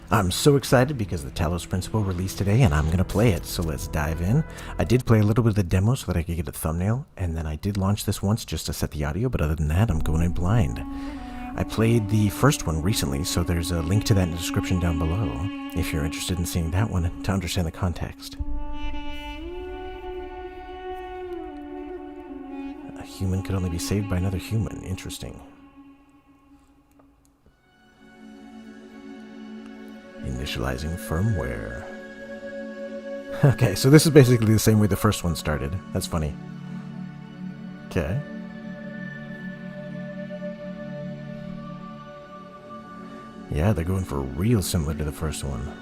I'm so excited because the Talos Principle released today and I'm going to play it, so let's dive in. I did play a little bit of the demo so that I could get a thumbnail, and then I did launch this once just to set the audio, but other than that, I'm going in blind. I played the first one recently, so there's a link to that in the description down below, if you're interested in seeing that one to understand the context. A human could only be saved by another human. Interesting. Initializing firmware. Okay, so this is basically the same way the first one started. That's funny. Okay. Yeah, they're going for real similar to the first one.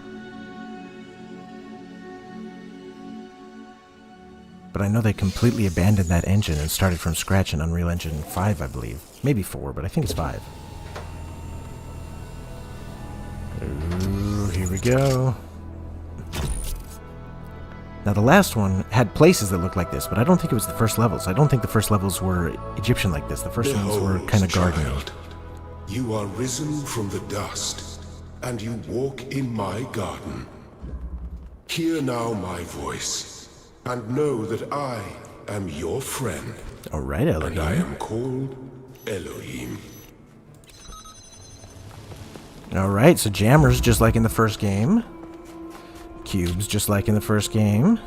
But I know they completely abandoned that engine and started from scratch in Unreal Engine 5, I believe. Maybe 4, but I think it's 5. Ooh, here we go. Now the last one had places that looked like this, but I don't think it was the first levels. I don't think the first levels were Egyptian like this. The first ones were kind of garden-y. You are risen from the dust, and you walk in my garden. Hear now my voice, and know that I am your friend. All right, Elohim. And I am called Elohim. All right, so jammers just like in the first game. Cubes just like in the first game.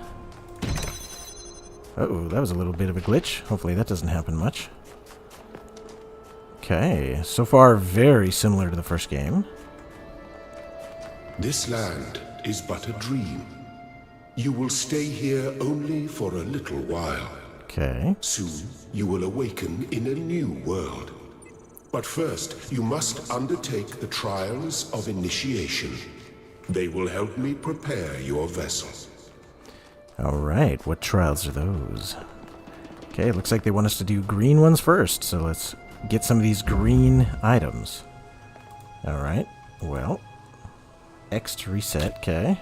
Uh-oh, that was a little bit of a glitch. Hopefully that doesn't happen much. Okay, so far very similar to the first game. This land is but a dream. You will stay here only for a little while. Okay. Soon you will awaken in a new world. But first, you must undertake the trials of initiation. They will help me prepare your vessel. Alright, what trials are those? Okay, it looks like they want us to do green ones first, so let's get some of these green items. Alright, well. X to reset, okay.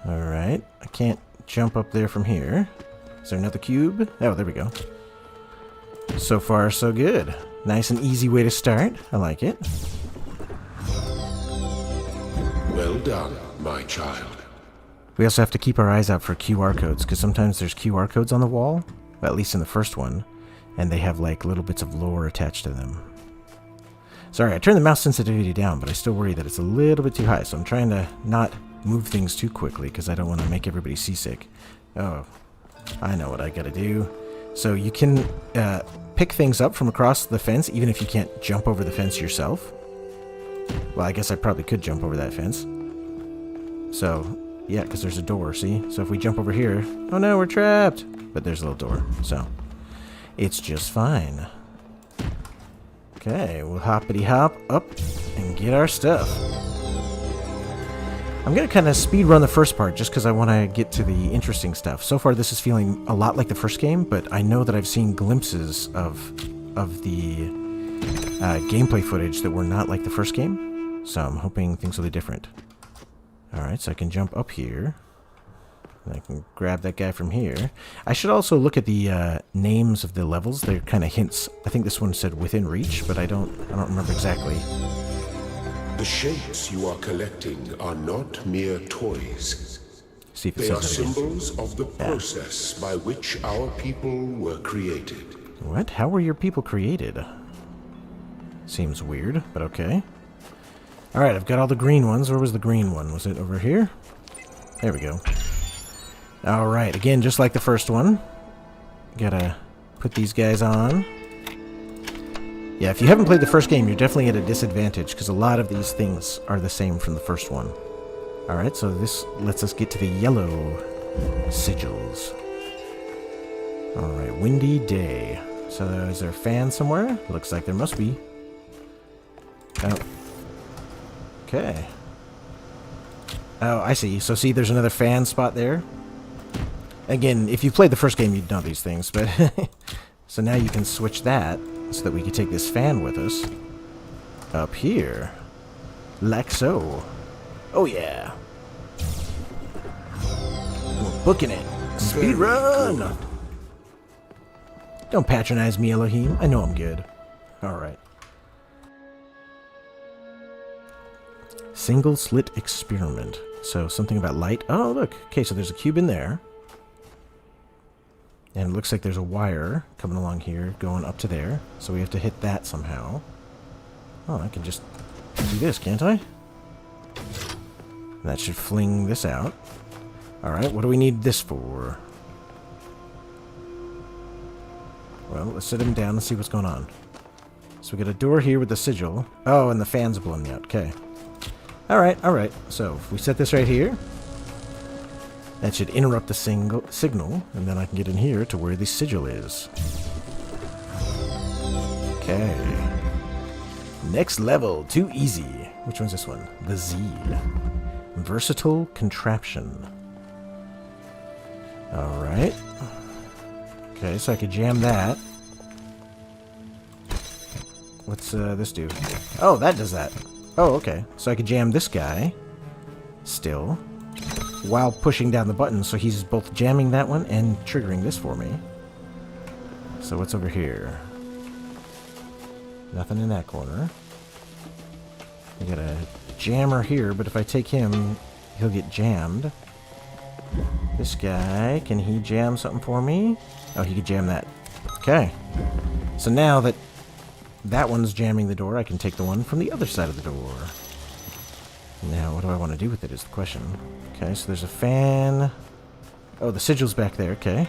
Alright, I can't jump up there from here. Is there another cube? Oh, there we go. So far, so good. Nice and easy way to start. I like it. Well done, my child. We also have to keep our eyes out for QR codes, because sometimes there's QR codes on the wall, at least in the first one, and they have like little bits of lore attached to them. Sorry, I turned the mouse sensitivity down, but I still worry that it's a little bit too high, so I'm trying to not move things too quickly, because I don't want to make everybody seasick. Oh, I know what I gotta do. So you can pick things up from across the fence, even if you can't jump over the fence yourself. Well, I guess I probably could jump over that fence. So, yeah, because there's a door, see? So if we jump over here... Oh no, we're trapped! But there's a little door, so... It's just fine. Okay, we'll hoppity-hop up and get our stuff. I'm going to kind of speed run the first part just because I want to get to the interesting stuff. So far this is feeling a lot like the first game, but I know that I've seen glimpses of the gameplay footage that were not like the first game. So I'm hoping things will be different. Alright, so I can jump up here. And I can grab that guy from here. I should also look at the names of the levels. They're kind of hints. I think this one said within reach, but I don't remember exactly. The shapes you are collecting are not mere toys. See if it They are says that again. symbols of the process by which our people were created. What? How were your people created? Seems weird, but okay. Alright, I've got all the green ones. Where was the green one? Was it over here? There we go. Alright, again, just like the first one. Gotta put these guys on. Yeah, if you haven't played the first game, you're definitely at a disadvantage, because a lot of these things are the same from the first one. Alright, so this lets us get to the yellow sigils. Alright, windy day. So is there a fan somewhere? Looks like there must be. Oh. Okay. Oh, I see. So see, there's another fan spot there. Again, if you played the first game, you'd know these things, but... So now you can switch that, so that we can take this fan with us. Up here. Like so. Oh yeah. We're booking it. Speed run! Don't patronize me, Elohim. I know I'm good. Alright. Single slit experiment. So something about light. Oh, look. Okay, so there's a cube in there. And it looks like there's a wire coming along here, going up to there. So we have to hit that somehow. Oh, I can just do this, can't I? That should fling this out. Alright, what do we need this for? Well, let's sit him down and see what's going on. So we got a door here with the sigil. Oh, and the fan's blowing me out. Okay. Alright, alright. So, if we set this right here, that should interrupt the signal, and then I can get in here to where the sigil is. Okay. Next level, too easy. Which one's this one? The Z. Versatile contraption. Alright. Okay, so I could jam that. What's this do? Oh, that does that. Oh, okay. So I could jam this guy still while pushing down the button, so he's both jamming that one and triggering this for me. So what's over here? Nothing in that corner. I got a jammer here, but if I take him, he'll get jammed. This guy, can he jam something for me? Oh, he could jam that. Okay. So now that that one's jamming the door, I can take the one from the other side of the door. Now, what do I want to do with it is the question. Okay, so there's a fan. Oh, the sigil's back there. Okay.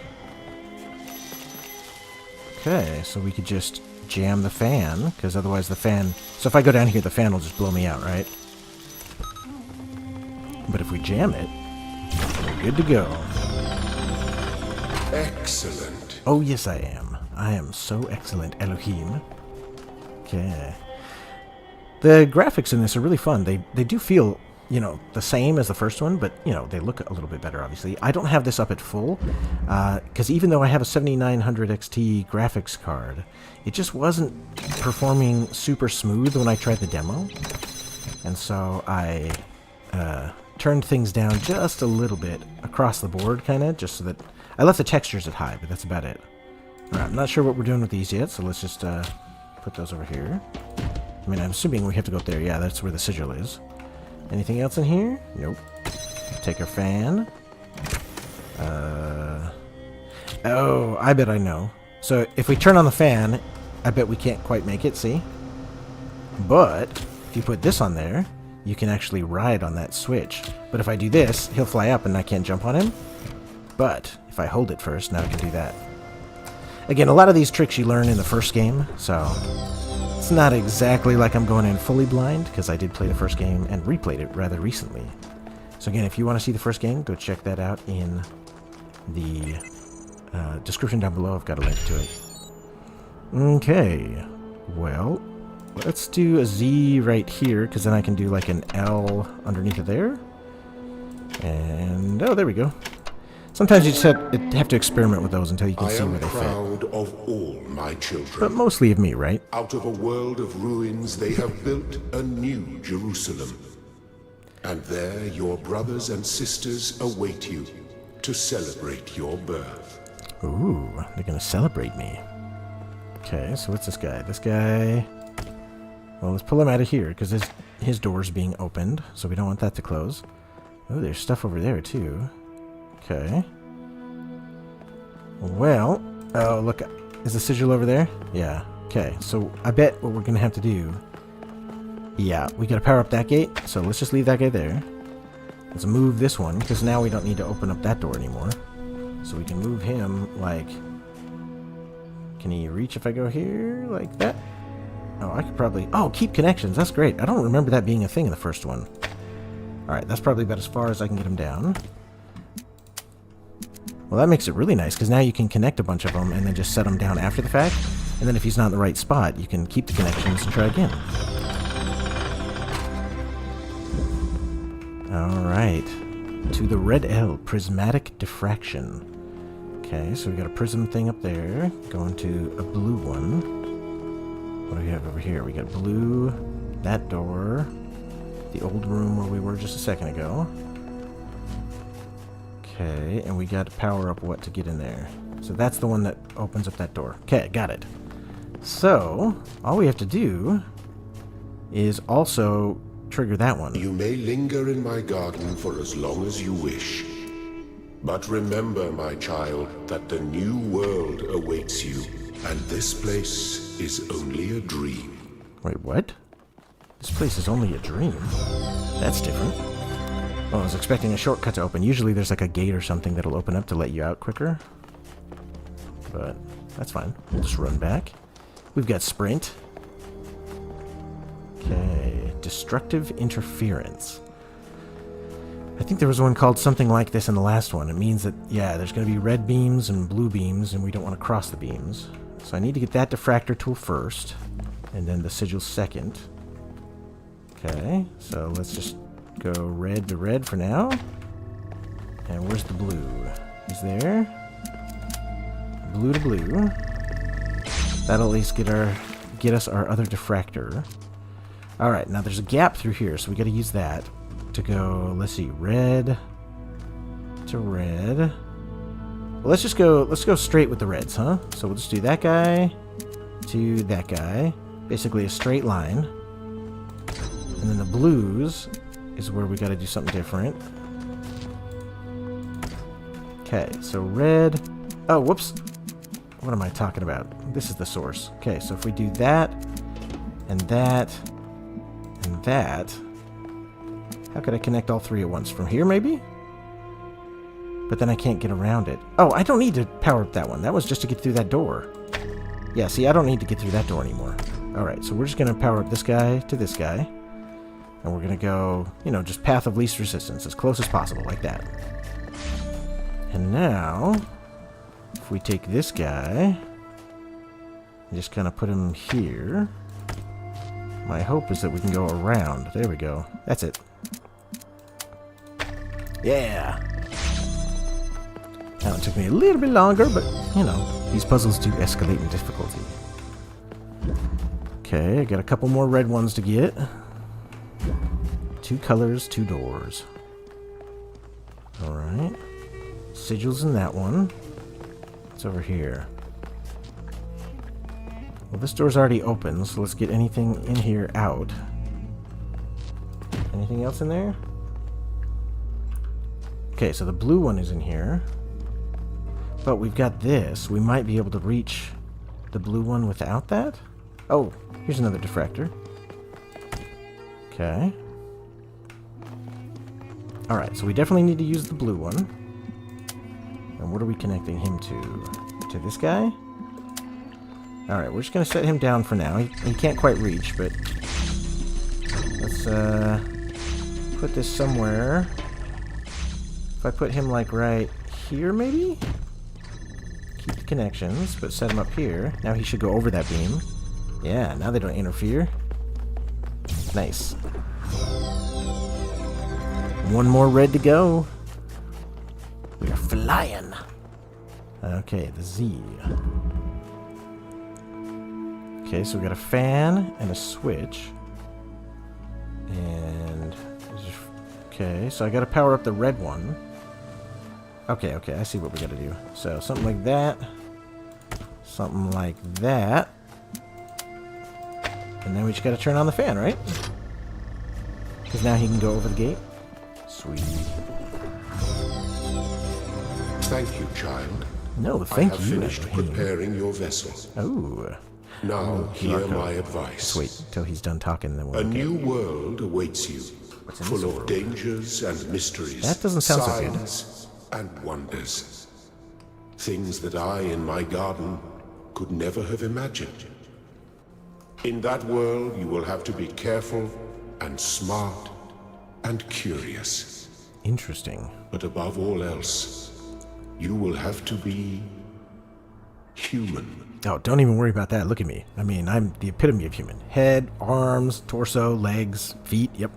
Okay, so we could just jam the fan, because otherwise the fan... So if I go down here, the fan will just blow me out, right? But if we jam it, we're good to go. Excellent. Oh, yes, I am. I am so excellent, Elohim. Okay. The graphics in this are really fun. They do feel, you know, the same as the first one, but, you know, they look a little bit better, obviously. I don't have this up at full, because even though I have a 7900 XT graphics card, it just wasn't performing super smooth when I tried the demo. And so I turned things down just a little bit across the board, kind of, just so that... I left the textures at high, but that's about it. Alright, I'm not sure what we're doing with these yet, so let's just put those over here. I mean, I'm assuming we have to go up there. Yeah, that's where the sigil is. Anything else in here? Nope. Take our fan. Oh, I bet I know. So if we turn on the fan, I bet we can't quite make it, see? But if you put this on there, you can actually ride on that switch. But if I do this, he'll fly up and I can't jump on him. But if I hold it first, now I can do that. Again, a lot of these tricks you learn in the first game, so it's not exactly like I'm going in fully blind, because I did play the first game and replayed it rather recently. So again, if you want to see the first game, go check that out in the description down below. I've got a link to it. Okay, well, let's do a Z right here, because then I can do like an L underneath of there. And, oh, there we go. Sometimes you just have to experiment with those until you can see where they fit. I am proud of all my children. But mostly of me, right? Out of a world of ruins, they have built a new Jerusalem. And there your brothers and sisters await you to celebrate your birth. Ooh, they're gonna celebrate me. Okay, so what's this guy? This guy... Well, let's pull him out of here, because his door's being opened, so we don't want that to close. Oh, there's stuff over there, too. Okay. Well, oh, look. Is the sigil over there? Yeah. Okay, so I bet what we're going to have to do... Yeah, we got to power up that gate, so let's just leave that guy there. Let's move this one, because now we don't need to open up that door anymore. So we can move him, like... Can he reach if I go here? Like that? Oh, I could probably... Oh, keep connections. That's great. I don't remember that being a thing in the first one. Alright, that's probably about as far as I can get him down. Well, that makes it really nice, because now you can connect a bunch of them and then just set them down after the fact. And then if he's not in the right spot, you can keep the connections and try again. Alright. To the red L, prismatic diffraction. Okay, so we got a prism thing up there, going to a blue one. What do we have over here? We got blue, that door, the old room where we were just a second ago. Okay, and we got to power up what to get in there. So that's the one that opens up that door. Okay, got it. So, all we have to do is also trigger that one. You may linger in my garden for as long as you wish. But remember, my child, that the new world awaits you, and this place is only a dream. Wait, what? This place is only a dream? That's different. Well, I was expecting a shortcut to open. Usually there's like a gate or something that'll open up to let you out quicker. But that's fine. We'll just run back. We've got sprint. Okay. Destructive interference. I think there was one called something like this in the last one. It means that, yeah, there's going to be red beams and blue beams, and we don't want to cross the beams. So I need to get that diffractor tool first, and then the sigil second. Okay, so let's just go red to red for now. And where's the blue? He's there. Blue to blue. That'll at least get us our other diffractor. Alright, now there's a gap through here, so we gotta use that to go, let's see, red to red. Well, let's go straight with the reds, huh? So we'll just do that guy to that guy. Basically a straight line. And then the blues is where we gotta do something different. Okay, so red. Oh, whoops. What am I talking about? This is the source. Okay, so if we do that, and that, and that, how could I connect all three at once? From here, maybe? But then I can't get around it. Oh, I don't need to power up that one. That was just to get through that door. Yeah, see, I don't need to get through that door anymore. Alright, so we're just going to power up this guy to this guy. And we're going to go, you know, just path of least resistance, as close as possible, like that. And now, if we take this guy, and just kind of put him here, my hope is that we can go around. There we go. That's it. Yeah! Now it took me a little bit longer, but, you know, these puzzles do escalate in difficulty. Okay, I got a couple more red ones to get. 2 colors, 2 doors. Alright. Sigils in that one. It's over here. Well, this door's already open, so let's get anything in here out. Anything else in there? Okay, so the blue one is in here. But we've got this. We might be able to reach the blue one without that? Oh, here's another diffractor. Okay. Alright, so we definitely need to use the blue one. And what are we connecting him to? To this guy? Alright, we're just going to set him down for now. He can't quite reach, but let's put this somewhere. If I put him like right here, maybe? Keep the connections, but set him up here. Now he should go over that beam. Yeah, now they don't interfere. Nice. One more red to go. We are flying. Okay, the Z. Okay, so we got a fan and a switch. And... okay, so I gotta power up the red one. Okay, I see what we gotta do. So, something like that. Something like that. And then we just gotta turn on the fan, right? Because now he can go over the gate. Sweet. Thank you, child. No, thank you. I have finished preparing your vessel. Oh. Now, hear my advice. Just wait till he's done talking, and then we'll A new world awaits you, full of dangers and mysteries. That doesn't sound so good. Signs and wonders. Things that I, in my garden, could never have imagined. In that world, you will have to be careful and smart and curious. Interesting. But above all else, you will have to be human. Oh, don't even worry about that. Look at me. I mean, I'm the epitome of human. Head, arms, torso, legs, feet. Yep.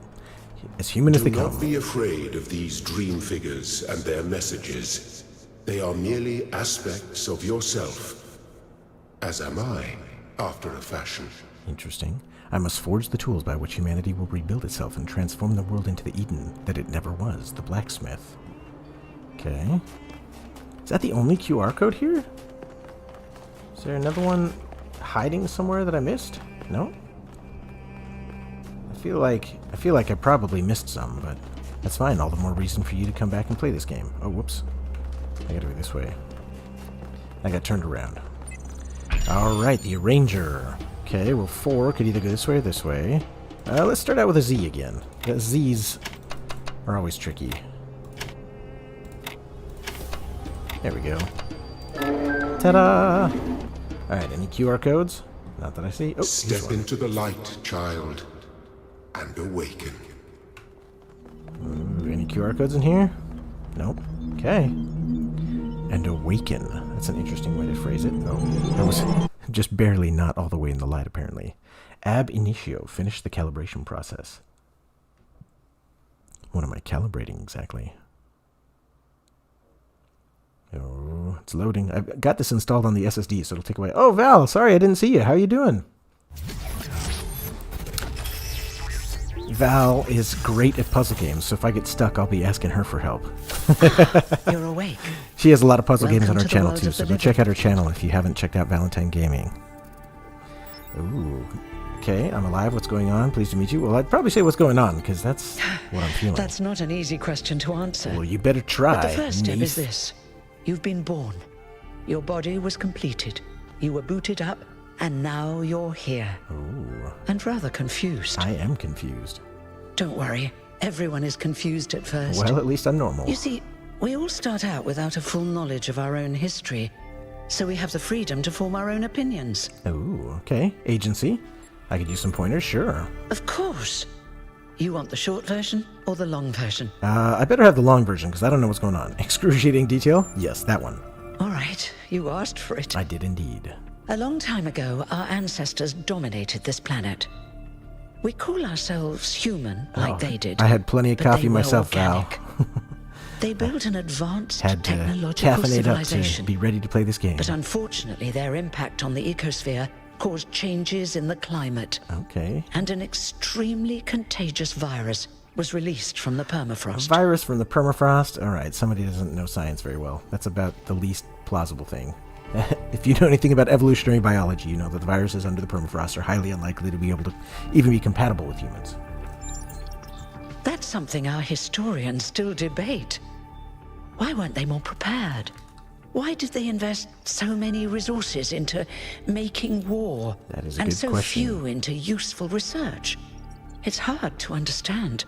As human as they come. Do not be afraid of these dream figures and their messages. They are merely aspects of yourself, as am I, after a fashion. Interesting. I must forge the tools by which humanity will rebuild itself and transform the world into the Eden that it never was, the blacksmith. Okay. Is that the only QR code here? Is there another one hiding somewhere that I missed? No? I feel like I probably missed some, but that's fine. All the more reason for you to come back and play this game. Oh, whoops. I gotta go this way. I got turned around. Alright, the Arranger. Okay, well 4 could either go this way or this way. Let's start out with a Z again. The Z's are always tricky. There we go. Ta-da! Alright, any QR codes? Not that I see. Oh, Step into the light, child, and awaken. Ooh, any QR codes in here? Nope. Okay. And awaken. That's an interesting way to phrase it. Oh, that was just barely not all the way in the light, apparently. Ab initio. Finish the calibration process. What am I calibrating exactly? Oh, it's loading. I've got this installed on the SSD, so it'll take away. Oh, Val, sorry I didn't see you. How you doing? Val is great at puzzle games, so if I get stuck, I'll be asking her for help. You're awake. She has a lot of puzzle games on her to the channel, world too, of so the go living. check out her channel if you haven't checked out Valentine Gaming. Ooh. Okay, I'm alive. What's going on? Pleased to meet you. Well, I'd probably say what's going on, because that's what I'm feeling. That's not an easy question to answer. Well, you better try. But the first step is Neith. this. You've been born. Your body was completed. You were booted up, and now you're here. Ooh. And rather confused. I am confused. Don't worry. Everyone is confused at first. Well, at least I'm normal. You see, we all start out without a full knowledge of our own history, so we have the freedom to form our own opinions. Ooh, okay. Agency. I could use some pointers, sure. Of course. You want the short version or the long version? I better have the long version, because I don't know what's going on. Excruciating detail? Yes, that one. All right, you asked for it. I did indeed. A long time ago, our ancestors dominated this planet. We call ourselves human, like they did. I had plenty of but coffee they were myself, Val. organic. They built an advanced Had to technological caffeinate up to civilization. be ready to play this game. But unfortunately, their impact on the ecosphere caused changes in the climate. Okay. And an extremely contagious virus was released from the A permafrost. virus from the permafrost? Alright, somebody doesn't know science very well. That's about the least plausible thing. If you know anything about evolutionary biology, you know that the viruses under the permafrost are highly unlikely to be able to even be compatible with humans. That's something our historians still debate. Why weren't they more prepared? Why did they invest so many resources into making war That is a and good so question. few into useful research? It's hard to understand.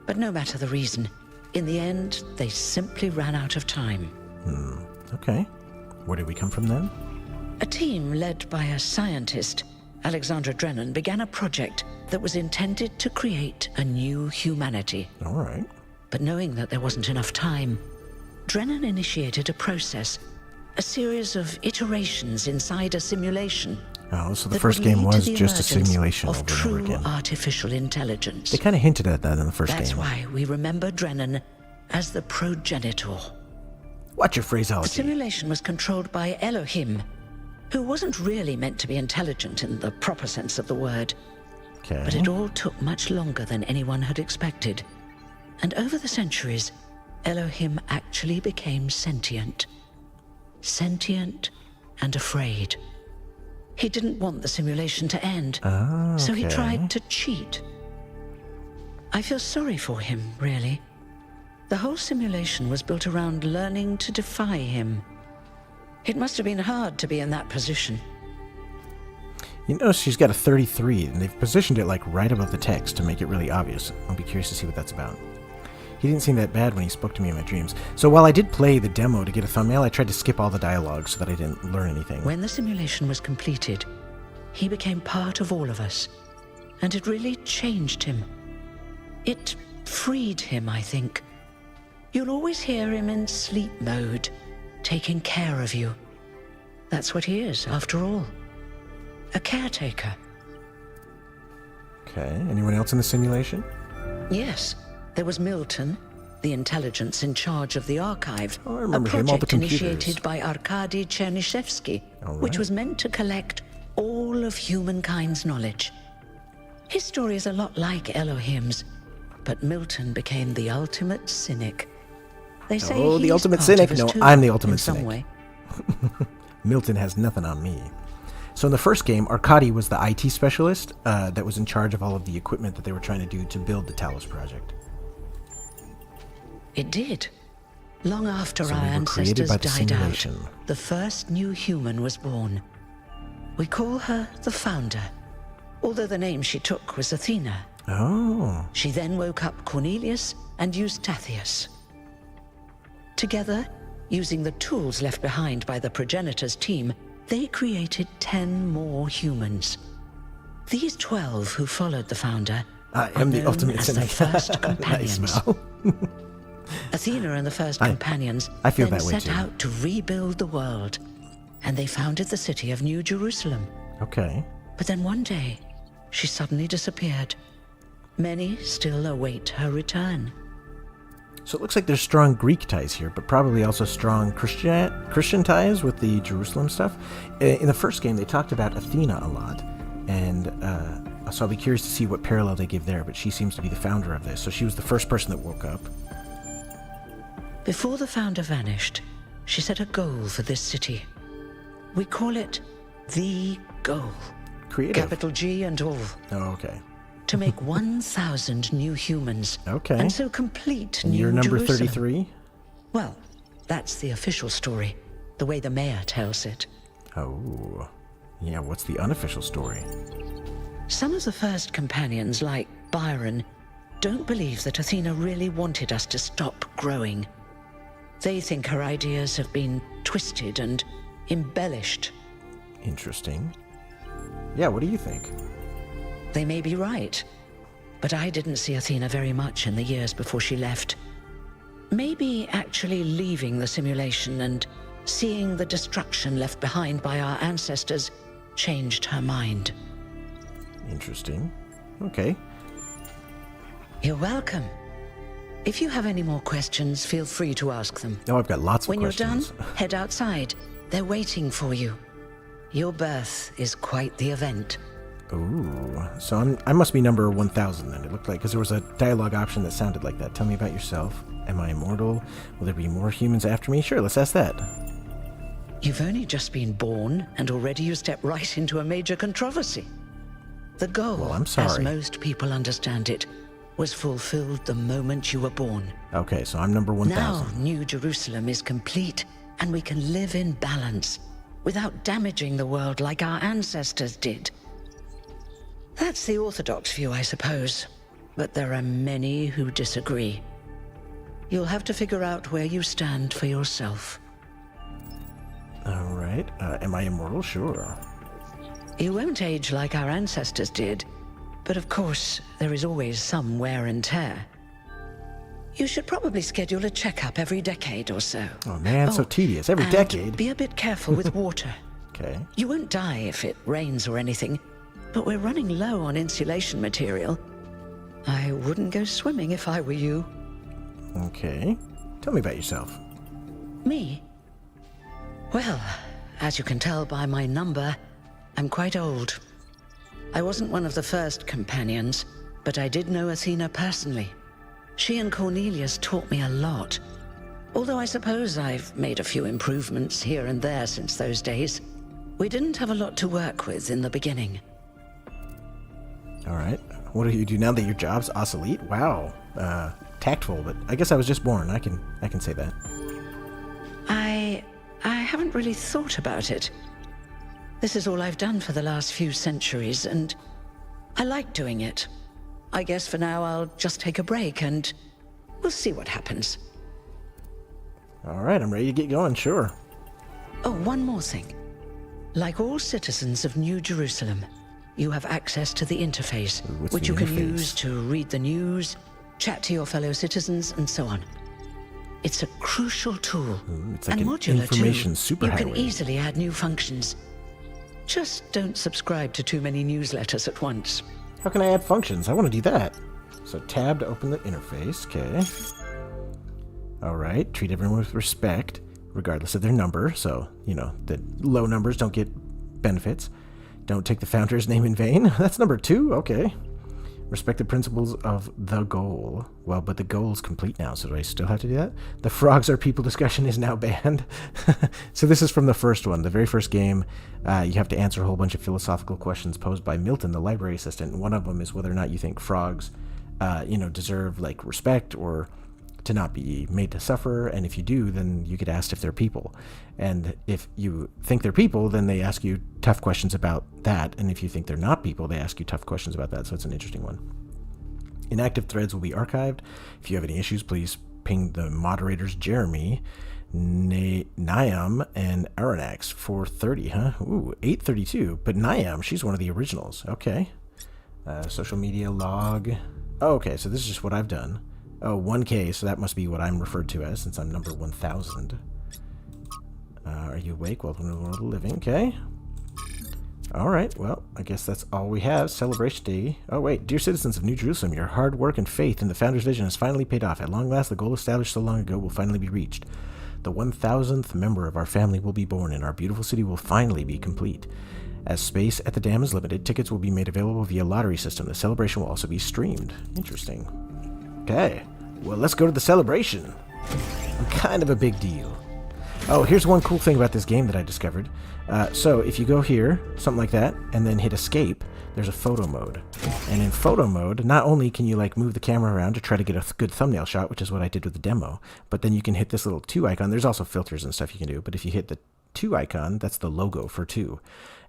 But no matter the reason, in the end, they simply ran out of time. Okay. Where did we come from then? A team led by a scientist, Alexandra Drennan, began a project that was intended to create a new humanity. Alright. But knowing that there wasn't enough time, Drennan initiated a process, a series of iterations inside a simulation. Oh, so the that first would game lead to was the just a emergence simulation of over and over true again. artificial intelligence. They kind of hinted at that in the first That's game. why we remember Drennan as the progenitor. Watch your The phraseology. simulation was controlled by Elohim, who wasn't really meant to be intelligent in the proper sense of the word. Okay. But it all took much longer than anyone had expected. And over the centuries, Elohim actually became sentient. Sentient and afraid. He didn't want the simulation to end, so he okay. tried to cheat. I feel sorry for him, really. The whole simulation was built around learning to defy him. It must have been hard to be in that position. You notice she's got a 33, and they've positioned it like right above the text to make it really obvious. I'll be curious to see what that's about. He didn't seem that bad when he spoke to me in my dreams. So while I did play the demo to get a thumbnail, I tried to skip all the dialogue so that I didn't learn anything. When the simulation was completed, he became part of all of us, and it really changed him. It freed him, I think. You'll always hear him in sleep mode, taking care of you. That's what he is, after all. A caretaker. Okay, anyone else in the simulation? Yes, there was Milton, the intelligence in charge of the archive. Oh, I remember a him, all the project computers. initiated by Arkady Chernyshevsky, All which right. was meant to collect all of humankind's knowledge. His story is a lot like Elohim's, but Milton became the ultimate cynic. They say Oh, the he's ultimate part cynic? of us No, too, I'm the ultimate in some cynic. way. Milton has nothing on me. So in the first game, Arkady was the IT specialist that was in charge of all of the equipment that they were trying to do to build the Talos project. It did. Long after So our we were created ancestors by the died out, simulation. the first new human was born. We call her the Founder, although the name she took was Athena. Oh. She then woke up Cornelius and Eustathius. Together, using the tools left behind by the progenitors' team, they created 10 more humans. These 12 who followed the Founder I are am the known ultimate as the cynic. first companions. Nice, Mel. Athena and the first companions I feel then that way set too. out to rebuild the world, and they founded the city of New Jerusalem. Okay. But then one day, she suddenly disappeared. Many still await her return. So it looks like there's strong Greek ties here, but probably also strong Christian ties with the Jerusalem stuff. In the first game, they talked about Athena a lot, and so I'll be curious to see what parallel they give there, but she seems to be the founder of this, so she was the first person that woke up. Before the Founder vanished, she set a goal for this city. We call it the goal. Creative. Capital G and all. Oh, okay. To make 1,000 new humans. Okay. And so complete And New you're number Jerusalem. 33? Well, that's the official story, the way the mayor tells it. Oh. Yeah, what's the unofficial story? Some of the first companions, like Byron, don't believe that Athena really wanted us to stop growing. They think her ideas have been twisted and embellished. Interesting. Yeah, what do you think? They may be right, but I didn't see Athena very much in the years before she left. Maybe actually leaving the simulation and seeing the destruction left behind by our ancestors changed her mind. Interesting. Okay. You're welcome. If you have any more questions, feel free to ask them. Oh, I've got lots of When questions. you're done, head outside. They're waiting for you. Your birth is quite the event. Ooh, so I must be number 1,000 then, it looked like, because there was a dialogue option that sounded like that. Tell me about yourself. Am I immortal? Will there be more humans after me? Sure, let's ask that. You've only just been born, and already you step right into a major controversy. The goal, Well, I'm as sorry. most people understand it, was fulfilled the moment you were born. Okay, so I'm number 1,000. Now, New Jerusalem is complete, and we can live in balance, without damaging the world like our ancestors did. That's the orthodox view, I suppose, but there are many who disagree. You'll have to figure out where you stand for yourself. All right. Am I immortal? Sure. You won't age like our ancestors did, but of course, there is always some wear and tear. You should probably schedule a checkup every decade or so. Oh man, so tedious. Every and decade. Be a bit careful with water. Okay. You won't die if it rains or anything, but we're running low on insulation material. I wouldn't go swimming if I were you. Okay. Tell me about yourself. Me? Well, as you can tell by my number, I'm quite old. I wasn't one of the first companions, but I did know Athena personally. She and Cornelius taught me a lot. Although I suppose I've made a few improvements here and there since those days. We didn't have a lot to work with in the beginning. All right. What do you do now that your job's obsolete? Wow. Tactful, but I guess I was just born. I can say that. I haven't really thought about it. This is all I've done for the last few centuries, and I like doing it. I guess for now I'll just take a break, and we'll see what happens. All right, I'm ready to get going, sure. Oh, one more thing. Like all citizens of New Jerusalem, you have access to the interface, What's which the you can interface? use to read the news, chat to your fellow citizens, and so on. It's a crucial tool, it's like and an modular information too. You can superhighway. easily add new functions. Just don't subscribe to too many newsletters at once. How can I add functions? I want to do that. So tab to open the interface, okay. All right, treat everyone with respect, regardless of their number. So, you know, the low numbers don't get benefits. Don't take the founder's name in vain. That's number 2, okay. Respect the principles of the goal. Well, but the goal is complete now, so do I still have to do that? The frogs are people discussion is now banned. So this is from the first one. The very first game, you have to answer a whole bunch of philosophical questions posed by Milton, the library assistant. And one of them is whether or not you think frogs, deserve, like, respect or to not be made to suffer, and if you do, then you get asked if they're people. And if you think they're people, then they ask you tough questions about that, and if you think they're not people, they ask you tough questions about that, so it's an interesting one. Inactive threads will be archived. If you have any issues, please ping the moderators Jeremy, Niam, and Aranax. 430, huh? Ooh, 832, but Niam, she's one of the originals. Okay. Social media log. Oh, okay, so this is just what I've done. Oh, 1K, so that must be what I'm referred to as, since I'm number 1000. Are you awake? Welcome to the world of the living. Okay. Alright, well, I guess that's all we have. Celebration Day. Oh, wait. Dear citizens of New Jerusalem, your hard work and faith in the Founder's vision has finally paid off. At long last, the goal established so long ago will finally be reached. The 1000th member of our family will be born, and our beautiful city will finally be complete. As space at the dam is limited, tickets will be made available via lottery system. The celebration will also be streamed. Interesting. Okay, well, let's go to the celebration. I'm kind of a big deal. Oh, here's one cool thing about this game that I discovered. So if you go here, something like that, and then hit escape, there's a photo mode. And in photo mode, not only can you like move the camera around to try to get a good thumbnail shot, which is what I did with the demo, but then you can hit this little 2 icon. There's also filters and stuff you can do, but if you hit the 2 icon, that's the logo for 2.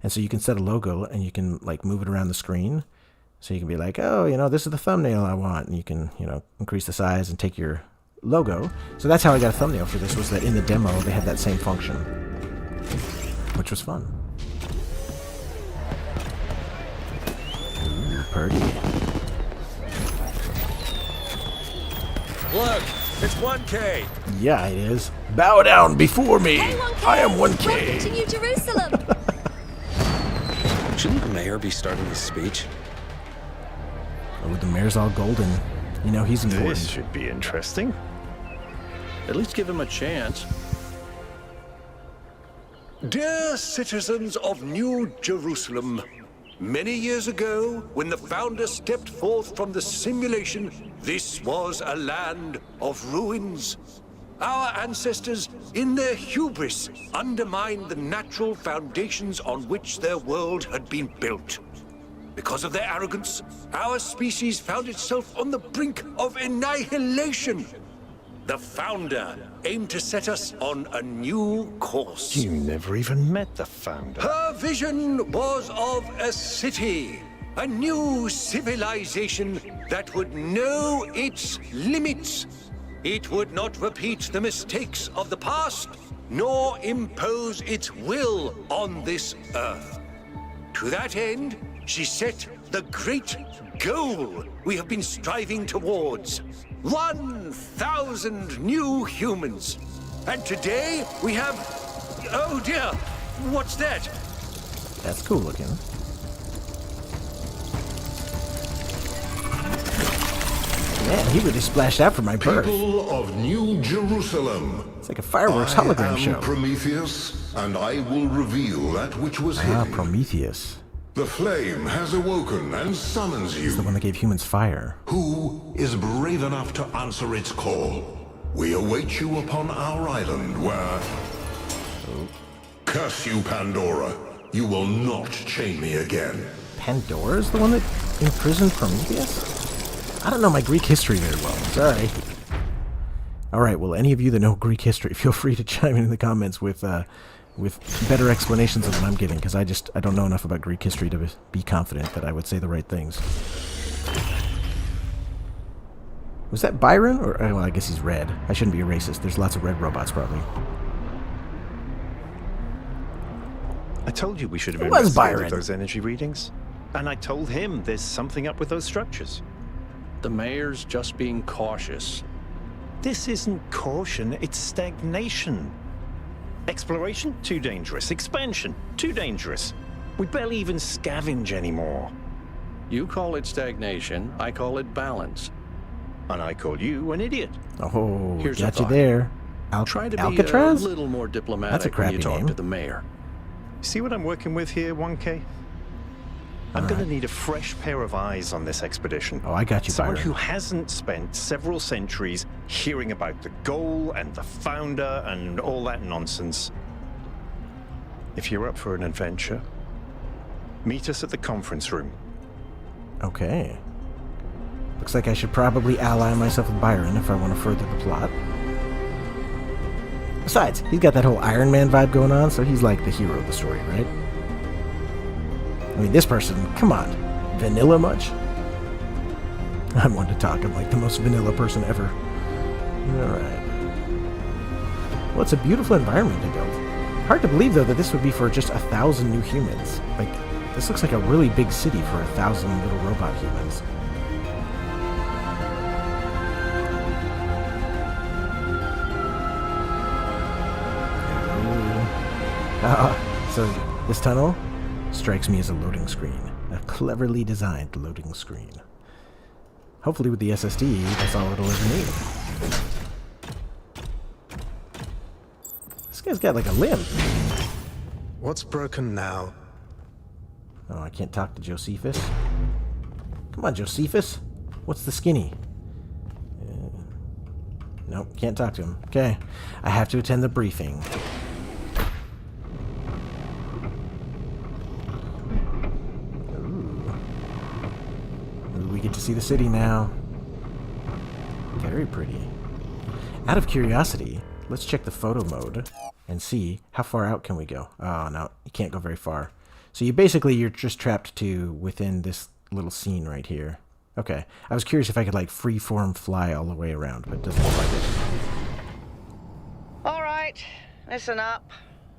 And so you can set a logo and you can like move it around the screen. So you can be like, oh, this is the thumbnail I want. And you can, increase the size and take your logo. So that's how I got a thumbnail for this, was that in the demo they had that same function, which was fun. Ooh, party. Look, it's 1K. Yeah, it is. Bow down before me. Hey, 1K. I am 1K. Welcome to New Jerusalem. Shouldn't the mayor be starting his speech? Oh, the mayor's all golden. He's important. This should be interesting. At least give him a chance. Dear citizens of New Jerusalem, many years ago, when the Founder stepped forth from the simulation, this was a land of ruins. Our ancestors, in their hubris, undermined the natural foundations on which their world had been built. Because of their arrogance, our species found itself on the brink of annihilation. The Founder aimed to set us on a new course. You never even met the Founder. Her vision was of a city, a new civilization that would know its limits. It would not repeat the mistakes of the past, nor impose its will on this earth. To that end, she set the great goal we have been striving towards. 1,000 new humans. And today we have... Oh dear, what's that? That's cool looking. Man, he really splashed out for my birth. People of New Jerusalem. It's like a fireworks hologram show. I am Prometheus, and I will reveal that which was hidden. Prometheus. The flame has awoken and summons you. It's the one that gave humans fire. Who is brave enough to answer its call? We await you upon our island where... Curse you, Pandora. You will not chain me again. Pandora's the one that imprisoned Prometheus? I don't know my Greek history very well. Sorry. Alright, well, any of you that know Greek history, feel free to chime in the comments with better explanations than what I'm getting, because I don't know enough about Greek history to be confident that I would say the right things. Was that Byron? Or, well, I guess he's red. I shouldn't be a racist. There's lots of red robots, probably. I told you we should have It was investigated Byron. those energy readings. And I told him there's something up with those structures. The mayor's just being cautious. This isn't caution, it's stagnation. Exploration? Too dangerous. Expansion? Too dangerous. We barely even scavenge anymore. You call it stagnation, I call it balance. And I call you an idiot. Oh, Here's a got you thought. there. Try to be Alcatraz? a little more That's a diplomatic when crappy you talk name. to the mayor. See what I'm working with here, 1K? I'm going to need a fresh pair of eyes on this expedition. Oh, I got you, Someone Byron. who hasn't spent several centuries hearing about the goal and the founder and all that nonsense. If you're up for an adventure, meet us at the conference room. Okay. Looks like I should probably ally myself with Byron if I want to further the plot. Besides, he's got that whole Iron Man vibe going on, so he's like the hero of the story, right? I mean, this person, come on. Vanilla much? I'm one to talk. I'm like the most vanilla person ever. Alright. Well, it's a beautiful environment they built. Hard to believe, though, that this would be for just 1,000 new humans. Like, this looks like a really big city for 1,000 little robot humans. So this tunnel strikes me as a loading screen. A cleverly designed loading screen. Hopefully with the SSD, that's all it'll ever need. This guy's got like a limb. What's broken now? Oh, I can't talk to Josephus. Come on, Josephus. What's the skinny? Nope, can't talk to him. Okay, I have to attend the briefing. We get to see the city now. Very pretty. Out of curiosity, let's check the photo mode and see how far out can we go. Oh, no, you can't go very far. So you're just trapped to within this little scene right here. Okay, I was curious if I could like freeform fly all the way around, but it doesn't look like it. All right, listen up.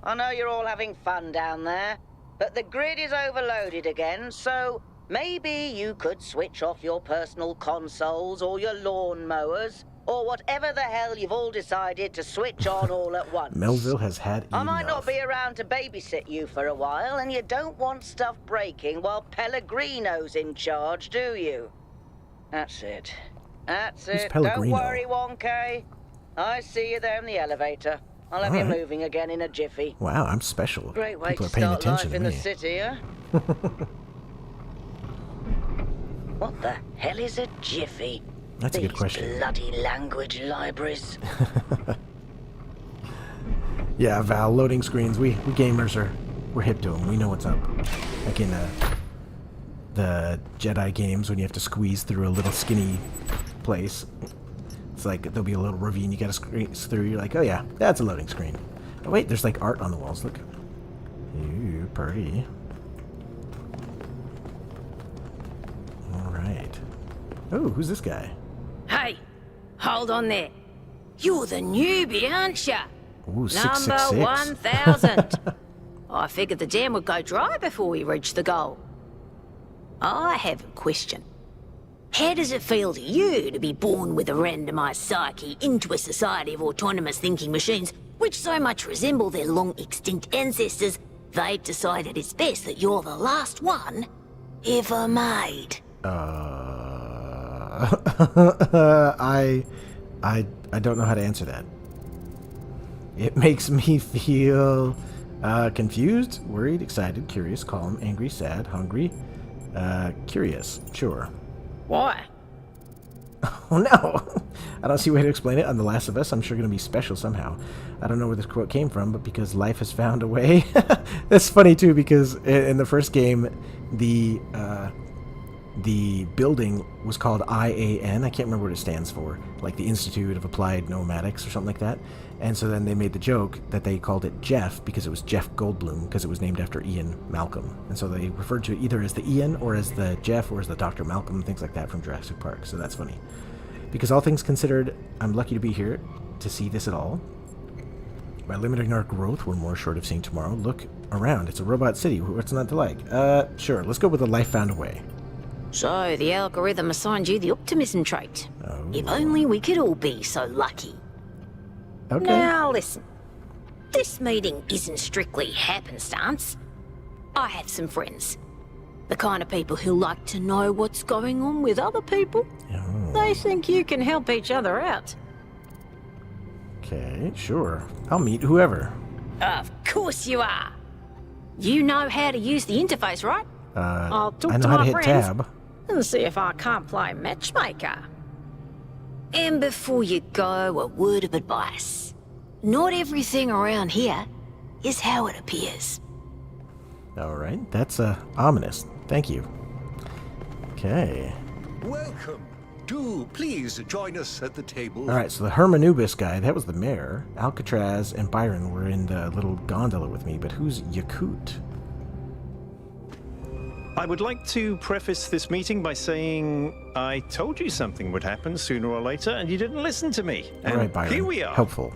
I know you're all having fun down there, but the grid is overloaded again, so maybe you could switch off your personal consoles or your lawn mowers, or whatever the hell you've all decided to switch on all at once. Melville has had enough. I might not be around to babysit you for a while, and you don't want stuff breaking while Pellegrino's in charge, do you? That's it. That's Who's it. Pellegrino? Don't worry, 1K. I see you there in the elevator. I'll have you Alright. moving again in a jiffy. Wow, I'm special. Great way People to are paying start attention life to in the me. city, huh? What the hell is a jiffy? That's a good These question. bloody language libraries. Yeah, Val, loading screens. We gamers we're hip to them. We know what's up. Like in the Jedi games when you have to squeeze through a little skinny place. It's like there'll be a little ravine you gotta squeeze through. You're like, oh yeah, that's a loading screen. Oh wait, there's like art on the walls. Look. Ooh, pretty. All right. Oh, who's this guy? Hey, hold on there. You're the newbie, aren't ya? Ooh, Number 666. 1000. I figured the dam would go dry before we reached the goal. I have a question. How does it feel to you to be born with a randomized psyche into a society of autonomous thinking machines which so much resemble their long-extinct ancestors, they've decided it's best that you're the last one ever made? I don't know how to answer that. It makes me feel confused, worried, excited, curious, calm, angry, sad, hungry, curious. Sure. Why? Oh no! I don't see a way to explain it. On The Last of Us, I'm sure going to be special somehow. I don't know where this quote came from, but because life has found a way. That's funny too, because in the first game, the building was called IAN. I can't remember what it stands for, like the Institute of Applied Nomadics or something like that. And so then they made the joke that they called it Jeff because it was Jeff Goldblum, because it was named after Ian Malcolm. And so they referred to it either as the Ian or as the Jeff or as the Dr. Malcolm, things like that from Jurassic Park. So that's funny. Because all things considered, I'm lucky to be here to see this at all. By limiting our growth, we're more short of seeing tomorrow. Look around. It's a robot city. What's not to like? Sure. Let's go with the life found a way. So the algorithm assigned you the optimism trait. Oh. If only we could all be so lucky. Okay. Now listen, this meeting isn't strictly happenstance. I have some friends. The kind of people who like to know what's going on with other people. Oh. They think you can help each other out. Okay, sure. I'll meet whoever. Of course you are. You know how to use the interface, right? I'll talk I know to how to my hit friends tab. and see if I can't play matchmaker. And before you go, a word of advice. Not everything around here is how it appears. Alright, that's ominous. Thank you. Okay. Welcome. Do please join us at the table. Alright, so the Hermanubis guy, that was the mayor. Alcatraz and Byron were in the little gondola with me, but who's Yakut? I would like to preface this meeting by saying I told you something would happen sooner or later, and you didn't listen to me. And Alright, Byron. here we are. Helpful.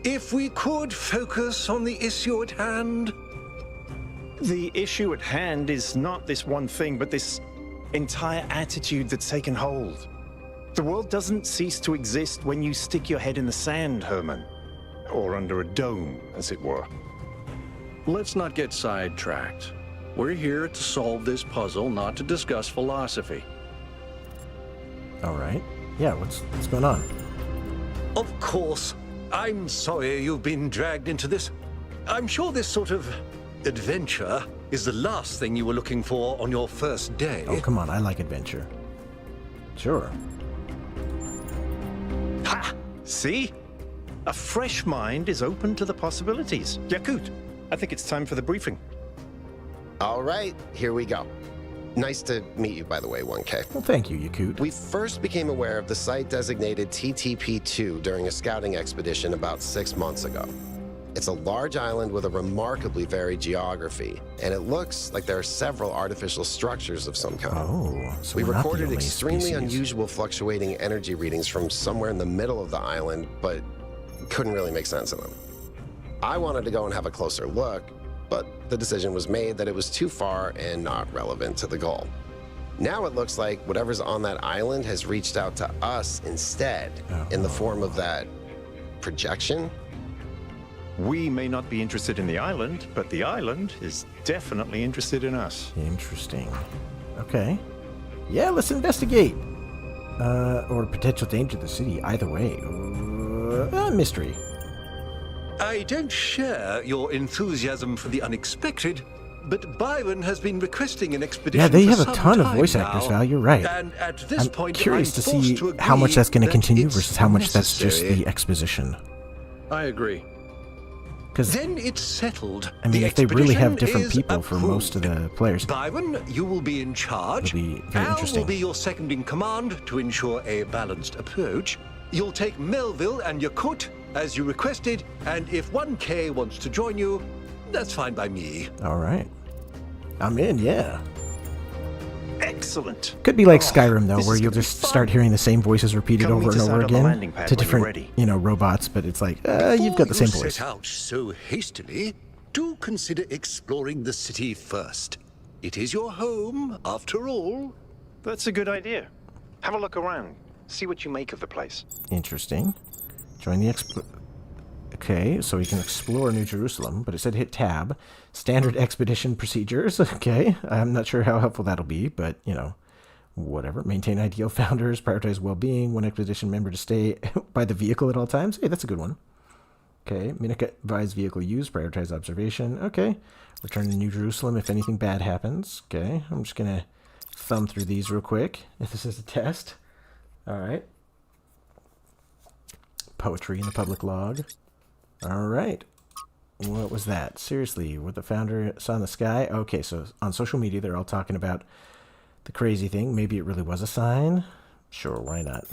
If we could focus on the issue at hand. The issue at hand is not this one thing, but this entire attitude that's taken hold. The world doesn't cease to exist when you stick your head in the sand, Herman. Or under a dome, as it were. Let's not get sidetracked. We're here to solve this puzzle, not to discuss philosophy. Alright. Yeah, what's going on? Of course. I'm sorry you've been dragged into this. I'm sure this sort of adventure is the last thing you were looking for on your first day. Oh, come on, I like adventure. Sure. Ha! See? A fresh mind is open to the possibilities. Yakut, I think it's time for the briefing. All right, here we go. Nice to meet you, by the way, 1K. Well, thank you, Yakut. We first became aware of the site designated TTP-2 during a scouting expedition about 6 months ago. It's a large island with a remarkably varied geography, and it looks like there are several artificial structures of some kind. Oh, so We we're not the recorded only extremely species. unusual fluctuating energy readings from somewhere in the middle of the island, but couldn't really make sense of them. I wanted to go and have a closer look, but the decision was made that it was too far and not relevant to the goal. Now it looks like whatever's on that island has reached out to us instead, in the form of that projection. We may not be interested in the island, but the island is definitely interested in us. Interesting. Okay. Yeah, let's investigate. Or potential danger to the city. Either way. Mystery. I don't share your enthusiasm for the unexpected, but Byron has been requesting an expedition. Yeah, they for have a some ton of time voice now, actors, Val. You're right. And at this I'm point, curious to forced see to how much agree that's going to that continue it's versus how much that's just necessary. the exposition. I agree. Because, Then it's settled. I mean, The if they really have expedition different is people for most of the players, Byron, you will be in charge. it'll be very Al interesting. will be your second in command to ensure a balanced approach. You'll take Melville and Yakut as you requested, and if 1K wants to join you, that's fine by me. All right. I'm in, yeah. Excellent. Could be like Skyrim, though, this where is you'll gonna be just fun. start hearing the same voices repeated Come over meet and us over out on the again landing pad to when you're different, ready. robots, but it's like, you've got the same Before you voice. set out so hastily, do consider exploring the city first. It is your home, after all. That's a good idea. Have a look around. See what you make of the place. Interesting. Join the Okay, so we can explore New Jerusalem, but it said hit tab. Standard expedition procedures. Okay, I'm not sure how helpful that'll be, but, whatever. Maintain ideal founders, prioritize well-being, one expedition member to stay by the vehicle at all times. Hey, that's a good one. Okay, advise vehicle use, prioritize observation. Okay, return to New Jerusalem if anything bad happens. Okay, I'm just going to thumb through these real quick if this is a test. All right. Poetry in the public log. All right. What was that? Seriously, what the founder saw in the sky? Okay, so on social media, they're all talking about the crazy thing. Maybe it really was a sign. Sure, why not?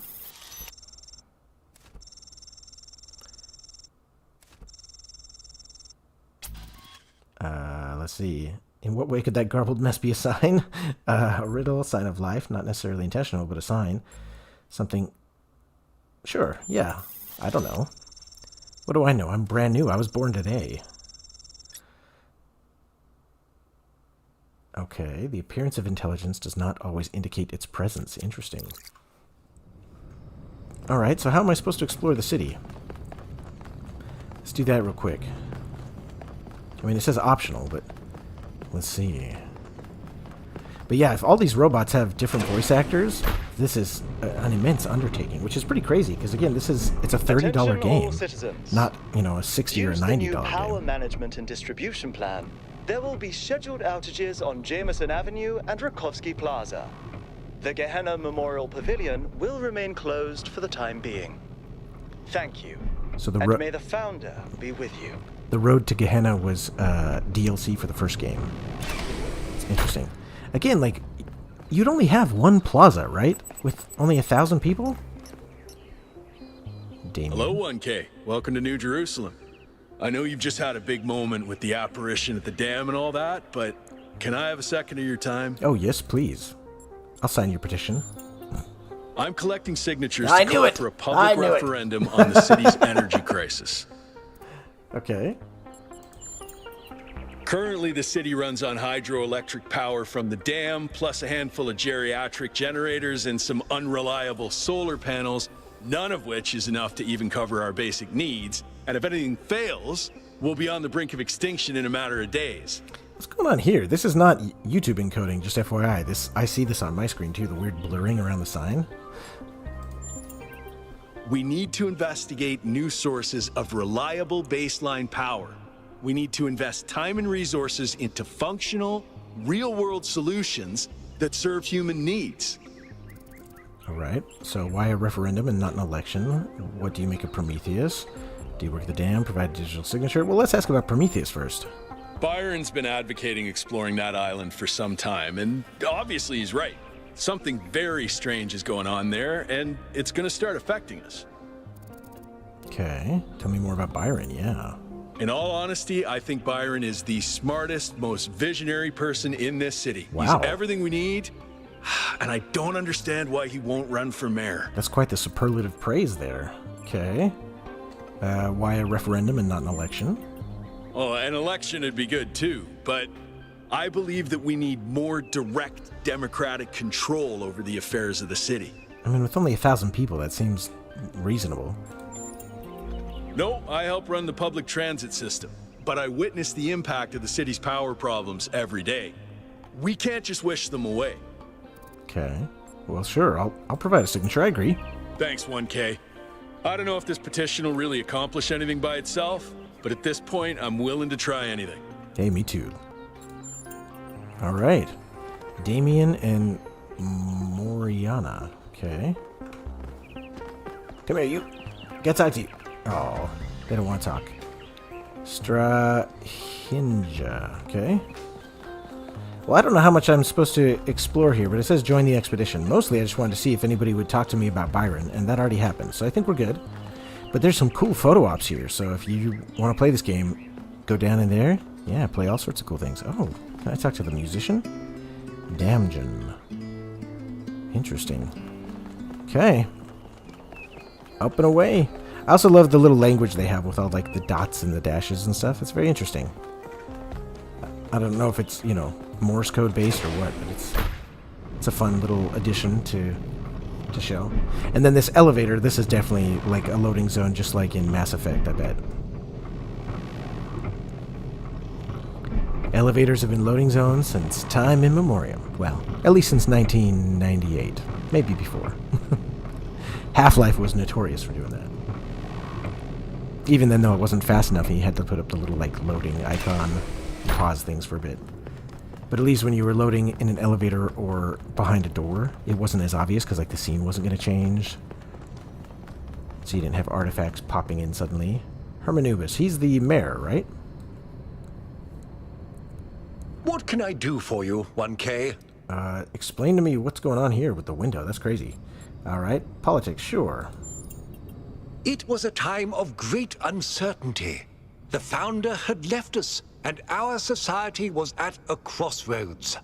Let's see. In what way could that garbled mess be a sign? A riddle, sign of life, not necessarily intentional, but a sign. Something. Sure, yeah. I don't know. What do I know? I'm brand new. I was born today. Okay, the appearance of intelligence does not always indicate its presence. Interesting. Alright, so how am I supposed to explore the city? Let's do that real quick. I mean, it says optional, but let's see. But yeah, if all these robots have different voice actors, this is an immense undertaking, which is pretty crazy, because again, it's a $30 game, not, a $60 or $90 Use the new power game. management and distribution plan. There will be scheduled outages on Jameson Avenue and Rakovsky Plaza. The Gehenna Memorial Pavilion will remain closed for the time being. Thank you. So the and may the Founder be with you. The Road to Gehenna was DLC for the first game. It's interesting. Again, like, you'd only have one plaza, right? With only 1,000 people? Damien. Hello, 1K. Welcome to New Jerusalem. I know you've just had a big moment with the apparition at the dam and all that, but can I have a second of your time? Oh, yes, please. I'll sign your petition. I'm collecting signatures to call for a public referendum on the city's energy crisis. Okay. Currently, the city runs on hydroelectric power from the dam, plus a handful of geriatric generators and some unreliable solar panels, none of which is enough to even cover our basic needs. And if anything fails, we'll be on the brink of extinction in a matter of days. What's going on here? This is not YouTube encoding, just FYI. I see this on my screen too, the weird blurring around the sign. We need to investigate new sources of reliable baseline power. We need to invest time and resources into functional, real-world solutions that serve human needs. All right, so why a referendum and not an election? What do you make of Prometheus? Do you work at the dam, provide a digital signature? Well, let's ask about Prometheus first. Byron's been advocating exploring that island for some time, and obviously he's right. Something very strange is going on there, and it's going to start affecting us. Okay, tell me more about Byron, yeah. In all honesty, I think Byron is the smartest, most visionary person in this city. Wow. He's everything we need, and I don't understand why he won't run for mayor. That's quite the superlative praise there. Okay. Why a referendum and not an election? Well, an election would be good too, but I believe that we need more direct democratic control over the affairs of the city. I mean, with only 1,000 people, that seems reasonable. No, I help run the public transit system, but I witness the impact of the city's power problems every day. We can't just wish them away. Okay. Well, sure, I'll provide a signature, I agree. Thanks, 1K. I don't know if this petition will really accomplish anything by itself, but at this point, I'm willing to try anything. Hey, me too. All right. Damien and Moriana. Okay. Come here, you. Get talk to you. Oh, they don't want to talk. Strahinja. Okay. Well, I don't know how much I'm supposed to explore here, but it says join the expedition. Mostly I just wanted to see if anybody would talk to me about Byron, and that already happened, so I think we're good. But there's some cool photo ops here, so if you want to play this game, go down in there. Yeah, play all sorts of cool things. Oh, can I talk to the musician? Damjan. Interesting. Okay. Up and away. I also love the little language they have with all, like, the dots and the dashes and stuff. It's very interesting. I don't know if it's, you know, Morse code based or what, but it's a fun little addition to show. And then this elevator, this is definitely like a loading zone, just like in Mass Effect, I bet. Elevators have been loading zones since time immemorial. Well, at least since 1998. Maybe before. Half-Life was notorious for doing that. Even then, though, it wasn't fast enough, he had to put up the little, like, loading icon and pause things for a bit. But at least when you were loading in an elevator or behind a door, it wasn't as obvious because, like, the scene wasn't going to change. So you didn't have artifacts popping in suddenly. Hermanubis, he's the mayor, right? What can I do for you, 1K? Explain to me what's going on here with the window. That's crazy. All right, politics, sure. It was a time of great uncertainty. The Founder had left us, and our society was at a crossroads.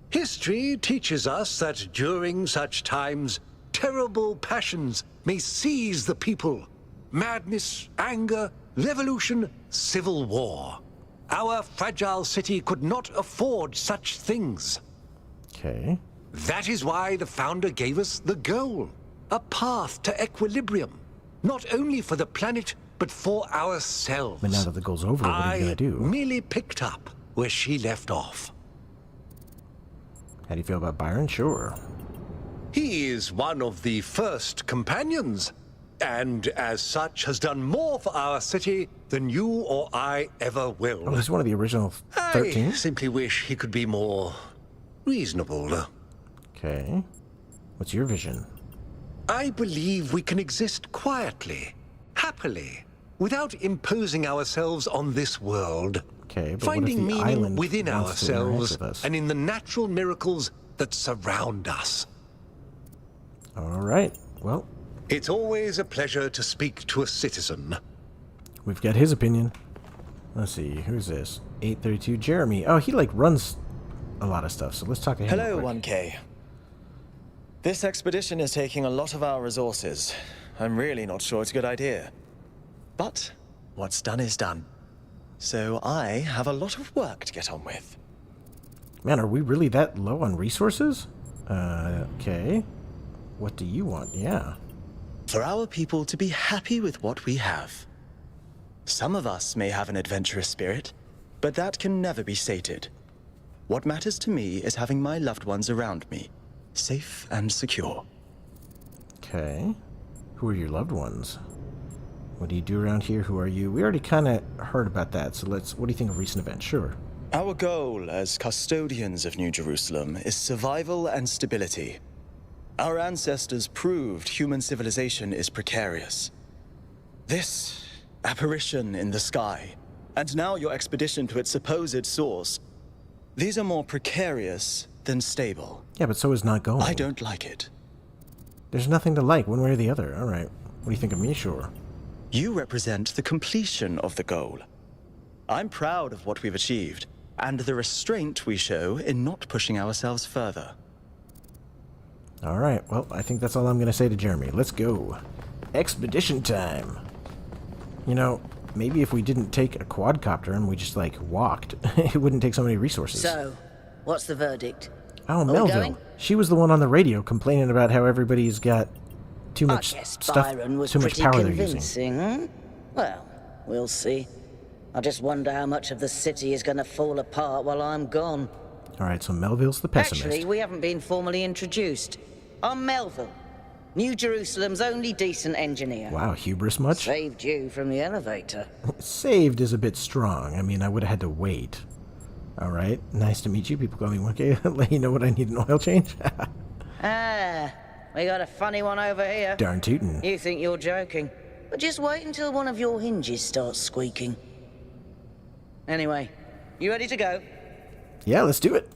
History teaches us that during such times, terrible passions may seize the people. Madness, anger, revolution, civil war. Our fragile city could not afford such things. Okay. That is why the Founder gave us the goal. A path to equilibrium. Not only for the planet, but for ourselves. But now that the goal's over, what are you going to do? I merely picked up where she left off. How do you feel about Byron? Sure. He is one of the first companions. and as such has done more for our city than you or I ever will. Oh, he's one of the original 13? I simply wish he could be more reasonable. Okay. What's your vision? I believe we can exist quietly, happily, without imposing ourselves on this world. Okay, but finding what if the meaning island within wants to interact ourselves with us? and in the natural miracles that surround us. All right. Well, It's always a pleasure to speak to a citizen. we've got his opinion. Let's see. Who's this? 832 Jeremy. Oh, he like runs a lot of stuff. So let's talk to him. Hello, real quick. 1K. This expedition is taking a lot of our resources. I'm really not sure it's a good idea. But what's done is done. So I have a lot of work to get on with. Man, are we really that low on resources? Okay. What do you want? Yeah. For our people to be happy with what we have. Some of us may have an adventurous spirit, but that can never be sated. What matters to me is having my loved ones around me, safe and secure. Okay. Who are your loved ones? What do you do around here? Who are you? We already kind of heard about that, so what do you think of recent events? Sure. Our goal as custodians of New Jerusalem is survival and stability. Our ancestors proved human civilization is precarious. This apparition in the sky, and now your expedition to its supposed source, these are more precarious than stable. Yeah, but so is not going. I don't like it. There's nothing to like, one way or the other. All right. What do you think of me? Sure. You represent the completion of the goal. I'm proud of what we've achieved, and the restraint we show in not pushing ourselves further. All right. Well, I think that's all I'm going to say to Jeremy. Let's go. Expedition time. You know, maybe if we didn't take a quadcopter and we just, like, walked, it wouldn't take so many resources. So, what's the verdict? Oh, Are we Melville. going? She was the one on the radio complaining about how everybody's got too much I guess stuff, Byron was too much pretty power they're using. convincing, hmm? Well, we'll see. I just wonder how much of the city is going to fall apart while I'm gone. All right, so Melville's the pessimist. Actually, we haven't been formally introduced. I'm Melville, New Jerusalem's only decent engineer. Wow, hubris much? Saved you from the elevator. Saved is a bit strong. I mean, I would have had to wait. All right, nice to meet you. People call me 1K. Let you know what I need an oil change. Ah, we got a funny one over here. Darn tootin'. You think you're joking, but just wait until one of your hinges starts squeaking. Anyway, you ready to go? Yeah, let's do it.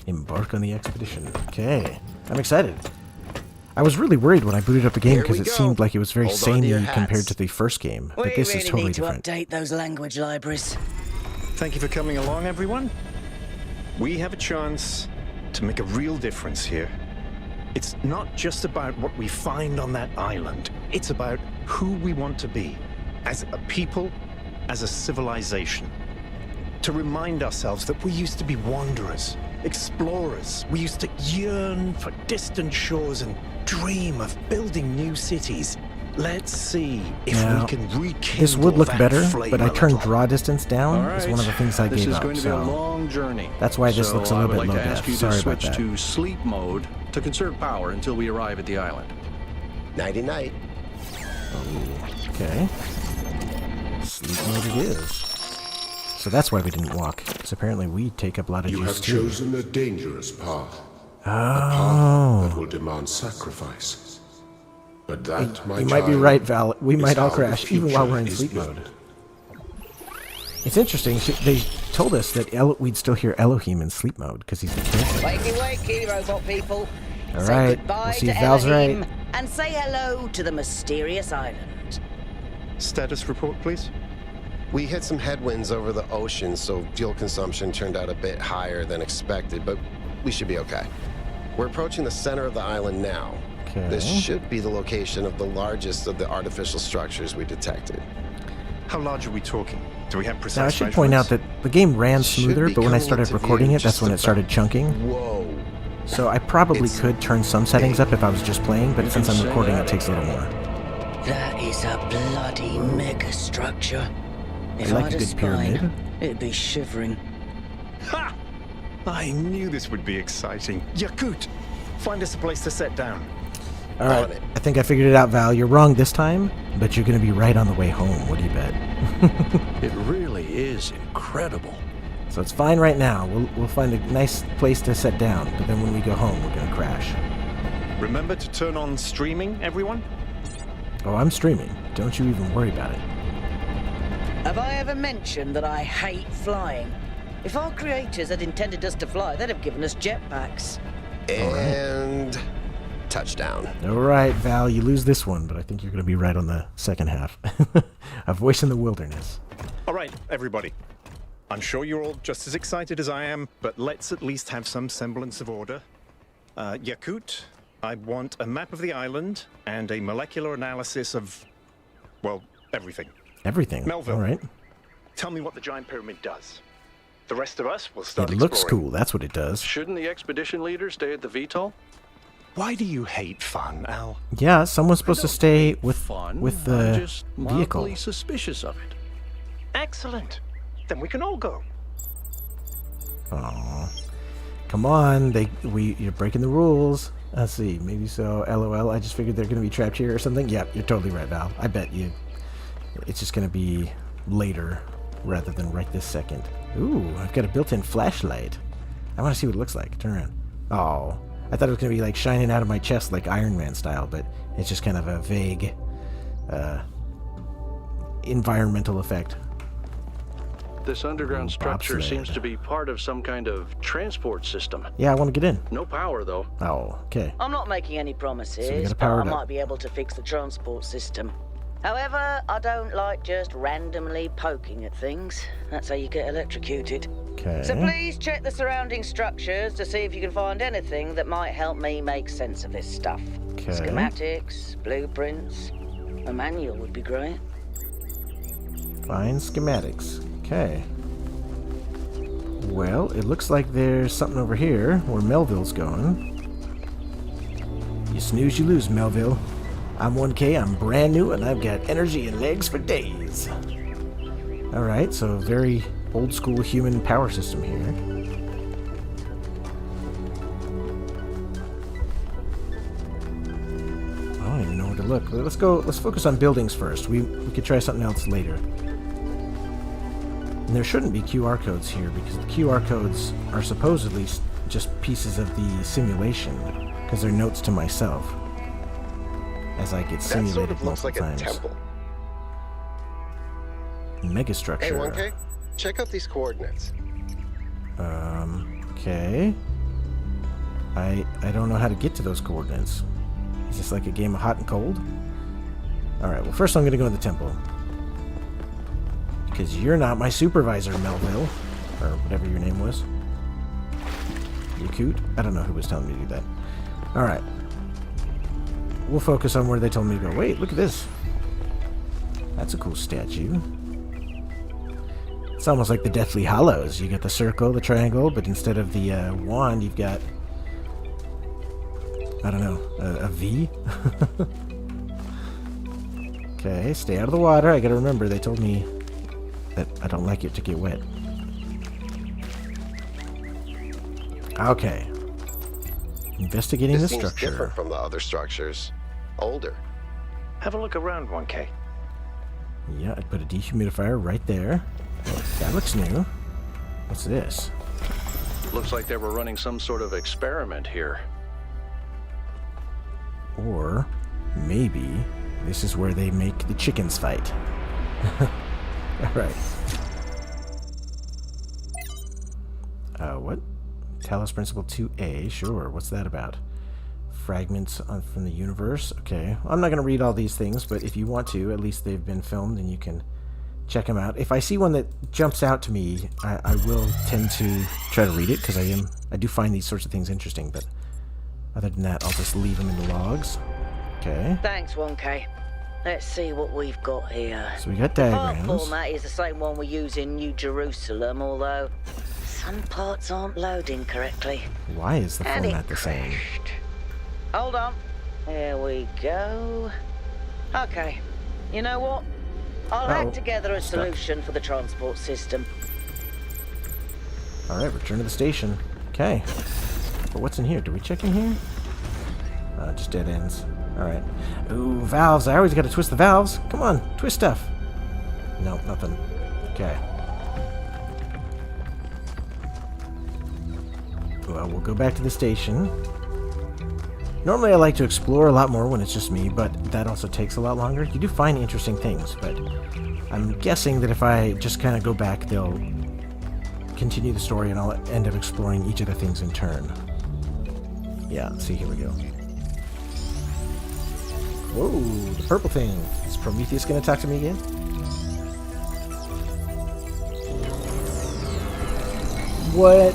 Embark on the expedition. Okay, I'm excited. I was really worried when I booted up the game because it seemed like it was very samey compared to the first game, but this is totally different. We really need to update those language libraries. Thank you for coming along, everyone. We have a chance to make a real difference here. It's not just about what we find on that island. It's about who we want to be, as a people, as a civilization. To remind ourselves that we used to be wanderers, explorers. We used to yearn for distant shores and dream of building new cities. Let's see if we can rekindle this would look that better, flame but I a turned little. draw distance down as one of the things I This gave is up. going to be a So long journey. that's why this looks a little bit low I would like to ask def. you Sorry to about switch that. to sleep mode to conserve power until we arrive at the island. Nighty-night. Okay. Sleep mode it is. So that's why we didn't walk. Because apparently we take up a lot of You juice have too. chosen a dangerous path. A Oh. path that will demand sacrifice. But that, my You might be child, right, Val. We is might all how the crash, even while we're in future sleep is mode. built. It's interesting. They told us that we'd still hear Elohim in sleep mode because he's the king. Wakey, wakey, robot people. All Say right, goodbye we'll see to if Val's Elohim right. and say hello to the mysterious island. Status report, please. We hit some headwinds over the ocean, so fuel consumption turned out a bit higher than expected, but we should be okay. We're approaching the center of the island now. Okay. This should be the location of the largest of the artificial structures we detected. How large are we talking? Do we have precise Now, I should point out that the game ran Should smoother, be but when I coming started into recording view it, that's just when it about- started chunking. Whoa. So I probably It's could turn some settings up if I was just playing, but You since can I'm say recording, that. it takes a little more. That is a bloody mega structure. If I like I had a a good spine, pyramid. it'd be shivering. Ha! I knew this would be exciting. Yakut, find us a place to set down. All right, On it. I think I figured it out, Val. You're wrong this time, but you're going to be right on the way home. What do you bet? It really is incredible. So it's fine right now. We'll find a nice place to set down, but then when we go home, we're going to crash. Remember to turn on streaming, everyone? Oh, I'm streaming. Don't you even worry about it. Have I ever mentioned that I hate flying? If our creators had intended us to fly, they'd have given us jetpacks. And touchdown. All right, Val, you lose this one, but I think you're going to be right on the second half. A voice in the wilderness. All right, everybody. I'm sure you're all just as excited as I am, but let's at least have some semblance of order. Yakut, I want a map of the island and a molecular analysis of, well, everything. Everything. Melville, All right. tell me what the giant pyramid does. The rest of us will start It looks exploring. cool. That's what it does. Shouldn't the expedition leader stay at the VTOL? Why do you hate fun, Al? Yeah, someone's supposed to stay with Fun. with I'm the just vehicle. mildly suspicious of it. Excellent. Then we can all go. Aw. Come on, you're breaking the rules. Let's see, maybe so. LOL. I just figured they're gonna be trapped here or something. Yep, you're totally right, Val. I bet you. It's just gonna be later rather than right this second. Ooh, I've got a built-in flashlight. I want to see what it looks like. Turn around. Oh, I thought it was gonna be like shining out of my chest like Iron Man style, but it's just kind of a vague environmental effect. This underground Ooh, structure bobsled. seems to be part of some kind of transport system. Yeah, I want to get in. No power, though. Oh, okay. I'm not making any promises, So we gotta but power I it up. might be able to fix the transport system. However, I don't like just randomly poking at things. That's how you get electrocuted. Okay. So please check the surrounding structures to see if you can find anything that might help me make sense of this stuff. Okay. Schematics, blueprints, a manual would be great. Find schematics. Okay. Well, it looks like there's something over here where Melville's going. You snooze, you lose, Melville. I'm 1K, I'm brand new, and I've got energy and legs for days. Alright, so very old school human power system here. I don't even know where to look. Let's focus on buildings first. We could try something else later. And there shouldn't be QR codes here because the QR codes are supposedly just pieces of the simulation because they're notes to myself as I get That simulated sort of looks like multiple a times. temple. Megastructure. Hey, 1K, check out these coordinates. Okay. I don't know how to get to those coordinates. Is this like a game of hot and cold? Alright, well first I'm gonna go to the temple. Because you're not my supervisor, Melville. Or whatever your name was. Yakut? I don't know who was telling me to do that. Alright. We'll focus on where they told me to go. Wait, look at this. That's a cool statue. It's almost like the Deathly Hallows. You got the circle, the triangle, but instead of the wand, you've got... I don't know, a V? Okay, stay out of the water. I gotta remember, they told me that I don't like it to get wet. Okay. Investigating This the seems structure. different from the other structures. Older. Have a look around, 1K. Yeah, I'd put a dehumidifier right there. That looks new. What's this? Looks like they were running some sort of experiment here. Or maybe this is where they make the chickens fight. Alright. What? Talos Principle II, sure. What's that about? Fragments from the universe? Okay. I'm not going to read all these things, but if you want to, at least they've been filmed and you can check them out. If I see one that jumps out to me, I will tend to try to read it, because I do find these sorts of things interesting, but other than that, I'll just leave them in the logs. Okay. Thanks, 1K. Let's see what we've got here. So we got The diagrams. part format is the same one we use in New Jerusalem, although some parts aren't loading correctly. Why is the And it format the same? crashed. Hold on. There we go. Okay. You know what? I'll Uh-oh. hack together a Stuck. solution for the transport system. Alright, return to the station. Okay. But what's in here? Do we check in here? Just dead ends. Alright. Ooh, valves. I always gotta twist the valves. Come on, twist stuff. No, nothing. Okay. Well, we'll go back to the station. Normally I like to explore a lot more when it's just me, but that also takes a lot longer. You do find interesting things, but I'm guessing that if I just kind of go back, they'll continue the story and I'll end up exploring each of the things in turn. Yeah, see, here we go. Whoa, the purple thing. Is Prometheus going to talk to me again? What?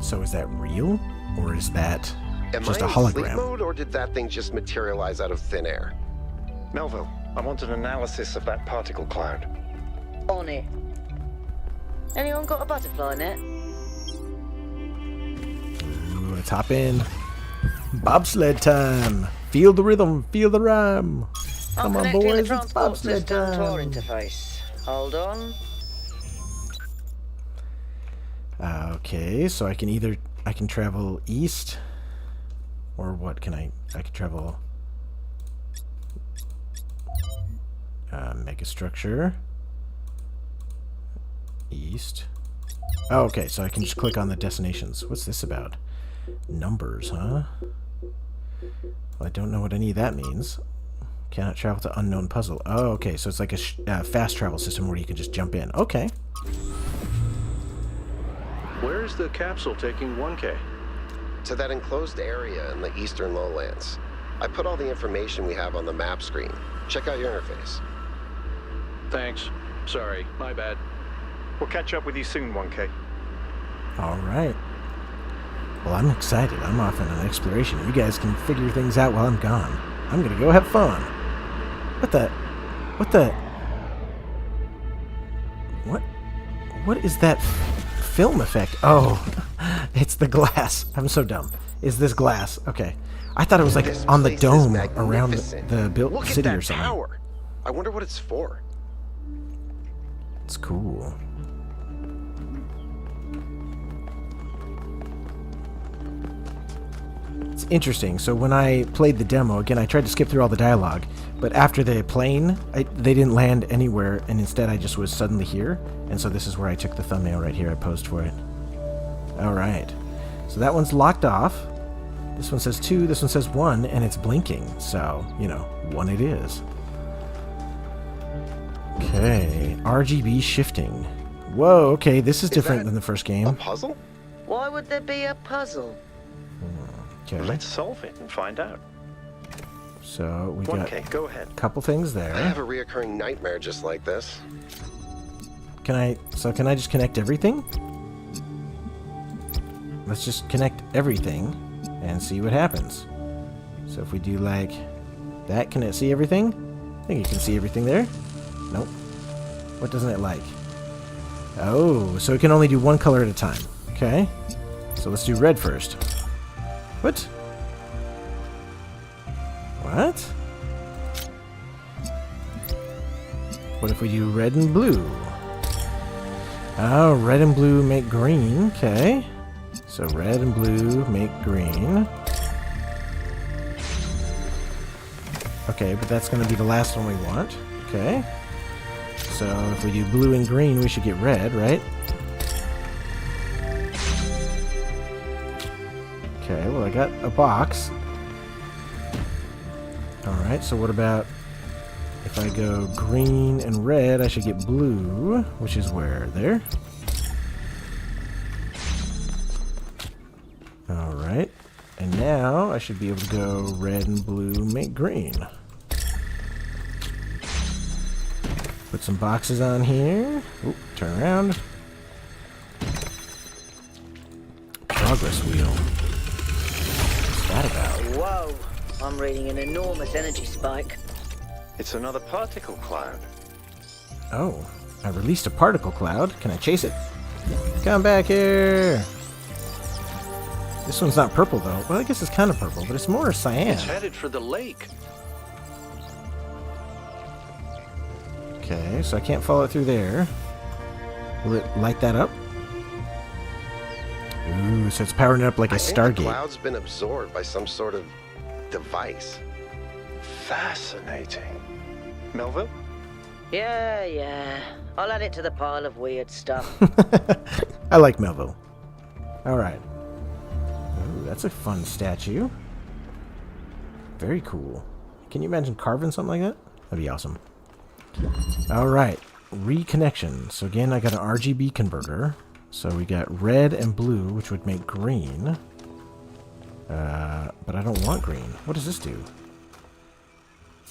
So is that real? Or is that just a Am I in hologram? sleep mode, or did that thing just materialize out of thin air? Melville, I want an analysis of that particle cloud. On it. Anyone got a butterfly net? Ooh, let's hop in. Bobsled time. Feel the rhythm, feel the rhyme. Come on, I'm connecting boys, the it's transport bobsled system to our time. interface. Hold on. Okay, so I can travel east, or what can I can travel megastructure east. Oh, okay, so I can just click on the destinations. What's this about? Numbers, huh? Well, I don't know what any of that means. Cannot travel to unknown puzzle. Oh, okay, so it's like a fast travel system where you can just jump in. Okay. Where's the capsule taking 1K? To that enclosed area in the eastern lowlands. I put all the information we have on the map screen. Check out your interface. Thanks. Sorry, my bad. We'll catch up with you soon, 1K. All right. Well, I'm excited. I'm off on an exploration. You guys can figure things out while I'm gone. I'm gonna go have fun. What the? What is that film effect? Oh, it's the glass. I'm so dumb. Is this glass? Okay. I thought it was like This on the place is dome around magnificent. the built Look city at that or something. tower. I wonder what it's for. It's cool. It's interesting. So when I played the demo, again, I tried to skip through all the dialogue, but after the plane, they didn't land anywhere, and instead I just was suddenly here, and so this is where I took the thumbnail right here. I posed for it. Alright. So that one's locked off. This one says 2, this one says 1, and it's blinking, so, you know, 1 it is. Okay, RGB shifting. Whoa, okay, this is different than the first game. A puzzle? Why would there be a puzzle? Okay. Let's solve it and find out. So we got 1K, go ahead. a couple things I there. have a reoccurring nightmare just like this. Can I just connect everything? Let's just connect everything and see what happens. So if we do like that, can it see everything? I think you can see everything there. Nope. What doesn't it like? Oh, so it can only do one color at a time. Okay. So let's do red first. What? What? What if we do red and blue? Oh, red and blue make green. Okay. So red and blue make green. Okay, but that's going to be the last one we want. Okay. So if we do blue and green, we should get red, right? Okay, well I got a box. Alright, so what about if I go green and red, I should get blue, which is where? There. Alright, and now I should be able to go red and blue, make green. Put some boxes on here. Oop, turn around. Progress wheel. What's that about? Whoa! I'm reading an enormous energy spike. It's another particle cloud. Oh, I released a particle cloud. Can I chase it? Come back here! This one's not purple though. Well, I guess it's kind of purple, but it's more cyan. It's headed for the lake. Okay, so I can't follow it through there. Will it light that up? Ooh, so it's powering it up like a I think the Stargate. cloud's been absorbed by some sort of device. Fascinating. Melville? Yeah. I'll add it to the pile of weird stuff. I like Melville. Alright. Ooh, that's a fun statue. Very cool. Can you imagine carving something like that? That'd be awesome. Alright. Reconnection. So again, I got an RGB converter. So we got red and blue, which would make green. But I don't want green. What does this do?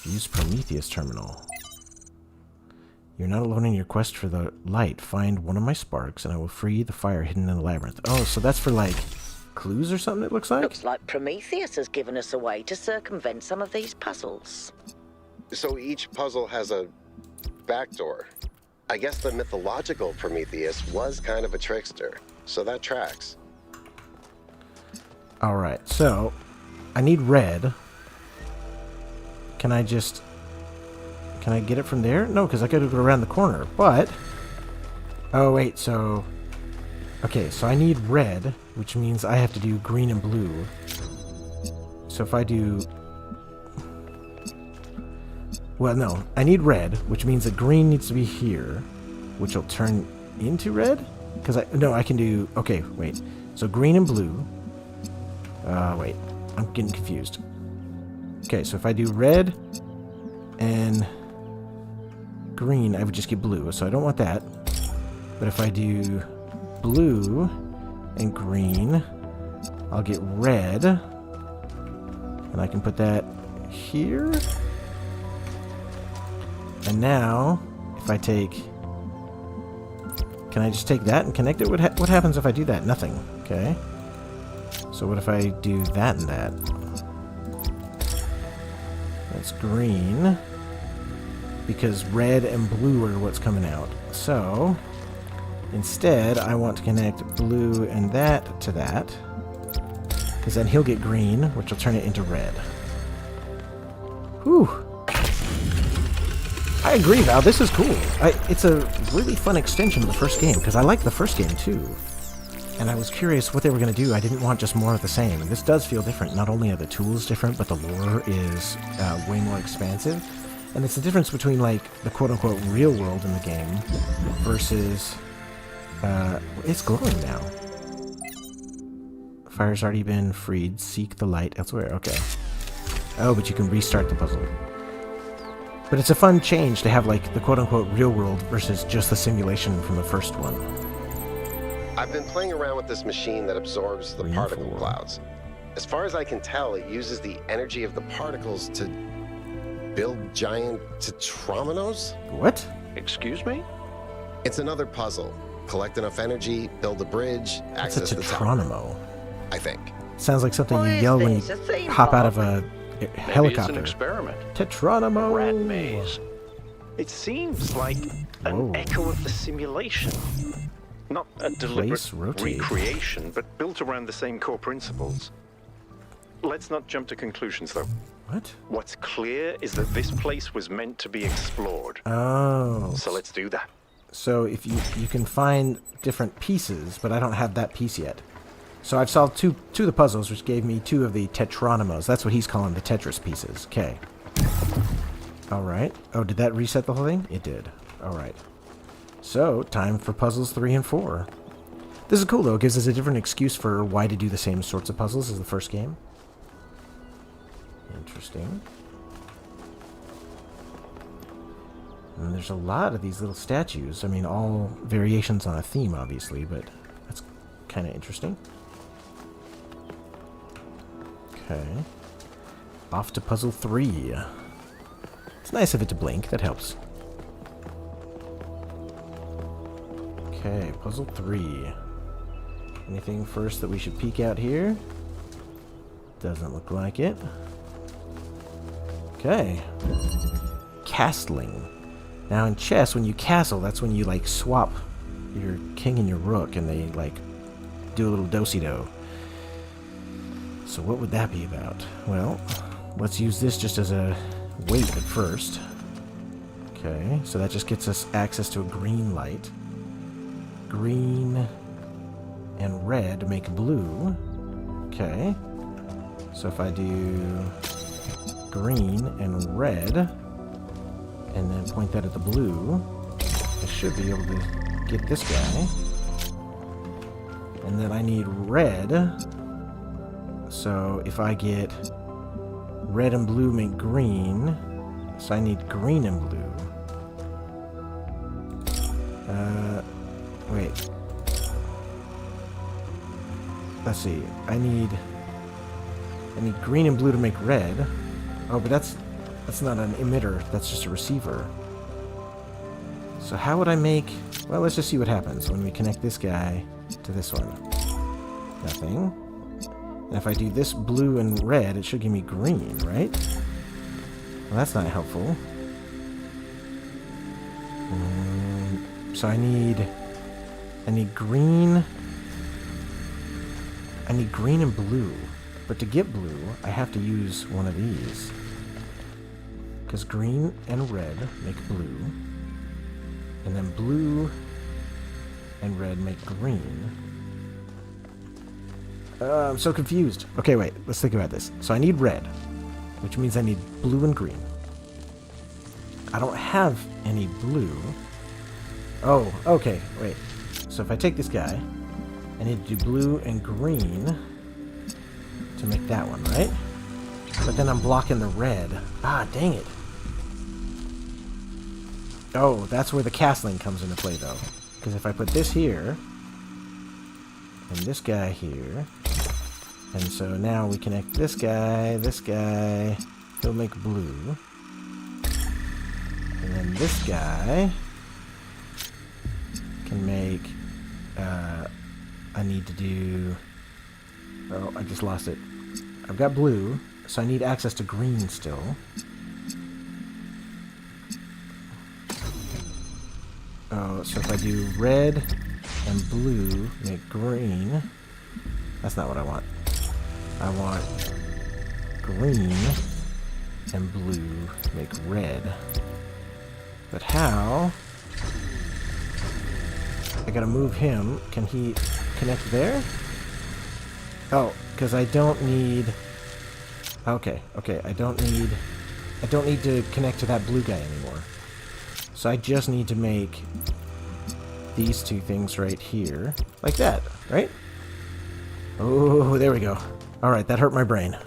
Use Prometheus terminal. You're not alone in your quest for the light. Find one of my sparks, and I will free the fire hidden in the labyrinth. Oh, so that's for, like, clues or something, it looks like? Looks like Prometheus has given us a way to circumvent some of these puzzles. So each puzzle has a backdoor. I guess the mythological Prometheus was kind of a trickster, so that tracks. Alright, so I need red. Can I get it from there? No, because I gotta go around the corner, but... Oh, wait, so... Okay, so I need red, which means I have to do green and blue. So if I do... Well, no, I need red, which means that green needs to be here, which will turn into red? Because I can do... Okay, wait. So green and blue... wait, I'm getting confused. Okay, so if I do red and green, I would just get blue, so I don't want that. But if I do blue and green, I'll get red, and I can put that here. And now, if I take... Can I just take that and connect it? What happens if I do that? Nothing. Okay. So what if I do that and that? That's green. Because red and blue are what's coming out. So, instead, I want to connect blue and that to that. Because then he'll get green, which will turn it into red. Whew. I agree, Val. This is cool. It's a really fun extension of the first game, because I like the first game, too. And I was curious what they were going to do. I didn't want just more of the same. And this does feel different. Not only are the tools different, but the lore is way more expansive. And it's the difference between, like, the quote-unquote real world in the game versus... it's glowing now. Fire's already been freed. Seek the light elsewhere. Okay. Oh, but you can restart the puzzle. But it's a fun change to have, like, the quote-unquote real world versus just the simulation from the first one. I've been playing around with this machine that absorbs the particle clouds. As far as I can tell, it uses the energy of the particles to build giant tetrominos? What? Excuse me? It's another puzzle. Collect enough energy, build a bridge, access the tetronimo. I think. Sounds like something you yell when you hop out of a helicopter. Maybe it's an experiment. Tetronimo! Rat maze. It seems like an echo of the simulation. Not a deliberate recreation, but built around the same core principles. Let's not jump to conclusions, though. What? What's clear is that this place was meant to be explored. Oh. So let's do that. So if you can find different pieces, but I don't have that piece yet. So I've solved two of the puzzles, which gave me 2 of the tetronimos. That's what he's calling the Tetris pieces. Okay. Alright. Oh, did that reset the whole thing? It did. Alright. So, time for puzzles 3 and 4. This is cool, though. It gives us a different excuse for why to do the same sorts of puzzles as the first game. Interesting. And there's a lot of these little statues. I mean, all variations on a theme, obviously, but that's kind of interesting. Okay. Off to puzzle 3. It's nice of it to blink. That helps. Okay, puzzle 3. Anything first that we should peek out here? Doesn't look like it. Okay. Castling. Now in chess, when you castle, that's when you, like, swap your king and your rook, and they, like, do a little do-si-do. So what would that be about? Well, let's use this just as a weight at first. Okay, so that just gets us access to a green light. Green and red make blue. Okay. So if I do green and red, and then point that at the blue, I should be able to get this guy. And then I need red. So if I get red and blue make green, so I need green and blue. Wait. Let's see. I need green and blue to make red. Oh, but that's not an emitter. That's just a receiver. So how would I make... Well, let's just see what happens when we connect this guy to this one. Nothing. And if I do this blue and red, it should give me green, right? Well, that's not helpful. So I need green. I need green and blue. But to get blue, I have to use one of these. Because green and red make blue. And then blue and red make green. I'm so confused. Okay, wait. Let's think about this. So I need red, which means I need blue and green. I don't have any blue. Oh, okay. Wait. So if I take this guy, I need to do blue and green to make that one, right? But then I'm blocking the red. Ah, dang it. Oh, that's where the castling comes into play, though. Because if I put this here, and this guy here, and so now we connect this guy, he'll make blue. And then this guy can make, I need to do, oh, I just lost it. I've got blue, so I need access to green still. Oh, so if I do red and blue make green, that's not what I want. I want green and blue make red. But how? I gotta move him. Can he connect there? Oh, because I don't need... Okay, I don't need to connect to that blue guy anymore. So I just need to make these two things right here. Like that, right? Oh, there we go. Alright, that hurt my brain.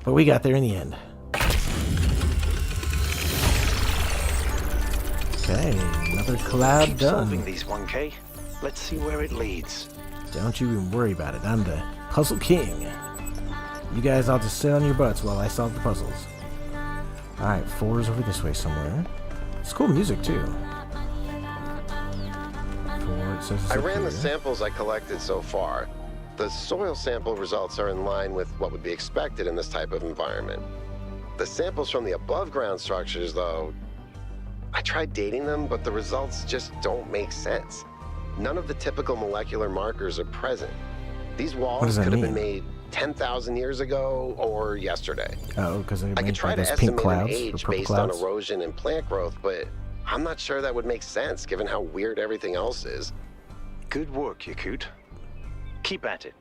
But we got there in the end. Okay, another cloud Keep done. solving these, 1K. Let's see where it leads. Don't you even worry about it. I'm the puzzle king. You guys all just sit on your butts while I solve the puzzles. Alright, 4 is over this way somewhere. It's cool music, too. 4, it says it's I up ran here. the samples I collected so far. The soil sample results are in line with what would be expected in this type of environment. The samples from the above-ground structures, though, I tried dating them, but the results just don't make sense. None of the typical molecular markers are present. These walls could have been made 10,000 years ago or yesterday. Oh, because they're I could made try by to those pink estimate clouds, an or age purple based clouds. on erosion and plant growth, but I'm not sure that would make sense given how weird everything else is. Good work, Yakut. Keep at it.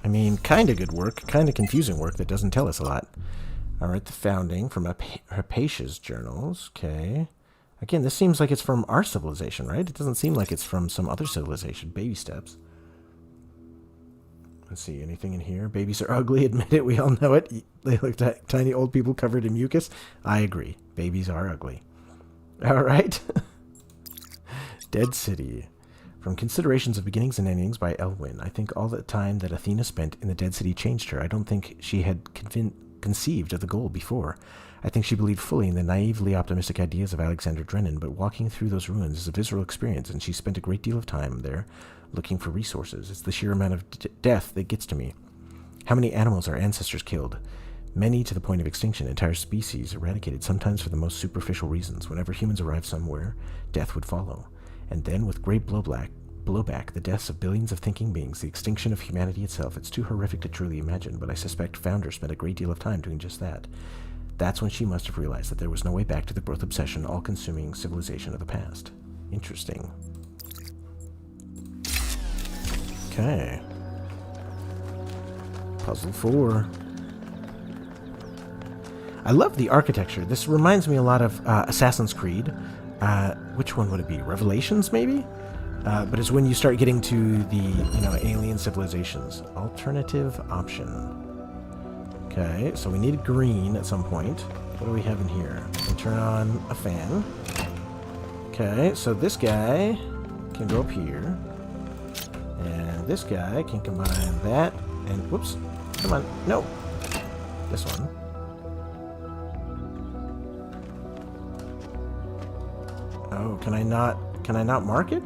I mean, kind of good work, kind of confusing work that doesn't tell us a lot. Alright, the founding from Hypatia's journals. Okay. Again, this seems like it's from our civilization, right? It doesn't seem like it's from some other civilization. Baby steps. Let's see, anything in here? Babies are ugly, admit it, we all know it. They look like tiny old people covered in mucus. I agree. Babies are ugly. Alright. Dead City. From Considerations of Beginnings and Endings by Elwyn. I think all the time that Athena spent in the Dead City changed her. I don't think she had conceived of the goal before. I think she believed fully in the naively optimistic ideas of Alexander Drennan, but walking through those ruins is a visceral experience, and she spent a great deal of time there looking for resources. It's the sheer amount of death that gets to me. How many animals our ancestors killed? Many to the point of extinction, entire species eradicated, sometimes for the most superficial reasons. Whenever humans arrived somewhere, death would follow. And then, with great blowback, the deaths of billions of thinking beings, the extinction of humanity itself. It's too horrific to truly imagine, but I suspect Founder spent a great deal of time doing just that. That's when she must have realized that there was no way back to the growth obsession, all-consuming civilization of the past. Interesting. Okay. Puzzle 4. I love the architecture. This reminds me a lot of Assassin's Creed. Which one would it be? Revelations, maybe? But it's when you start getting to the, alien civilizations. Alternative option. Okay, so we need green at some point. What do we have in here? We can turn on a fan. Okay, so this guy can go up here. And this guy can combine that and... Whoops. Come on. No. This one. Oh, can I not mark it?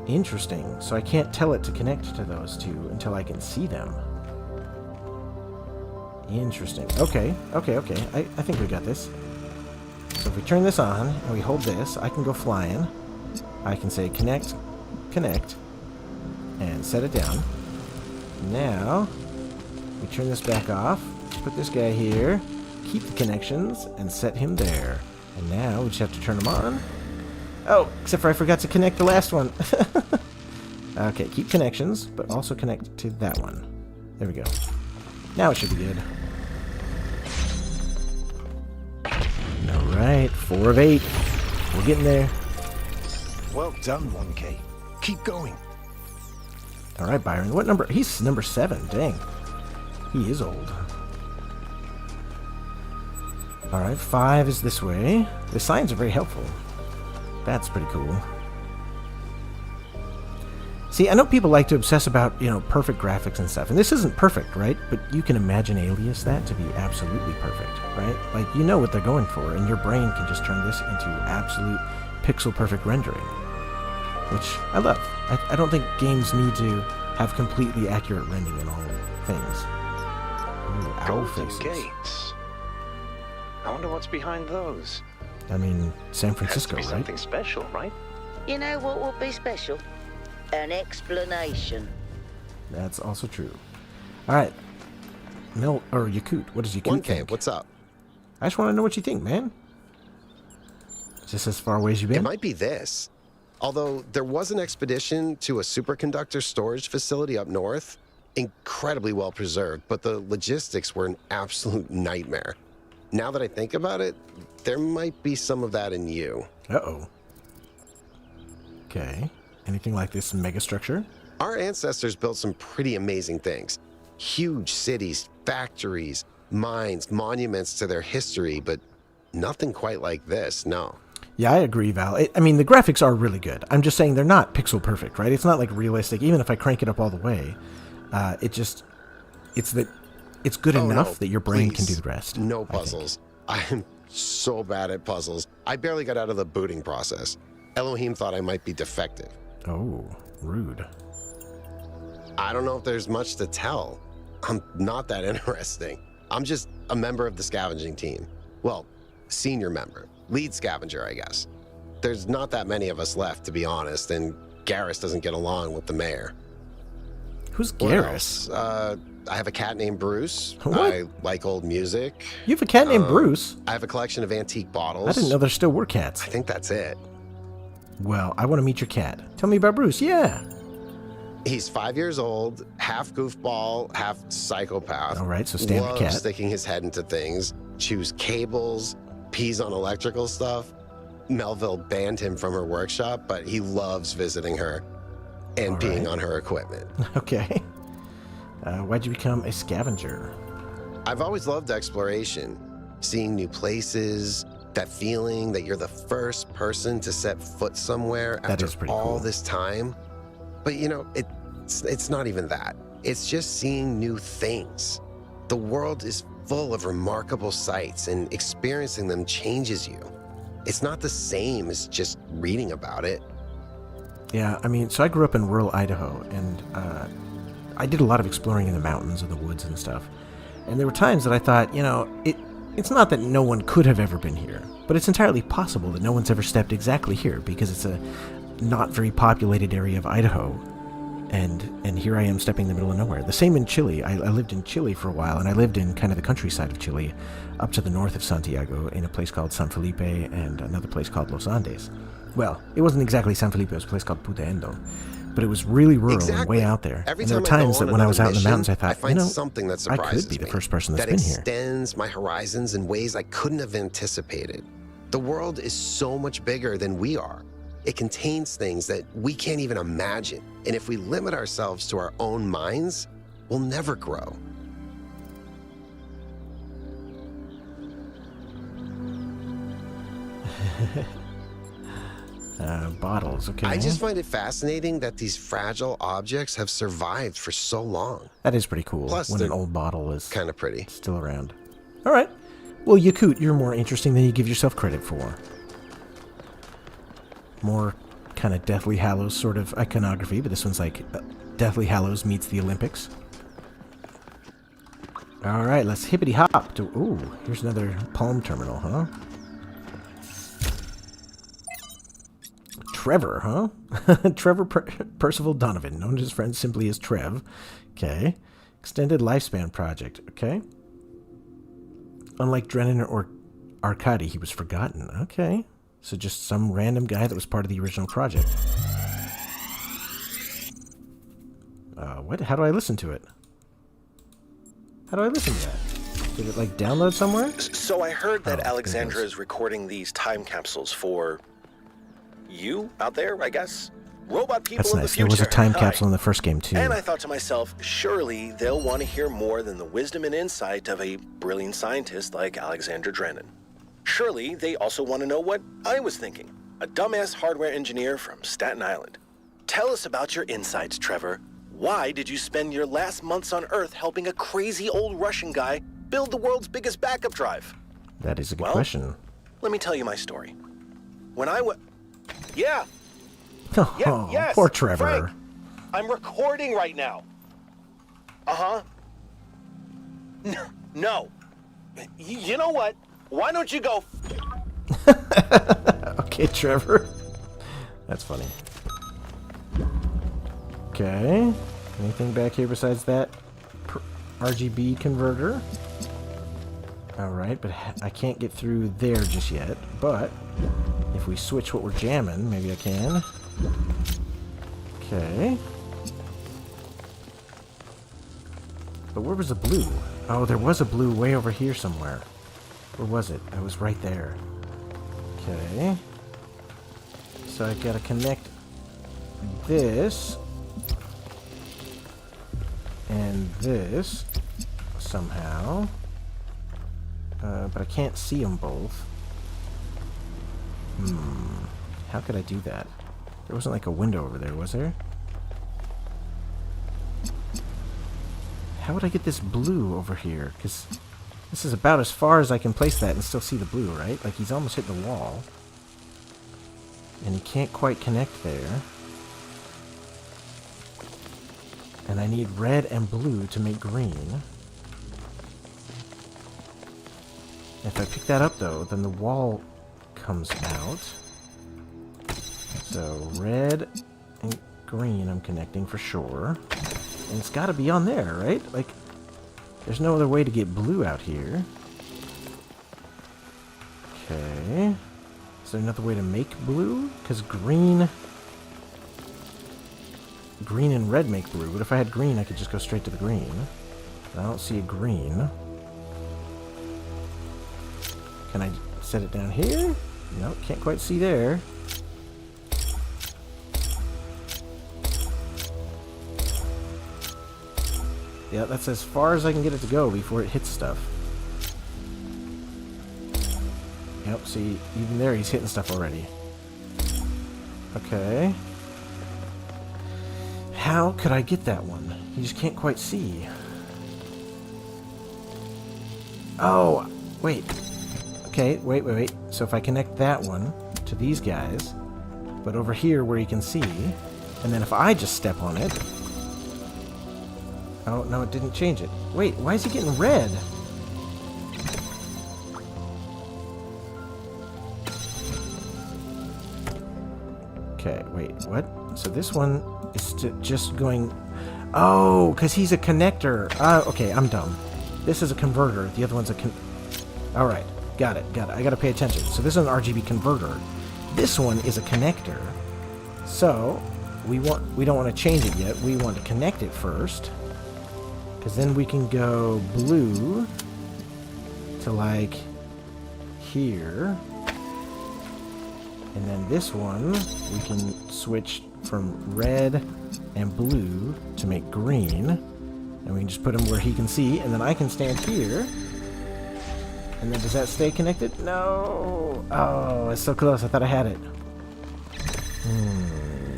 Interesting. So I can't tell it to connect to those two until I can see them. Interesting. Okay. I think we got this. So if we turn this on and we hold this, I can go flying. I can say connect, and set it down. Now, we turn this back off, put this guy here, keep the connections, and set him there. And now we just have to turn them on. Oh, except for I forgot to connect the last one. Okay, keep connections, but also connect to that one. There we go. Now it should be good. Alright, 4 of 8. We're getting there. Well done, 1K. Keep going. Alright, Byron. What number? He's number 7. Dang. He is old. Alright, 5 is this way. The signs are very helpful. That's pretty cool. See, I know people like to obsess about, perfect graphics and stuff. And this isn't perfect, right? But you can imagine Alias that to be absolutely perfect, right? Like, you know what they're going for, and your brain can just turn this into absolute pixel-perfect rendering. Which I love. I don't think games need to have completely accurate rendering in all things. Ooh, owl faces. Gates. I wonder what's behind those. I mean, San Francisco, Has to be right? something special, right? You know what would be special? An explanation. That's also true. Alright. Yakut. What does Yakut 1K, think? what's up? I just want to know what you think, man. Is this as far away as you've been? It might be this. Although there was an expedition to a superconductor storage facility up north, incredibly well preserved, but the logistics were an absolute nightmare. Now that I think about it, there might be some of that in you. Uh-oh. Okay. Anything like this megastructure? Our ancestors built some pretty amazing things. Huge cities, factories, mines, monuments to their history, but nothing quite like this, no. Yeah, I agree, Val. The graphics are really good. I'm just saying they're not pixel perfect, right? It's not like realistic. Even if I crank it up all the way, it's good enough that your brain can do the rest. No puzzles. I'm so bad at puzzles. I barely got out of the booting process. Elohim thought I might be defective. Oh, rude. I don't know if there's much to tell. I'm not that interesting. I'm just a member of the scavenging team. Well, senior member. Lead scavenger, I guess. There's not that many of us left, to be honest, and Garrus doesn't get along with the mayor. Who's Garrus? I have a cat named Bruce. What? I like old music. You have a cat named Bruce? I have a collection of antique bottles. I didn't know there still were cats. I think that's it. Well, I want to meet your cat. Tell me about Bruce. Yeah. He's 5 years old, half goofball, half psychopath. All right, so standard Loves cat. sticking his head into things, chews cables, pees on electrical stuff. Melville banned him from her workshop, but he loves visiting her and peeing on her equipment. Okay. Why'd you become a scavenger? I've always loved exploration, seeing new places, that feeling that you're the first person to set foot somewhere after all this time. But it's not even that. It's just seeing new things. The world is full of remarkable sights, and experiencing them changes you. It's not the same as just reading about it. Yeah, so I grew up in rural Idaho, and I did a lot of exploring in the mountains and the woods and stuff. And there were times that I thought, it's not that no one could have ever been here, but it's entirely possible that no one's ever stepped exactly here because it's a not very populated area of Idaho. And here I am stepping in the middle of nowhere. The same in Chile. I lived in Chile for a while, and I lived in kind of the countryside of Chile, up to the north of Santiago, in a place called San Felipe and another place called Los Andes. Well, it wasn't exactly San Felipe, it was a place called Putaendo. but it was really rural and Exactly. way out there. Every And there time were I go times on that when I was out another in the mountains, I mission, thought, find you know, something that I surprises could be the me, first person that's that been here. extends my horizons in ways I couldn't have anticipated. The world is so much bigger than we are. It contains things that we can't even imagine. And if we limit ourselves to our own minds, we'll never grow. Bottles, okay. I just find it fascinating that these fragile objects have survived for so long. That is pretty cool. Plus, when an they're old bottle is kind of pretty. Still around. All right. Well, Yakut, you're more interesting than you give yourself credit for. More kind of Deathly Hallows sort of iconography, but this one's like Deathly Hallows meets the Olympics. All right, let's hippity hop to. Ooh, here's another palm terminal, huh? Trevor, huh? Trevor Percival Donovan, known to his friends simply as Trev. Okay. Extended Lifespan Project. Okay. Unlike Drennan or Arkady, he was forgotten. Okay. So just some random guy that was part of the original project. What? How do I listen to it? How do I listen to that? Did it, like, download somewhere? So I heard that Oh, Alexandra is recording these time capsules for you out there, I guess? Robot people That's in the nice. future. There was a time Hi. capsule in the first game, too. And I thought to myself, surely they'll want to hear more than the wisdom and insight of a brilliant scientist like Alexandra Drennan. Surely they also want to know what I was thinking, a dumbass hardware engineer from Staten Island. Tell us about your insights, Trevor. Why did you spend your last months on Earth helping a crazy old Russian guy build the world's biggest backup drive? That is a good question. Let me tell you my story. When I was... Yeah. Oh, Yes. poor Trevor. Frank, I'm recording right now. Uh-huh. No. You know what? Why don't you go... Okay, Trevor. That's funny. Okay. Anything back here besides that RGB converter? Alright, but I can't get through there just yet. But if we switch what we're jamming, maybe I can. Okay. But where was the blue? Oh, there was a blue way over here somewhere. Where was it? It was right there. Okay. So I gotta connect this and this somehow. But I can't see them both. How could I do that? There wasn't like a window over there, was there? How would I get this blue over here? Because this is about as far as I can place that and still see the blue, right? Like he's almost hitting the wall. And he can't quite connect there. And I need red and blue to make green. If I pick that up, though, then the wall comes out. So red and green I'm connecting for sure. And it's got to be on there, right? Like, there's no other way to get blue out here. Okay. Is there another way to make blue? Because green and red make blue. But if I had green, I could just go straight to the green. I don't see a green. Can I set it down here? No, can't quite see there. Yeah, that's as far as I can get it to go before it hits stuff. Yep, see, even there he's hitting stuff already. Okay. How could I get that one? You just can't quite see. Oh, wait. Okay, wait. So if I connect that one to these guys, but over here where you can see, and then if I just step on it... Oh, no, it didn't change it. Wait, why is he getting red? Okay, wait, what? So this one is just going... Oh, because he's a connector. Okay, I'm dumb. This is a converter. The other one's a Alright, got it. I gotta pay attention. So this is an RGB converter. This one is a connector. So, we don't want to change it yet. We want to connect it first. Because then we can go blue to like here. And then this one, we can switch from red and blue to make green. And we can just put him where he can see. And then I can stand here. And then does that stay connected? No. Oh, it's so close. I thought I had it.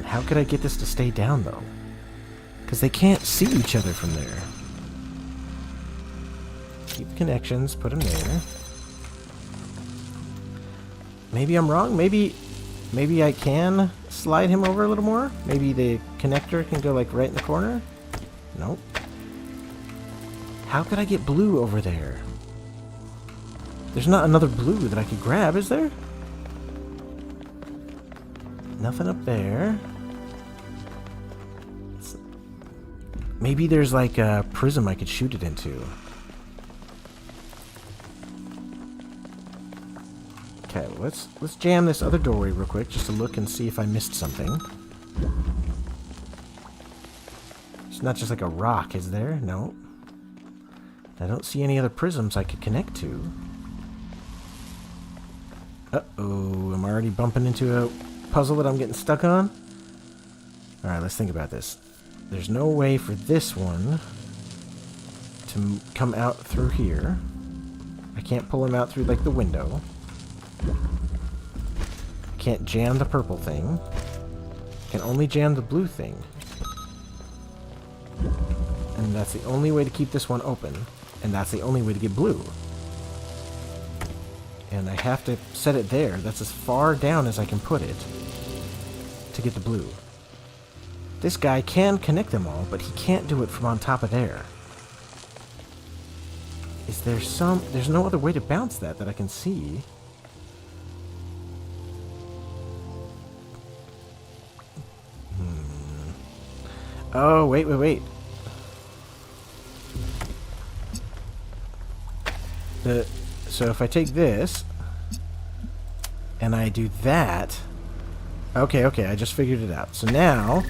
How could I get this to stay down, though? Because they can't see each other from there. Keep connections. Put them there. Maybe I'm wrong. Maybe I can slide him over a little more. Maybe the connector can go like right in the corner. Nope. How could I get blue over there? There's not another blue that I could grab, is there? Nothing up there. Maybe there's like a prism I could shoot it into. Okay, let's jam this other doorway real quick just to look and see if I missed something. It's not just like a rock, is there? No. I don't see any other prisms I could connect to. Uh-oh, I'm already bumping into a puzzle that I'm getting stuck on. Alright, let's think about this. There's no way for this one to come out through here. I can't pull him out through, like, the window. I can't jam the purple thing. I can only jam the blue thing. And that's the only way to keep this one open. And that's the only way to get blue. And I have to set it there. That's as far down as I can put it to get the blue. This guy can connect them all, but he can't do it from on top of there. Is there some... There's no other way to bounce that I can see. Oh, wait. So if I take this and I do that, okay, I just figured it out. So now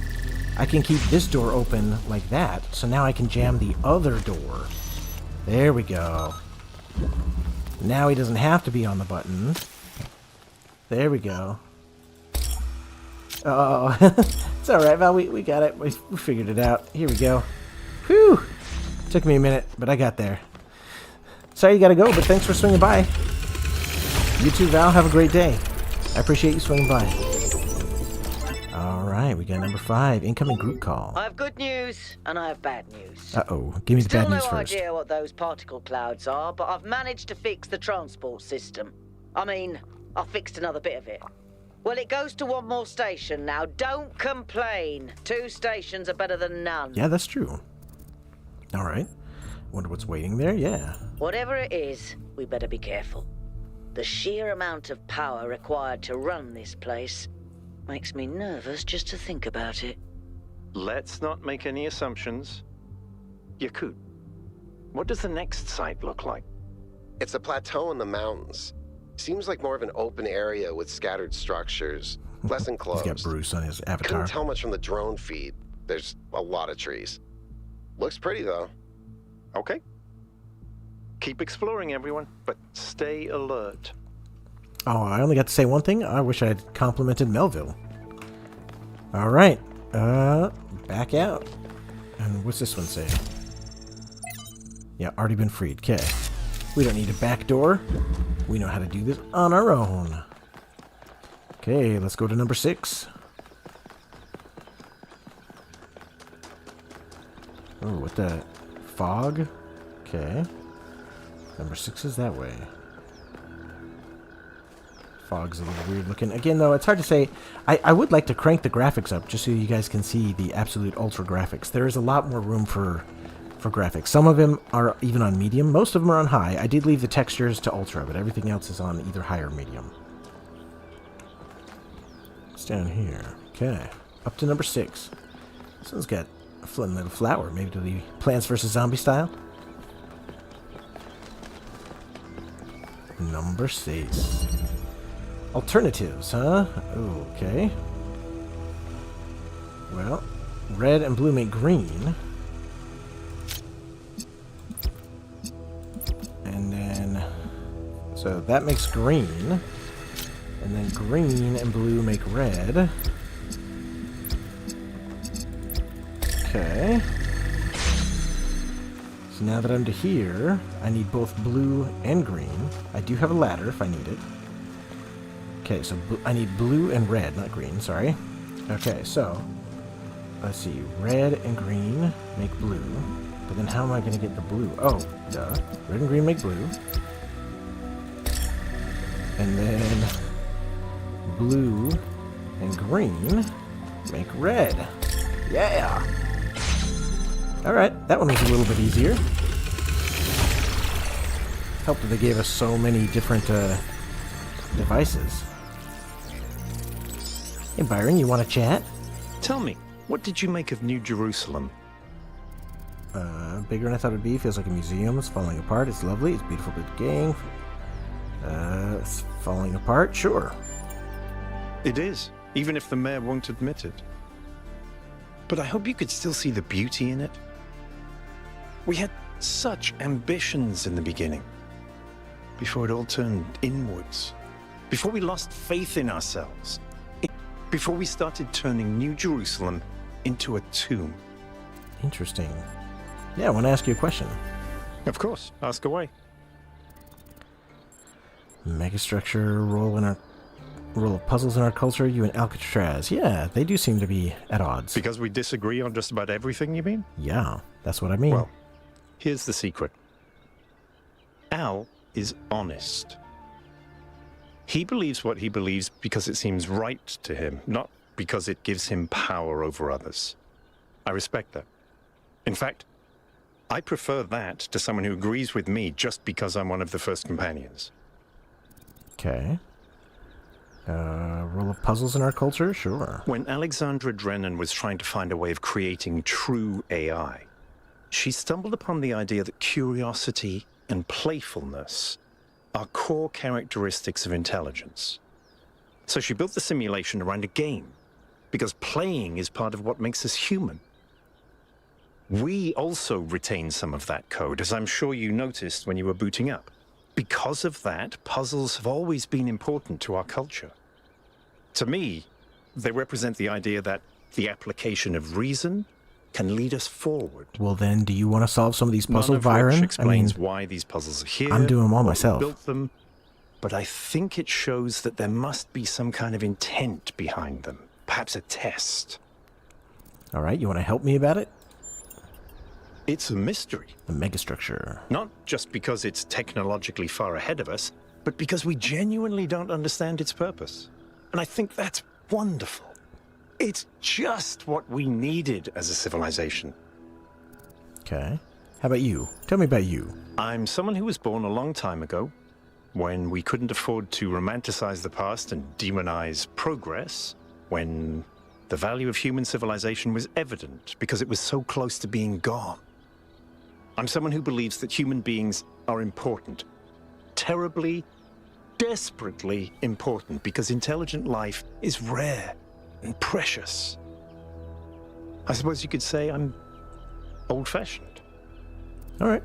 I can keep this door open like that. So now I can jam the other door. There we go. Now he doesn't have to be on the button. There we go. Oh, it's all right, Val. We got it. We figured it out. Here we go. Whew. Took me a minute, but I got there. Sorry you gotta go, but thanks for swinging by. You too, Val. Have a great day. I appreciate you swinging by. Alright, we got number 5. Incoming group call. I have good news, and I have bad news. Uh-oh. Give me the bad news first. Still no idea what those particle clouds are, but I've managed to fix the transport system. I mean, I fixed another bit of it. Well, it goes to one more station now. Don't complain. 2 stations are better than none. Yeah, that's true. Alright. Wonder what's waiting there? Yeah. Whatever it is, we better be careful. The sheer amount of power required to run this place makes me nervous just to think about it. Let's not make any assumptions. Yakut, what does the next site look like? It's a plateau in the mountains. Seems like more of an open area with scattered structures, less enclosed. He's got Bruce on his avatar. Couldn't tell much from the drone feed. There's a lot of trees. Looks pretty, though. Okay. Keep exploring, everyone, but stay alert. Oh, I only got to say one thing. I wish I had complimented Melville. All right. Back out. And what's this one say? Yeah, already been freed. Okay. We don't need a back door. We know how to do this on our own. Okay, let's go to number 6. Oh, what the... Fog? Okay. Number 6 is that way. Fog's a little weird looking. Again, though, it's hard to say. I would like to crank the graphics up just so you guys can see the absolute ultra graphics. There is a lot more room for graphics. Some of them are even on medium. Most of them are on high. I did leave the textures to ultra, but everything else is on either high or medium. It's down here. Okay. Up to number 6. This one's got a fun little flower. Maybe it'll be Plants vs. Zombie style. Number 6. Alternatives, huh? Okay. well, red and blue make green. And then, so that makes green. And then green and blue make red. Okay. So now that I'm to here, I need both blue and green. I do have a ladder if I need it. Okay, so I need blue and red, not green, sorry. Okay, so let's see. Red and green make blue. But then how am I going to get the blue? Oh, duh. Red and green make blue. And then blue and green make red. Yeah! Alright, that one was a little bit easier. Helped that they gave us so many different devices. Hey Byron, you want to chat? Tell me, what did you make of New Jerusalem? Bigger than I thought it would be. Feels like a museum. It's falling apart. It's lovely. It's beautiful big gang. It's falling apart. Sure. It is, even if the mayor won't admit it. But I hope you could still see the beauty in it. We had such ambitions in the beginning. Before it all turned inwards. Before we lost faith in ourselves. Before we started turning New Jerusalem into a tomb. Interesting. Yeah, I want to ask you a question. Of course, ask away. Megastructure, role of puzzles in our culture, you and Alcatraz. Yeah, they do seem to be at odds. Because we disagree on just about everything, you mean? Yeah, that's what I mean. Well, here's the secret. Al is honest. He believes what he believes because it seems right to him, not because it gives him power over others. I respect that. In fact, I prefer that to someone who agrees with me just because I'm one of the first companions. Okay. Role of puzzles in our culture? Sure. When Alexandra Drennan was trying to find a way of creating true AI, she stumbled upon the idea that curiosity and playfulness are core characteristics of intelligence. So she built the simulation around a game, because playing is part of what makes us human. We also retain some of that code, as I'm sure you noticed when you were booting up. Because of that, puzzles have always been important to our culture. To me, they represent the idea that the application of reason can lead us forward. Well then, do you want to solve some of these puzzles, None of Byron? which explains why these puzzles are here. I'm doing them all or who myself. Built them, but I think it shows that there must be some kind of intent behind them. Perhaps a test. All right, you want to help me about it? It's a mystery. The megastructure. Not just because it's technologically far ahead of us, but because we genuinely don't understand its purpose. And I think that's wonderful. It's just what we needed as a civilization. Okay. How about you? Tell me about you. I'm someone who was born a long time ago, when we couldn't afford to romanticize the past and demonize progress, when the value of human civilization was evident because it was so close to being gone. I'm someone who believes that human beings are important. Terribly, desperately important, because intelligent life is rare and precious. I suppose you could say I'm old-fashioned. All right.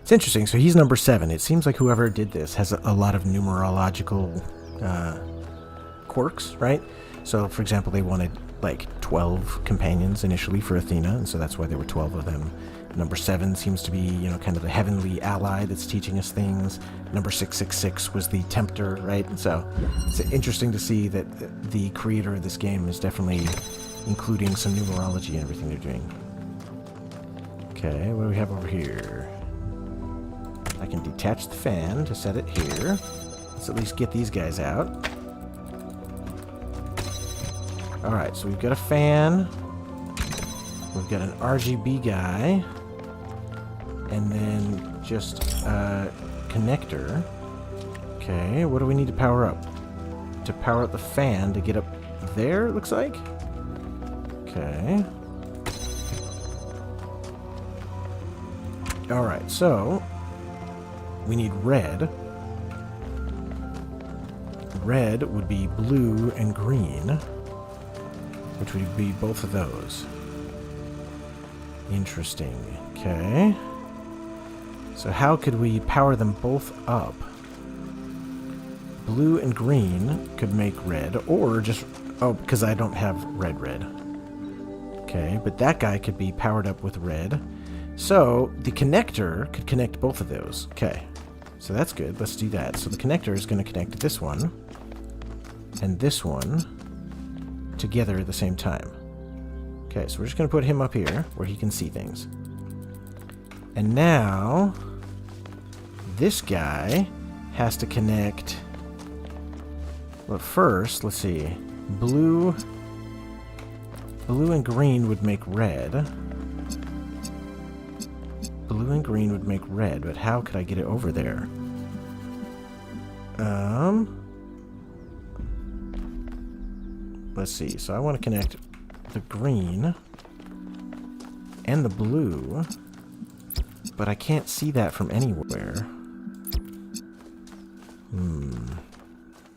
It's interesting. So he's number 7. It seems like whoever did this has a lot of numerological quirks, right? So, for example, they wanted like 12 companions initially for Athena, and so that's why there were 12 of them. Number 7 seems to be, you know, kind of the heavenly ally that's teaching us things. Number 666 was the tempter, right? And so it's interesting to see that the creator of this game is definitely including some numerology in everything they're doing. Okay, what do we have over here? I can detach the fan to set it here. Let's at least get these guys out. Alright, so we've got a fan. We've got an RGB guy. And then just a connector. Okay, what do we need to power up? To power up the fan to get up there, it looks like? Okay. Alright, so we need red. Red would be blue and green. which would be both of those. Interesting. Okay. So how could we power them both up? Blue and green could make red, or just... Oh, because I don't have red. Okay, but that guy could be powered up with red. So the connector could connect both of those. Okay, so that's good. Let's do that. So the connector is going to connect this one and this one together at the same time. Okay, so we're just going to put him up here where he can see things. And now this guy has to connect... But first, let's see. Blue and green would make red. Blue and green would make red, but how could I get it over there? Let's see. So I want to connect the green and the blue, but I can't see that from anywhere.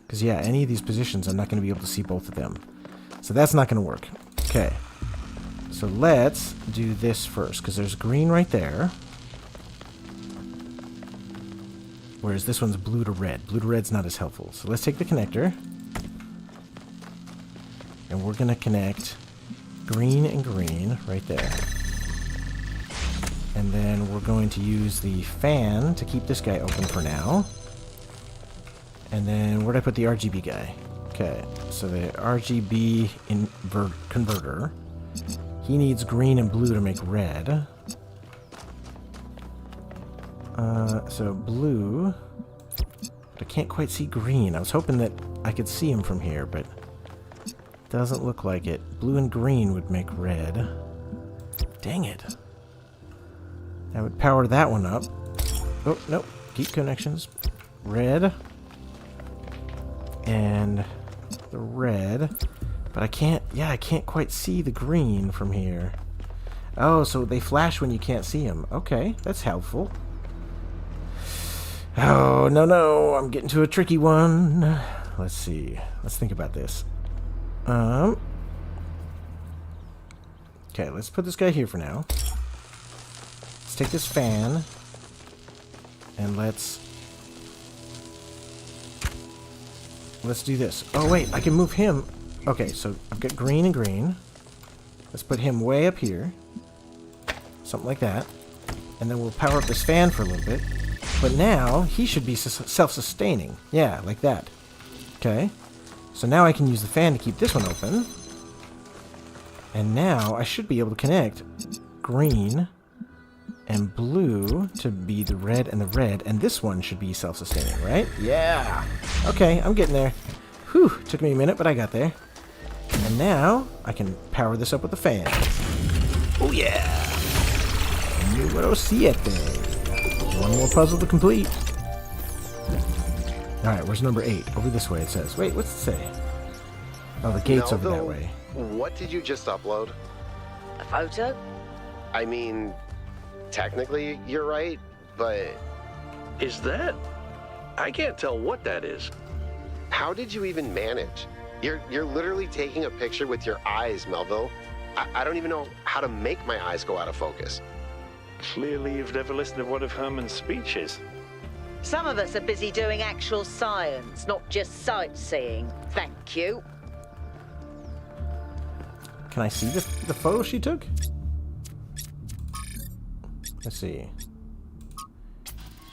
Because, yeah, any of these positions, I'm not going to be able to see both of them. So that's not going to work. Okay. So let's do this first, because there's green right there. Whereas this one's blue to red. Blue to red's not as helpful. So let's take the connector. And we're going to connect green and green right there. And then we're going to use the fan to keep this guy open for now. And then where'd I put the RGB guy? Okay, so the RGB converter. He needs green and blue to make red. So blue. But I can't quite see green. I was hoping that I could see him from here, but doesn't look like it. Blue and green would make red. Dang it. That would power that one up. Oh, nope. Keep connections. Red. And the red. But I can't quite see the green from here. Oh, so they flash when you can't see them. Okay, that's helpful. Oh, no, I'm getting to a tricky one. Let's see. Let's think about this. Okay, let's put this guy here for now. Let's take this fan. And let's do this. Oh, wait, I can move him. Okay, so I've got green and green. Let's put him way up here. Something like that. And then we'll power up this fan for a little bit. But now, he should be self-sustaining. Yeah, like that. Okay. So now I can use the fan to keep this one open. And now I should be able to connect green and blue to be the red, and this one should be self-sustaining, right? Yeah! Okay, I'm getting there. Whew, took me a minute, but I got there. And now, I can power this up with the fan. Oh yeah! Numero siete. One more puzzle to complete. Alright, where's number 8? Over this way, it says. Wait, what's it say? Oh, the gate's over that way. What did you just upload? A photo? I mean... Technically, you're right, but... Is that? I can't tell what that is. How did you even manage? You're literally taking a picture with your eyes, Melville. I don't even know how to make my eyes go out of focus. Clearly you've never listened to one of Herman's speeches. Some of us are busy doing actual science, not just sightseeing. Thank you. Can I see the photo she took? Let's see.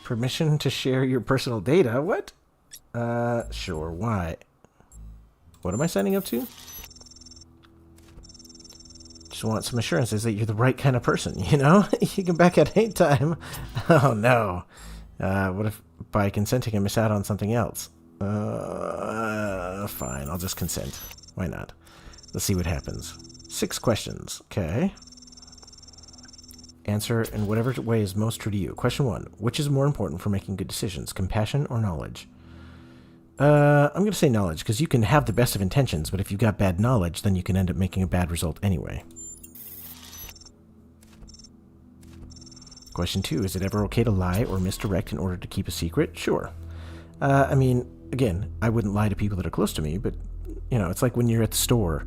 Permission to share your personal data? What? Sure, why? What am I signing up to? Just want some assurances that you're the right kind of person, you know? You can back at any time. Oh, no. What if by consenting I miss out on something else? Fine, I'll just consent. Why not? Let's see what happens. 6 questions. Okay. Answer in whatever way is most true to you. Question 1. Which is more important for making good decisions, compassion or knowledge? I'm going to say knowledge, because you can have the best of intentions, but if you've got bad knowledge, then you can end up making a bad result anyway. Question 2. Is it ever okay to lie or misdirect in order to keep a secret? Sure. I mean, again, I wouldn't lie to people that are close to me, but, you know, it's like when you're at the store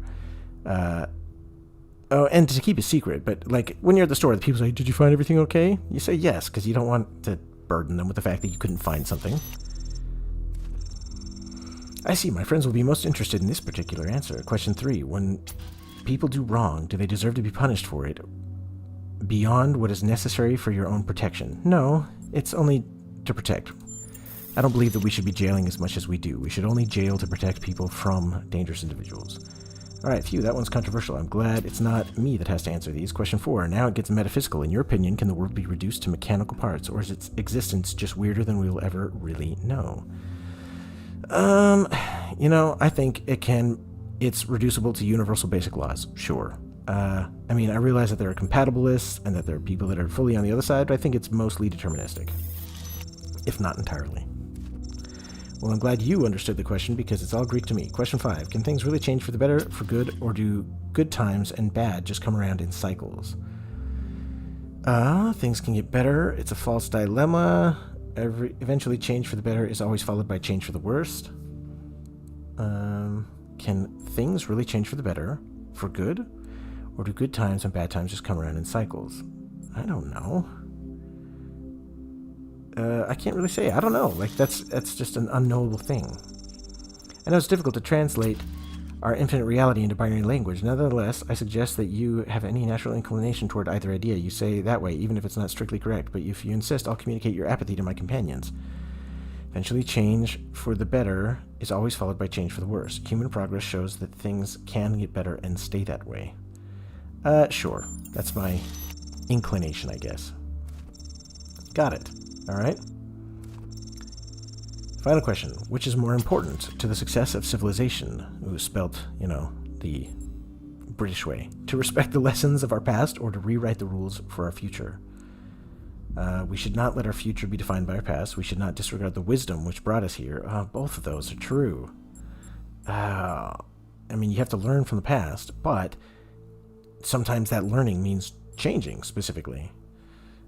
Oh, and to keep it secret, but like when you're at the store, the people say, "Did you find everything okay?" You say yes, because you don't want to burden them with the fact that you couldn't find something. I see. My friends will be most interested in this particular answer. Question 3. When people do wrong, do they deserve to be punished for it beyond what is necessary for your own protection? No, it's only to protect. I don't believe that we should be jailing as much as we do. We should only jail to protect people from dangerous individuals. Alright, phew, that one's controversial. I'm glad it's not me that has to answer these. Question 4. Now it gets metaphysical. In your opinion, can the world be reduced to mechanical parts, or is its existence just weirder than we will ever really know? You know, I think it's reducible to universal basic laws, sure. I mean, I realize that there are compatibilists and that there are people that are fully on the other side, but I think it's mostly deterministic. If not entirely. Well, I'm glad you understood the question because it's all Greek to me. Question 5. Can things really change for the better, for good, or do good times and bad just come around in cycles? Things can get better. It's a false dilemma. Eventually change for the better is always followed by change for the worst. Can things really change for the better, for good, or do good times and bad times just come around in cycles? I don't know. I can't really say. I don't know. Like, that's just an unknowable thing. I know it's difficult to translate our infinite reality into binary language. Nevertheless, I suggest that you have any natural inclination toward either idea. You say that way, even if it's not strictly correct. But if you insist, I'll communicate your apathy to my companions. Eventually, change for the better is always followed by change for the worse. Human progress shows that things can get better and stay that way. Sure. That's my inclination, I guess. Got it. Alright. Final question. Which is more important to the success of civilization? Ooh, spelt, you know, the British way. To respect the lessons of our past or to rewrite the rules for our future? We should not let our future be defined by our past. We should not disregard the wisdom which brought us here. Both of those are true. I mean, you have to learn from the past, but sometimes that learning means changing specifically.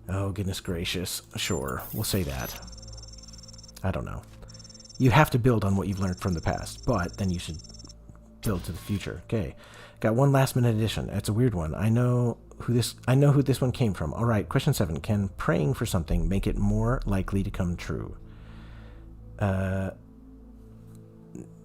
Oh, goodness gracious. Sure, we'll say that. I don't know. You have to build on what you've learned from the past, but then you should build to the future. Okay. Got one last minute addition. It's a weird one. I know who this one came from. All right, question 7. Can praying for something make it more likely to come true?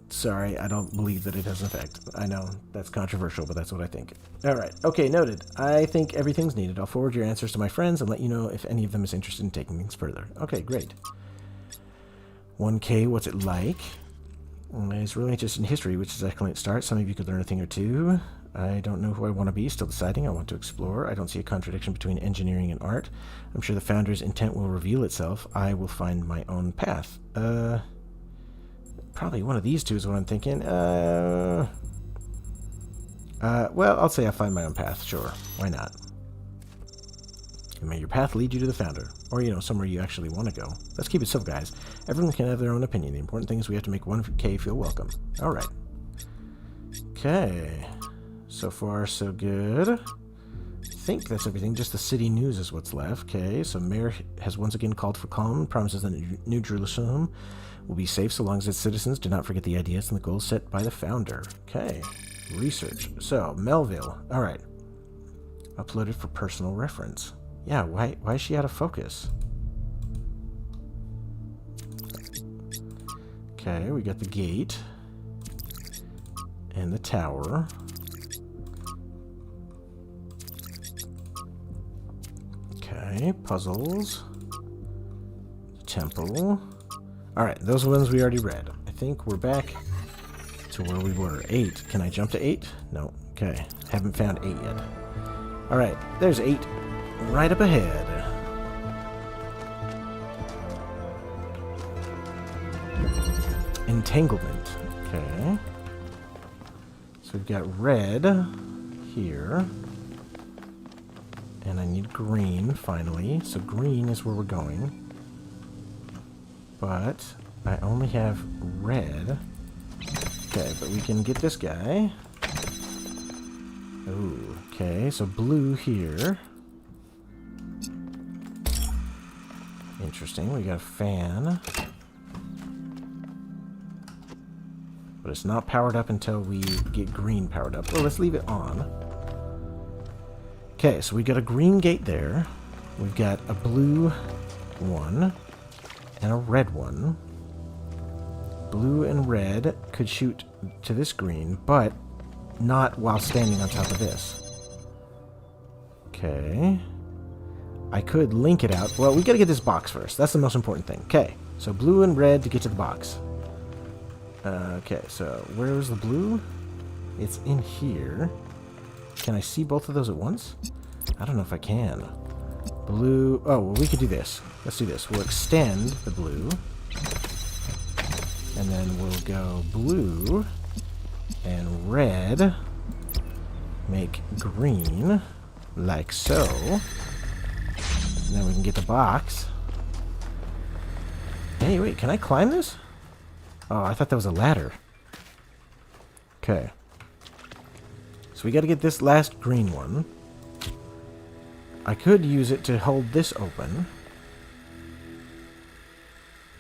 Sorry, I don't believe that it has an effect. I know that's controversial, but that's what I think. All right. Okay, noted. I think everything's needed. I'll forward your answers to my friends and let you know if any of them is interested in taking things further. Okay, great. 1K, what's it like? It's really interested in history, which is an excellent start. Some of you could learn a thing or two. I don't know who I want to be. Still deciding. I want to explore. I don't see a contradiction between engineering and art. I'm sure the founder's intent will reveal itself. I will find my own path. Probably one of these two is what I'm thinking. Well, I'll say I'll find my own path. Sure. Why not? And may your path lead you to the founder. Or, you know, somewhere you actually want to go. Let's keep it simple, guys. Everyone can have their own opinion. The important thing is we have to make 1K feel welcome. Alright. Okay. So far, so good. I think that's everything. Just the city news is what's left. Okay, so Mayor has once again called for calm. Promises that New Jerusalem will be safe so long as its citizens do not forget the ideas and the goals set by the founder. Okay. Research. So, Melville. Alright. Uploaded for personal reference. Yeah, why is she out of focus? Okay, we got the gate. And the tower. Okay, puzzles. Temple. Alright, those are ones we already read. I think we're back to where we were. 8. Can I jump to 8? No. Okay. Haven't found 8 yet. Alright, there's 8. Right up ahead. Entanglement. Okay. So we've got red here. And I need green, finally. So green is where we're going. But I only have red. Okay, but we can get this guy. Ooh, okay, so blue here. Interesting, we got a fan. But it's not powered up until we get green powered up. Well, let's leave it on. Okay, so we got a green gate there. We've got a blue one and a red one. Blue and red could shoot to this green, but not while standing on top of this. Okay. I could link it out. Well, we gotta get this box first. That's the most important thing. Okay, so blue and red to get to the box. Okay, so where is the blue? It's in here. Can I see both of those at once? I don't know if I can. Blue... Oh, well, we could do this. Let's do this. We'll extend the blue. And then we'll go blue and red. Make green. Like so. And then we can get the box. Hey, wait, can I climb this? Oh, I thought that was a ladder. Okay. So we gotta get this last green one. I could use it to hold this open.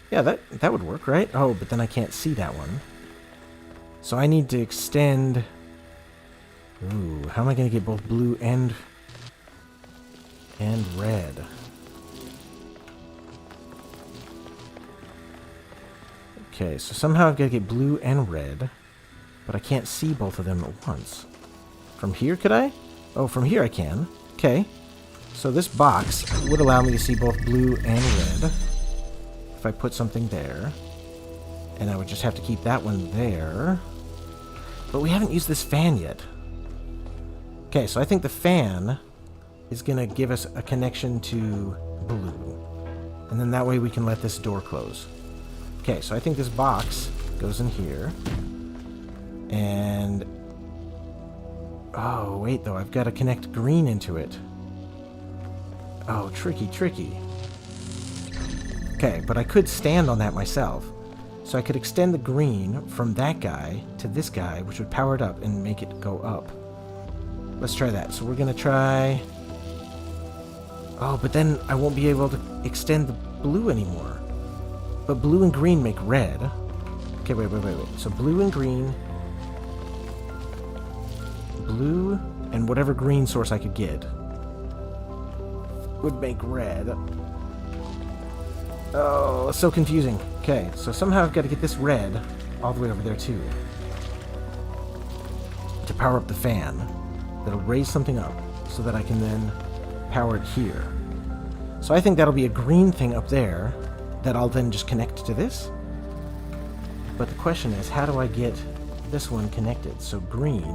Yeah, that would work, right? Oh, but then I can't see that one. So I need to extend... Ooh, how am I gonna get both blue and red? Okay, so somehow I've got to get blue and red, but I can't see both of them at once. From here, could I? Oh, from here I can. Okay. So this box would allow me to see both blue and red if I put something there. And I would just have to keep that one there. But we haven't used this fan yet. Okay, so I think the fan is going to give us a connection to blue. And then that way we can let this door close. Okay, so I think this box goes in here. And... Oh, wait, though. I've got to connect green into it. Oh, tricky, tricky. Okay, but I could stand on that myself. So I could extend the green from that guy to this guy, which would power it up and make it go up. Let's try that. So we're going to try... Oh, but then I won't be able to extend the blue anymore. But blue and green make red. Okay, wait. So blue and green. Blue and whatever green source I could get would make red. Oh, so confusing. Okay, so somehow I've got to get this red all the way over there too. To power up the fan. That'll raise something up so that I can then power it here. So I think that'll be a green thing up there that I'll then just connect to this. But the question is, how do I get this one connected? So green,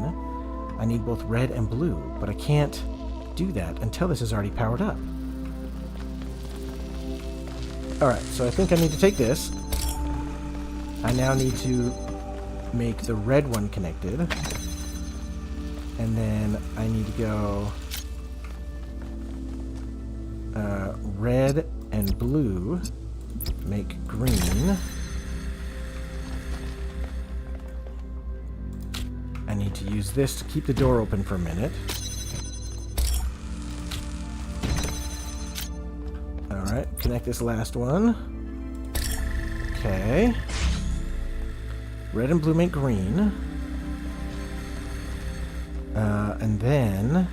I need both red and blue, but I can't do that until this is already powered up. Alright, so I think I need to take this. I now need to make the red one connected. And then I need to go red and blue. Make green. I need to use this to keep the door open for a minute. Alright, connect this last one. Okay. Red and blue make green. And then...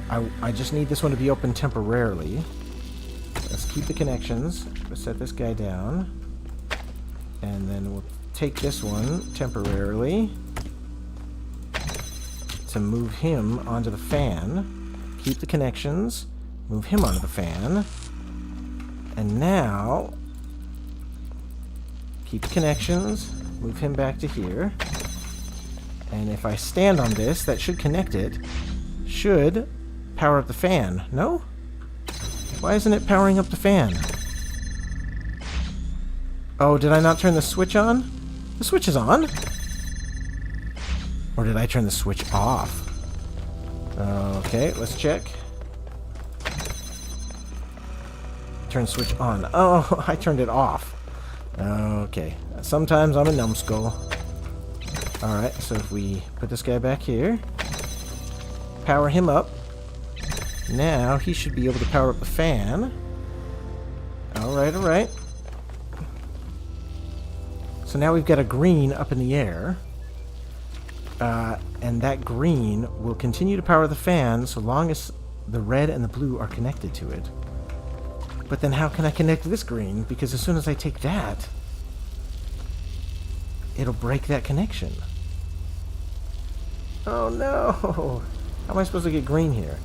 I just need this one to be open temporarily. Let's keep the connections. Let's set this guy down. And then we'll take this one temporarily to move him onto the fan. Keep the connections. Move him onto the fan. And now... keep the connections. Move him back to here. And if I stand on this, that should connect it. Should power up the fan. No? Why isn't it powering up the fan? Oh, did I not turn the switch on? The switch is on? Or did I turn the switch off? Okay, let's check. Turn switch on. Oh, I turned it off. Okay. Sometimes I'm a numbskull. Alright, so if we put this guy back here, power him up. Now he should be able to power up the fan. Alright, alright. So now we've got a green up in the air. And that green will continue to power the fan so long as the red and the blue are connected to it. But then how can I connect this green? Because as soon as I take that, it'll break that connection. Oh no! How am I supposed to get green here?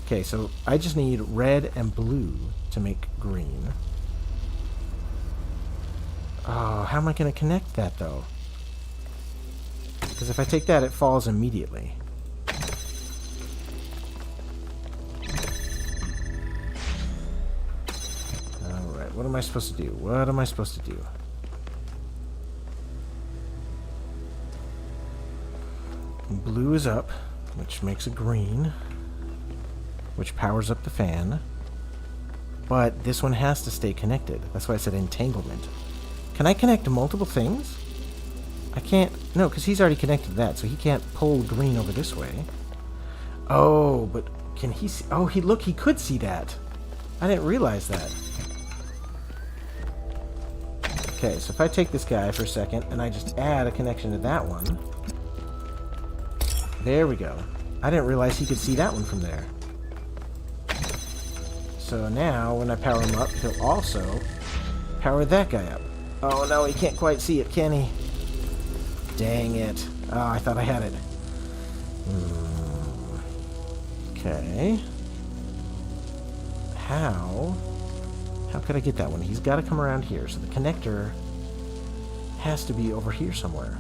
Okay, so I just need red and blue to make green. Oh, how am I going to connect that, though? Because if I take that, it falls immediately. Alright, what am I supposed to do? What am I supposed to do? Blue is up, which makes a green, which powers up the fan. But this one has to stay connected. That's why I said entanglement. Can I connect multiple things? I can't. No, because he's already connected to that, so he can't pull green over this way. Oh, but can he see? Oh, look, he could see that. I didn't realize that. Okay, so if I take this guy for a second and I just add a connection to that one. There we go. I didn't realize he could see that one from there. So now, when I power him up, he'll also power that guy up. Oh no, he can't quite see it, can he? Dang it. Oh, I thought I had it. Okay. How could I get that one? He's got to come around here, so the connector has to be over here somewhere.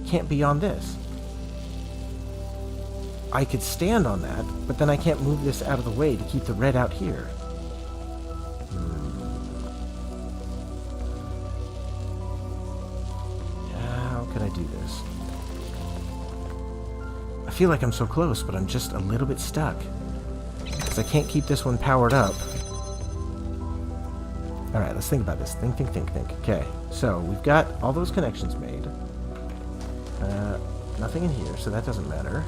Can't be on this. I could stand on that, but then I can't move this out of the way to keep the red out here. How could I do this? I feel like I'm so close, but I'm just a little bit stuck. Because I can't keep this one powered up. Alright, let's think about this. Think. Okay, so we've got all those connections made. Nothing in here, so that doesn't matter.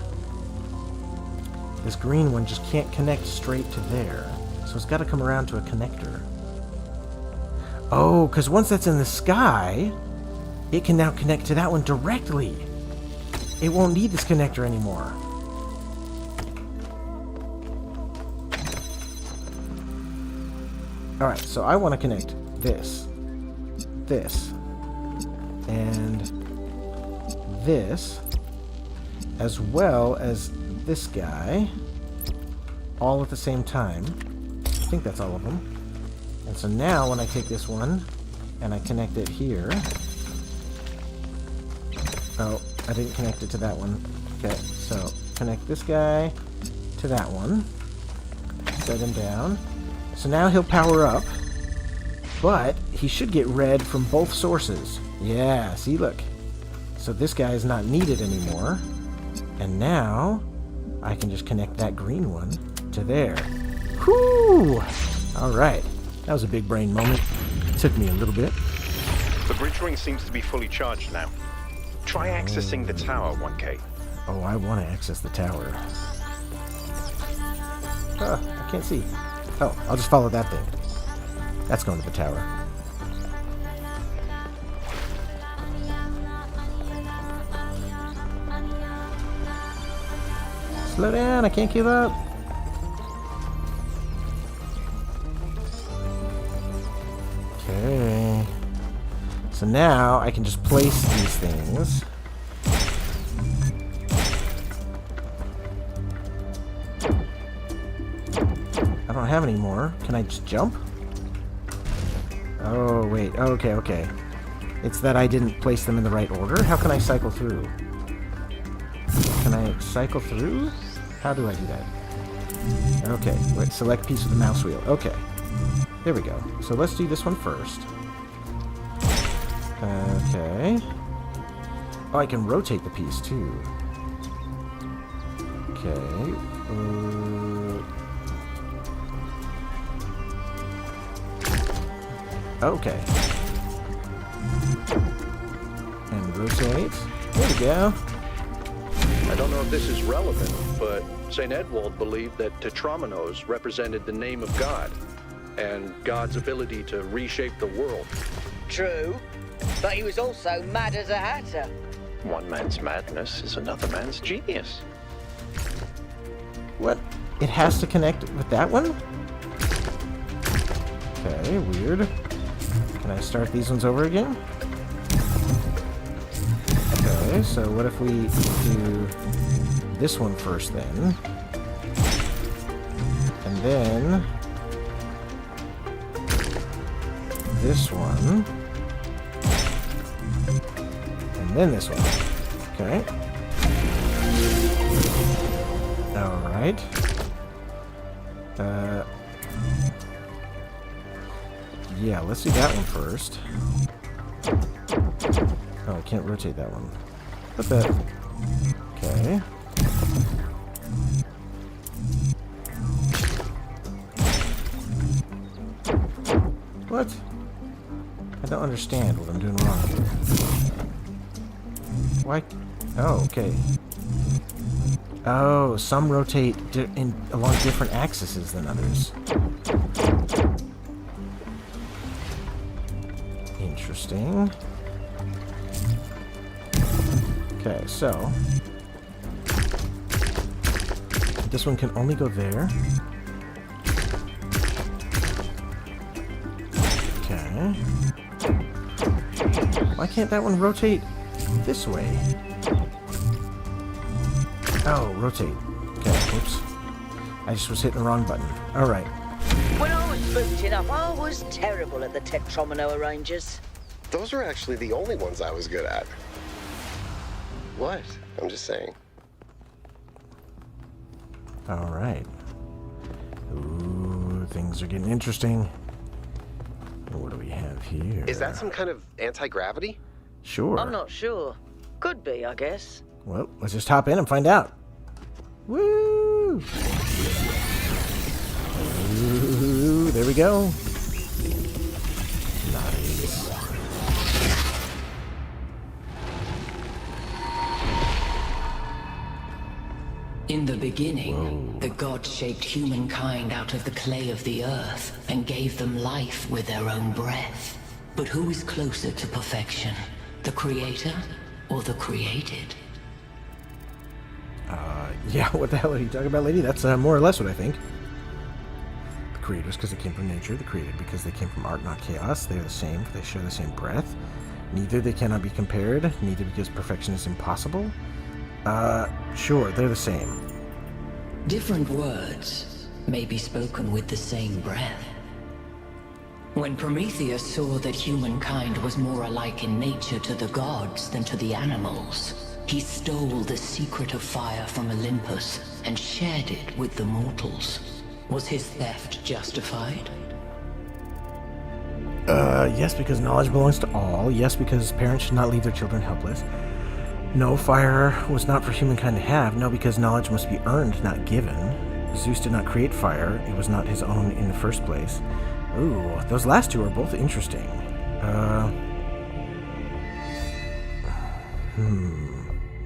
This green one just can't connect straight to there. So it's got to come around to a connector. Oh, because once that's in the sky, it can now connect to that one directly. It won't need this connector anymore. Alright, so I want to connect this, and this, as well as this guy, all at the same time. I think that's all of them. And so now when I take this one and I connect it here. Oh, I didn't connect it to that one. Okay, so connect this guy to that one. Set him down. So now he'll power up, but he should get red from both sources. Yeah, see, look. So this guy is not needed anymore. And now I can just connect that green one to there. Whoo! Alright. That was a big brain moment. It took me a little bit. The bridge ring seems to be fully charged now. Try accessing the tower, 1K. Oh, I want to access the tower. I can't see. Oh, I'll just follow that thing. That's going to the tower. Slow down, I can't keep up. Okay. So now I can just place these things. I don't have any more. Can I just jump? Oh, wait. Okay. It's that I didn't place them in the right order? How can I cycle through? Can I cycle through? How do I do that? Okay, wait, select piece of the mouse wheel. Okay, there we go. So let's do this one first. Okay. Oh, I can rotate the piece too. Okay. Okay. And rotate. There we go. I don't know if this is relevant, but St. Edwald believed that Tetramenos represented the name of God and God's ability to reshape the world. True. But he was also mad as a hatter. One man's madness is another man's genius. What? It has to connect with that one? Okay, weird. Can I start these ones over again? Okay, so what if we do this one first then? And then this one. And then this one. Okay. Alright. Yeah, let's do that one first. Oh, I can't rotate that one. What the? Okay. What? I don't understand what I'm doing wrong here. Why? Oh, okay. Oh, some rotate along different axes than others. Interesting. Okay, so this one can only go there. Okay. Why can't that one rotate this way? Oh, rotate. Okay, whoops. I just was hitting the wrong button. Alright. When I was booting up, I was terrible at the Tetromino arrangers. Those were actually the only ones I was good at. What? I'm just saying. Alright. Ooh, things are getting interesting. What do we have here? Is that some kind of anti-gravity? Sure. I'm not sure. Could be, I guess. Well, let's just hop in and find out. Woo! Ooh, there we go. Nice. In the beginning, the gods shaped humankind out of the clay of the earth and gave them life with their own breath. But who is closer to perfection, the creator or the created? Yeah, what the hell are you talking about, lady? That's more or less what I think. The creators because they came from nature, the created because they came from art, not chaos. They are the same, they share the same breath. Neither they cannot be compared, neither because perfection is impossible. Sure, they're the same. Different words may be spoken with the same breath. When Prometheus saw that humankind was more alike in nature to the gods than to the animals, he stole the secret of fire from Olympus and shared it with the mortals. Was his theft justified? Yes, because knowledge belongs to all. Yes, because parents should not leave their children helpless. No, fire was not for humankind to have. No, because knowledge must be earned, not given. Zeus did not create fire. It was not his own in the first place. Ooh, those last two are both interesting.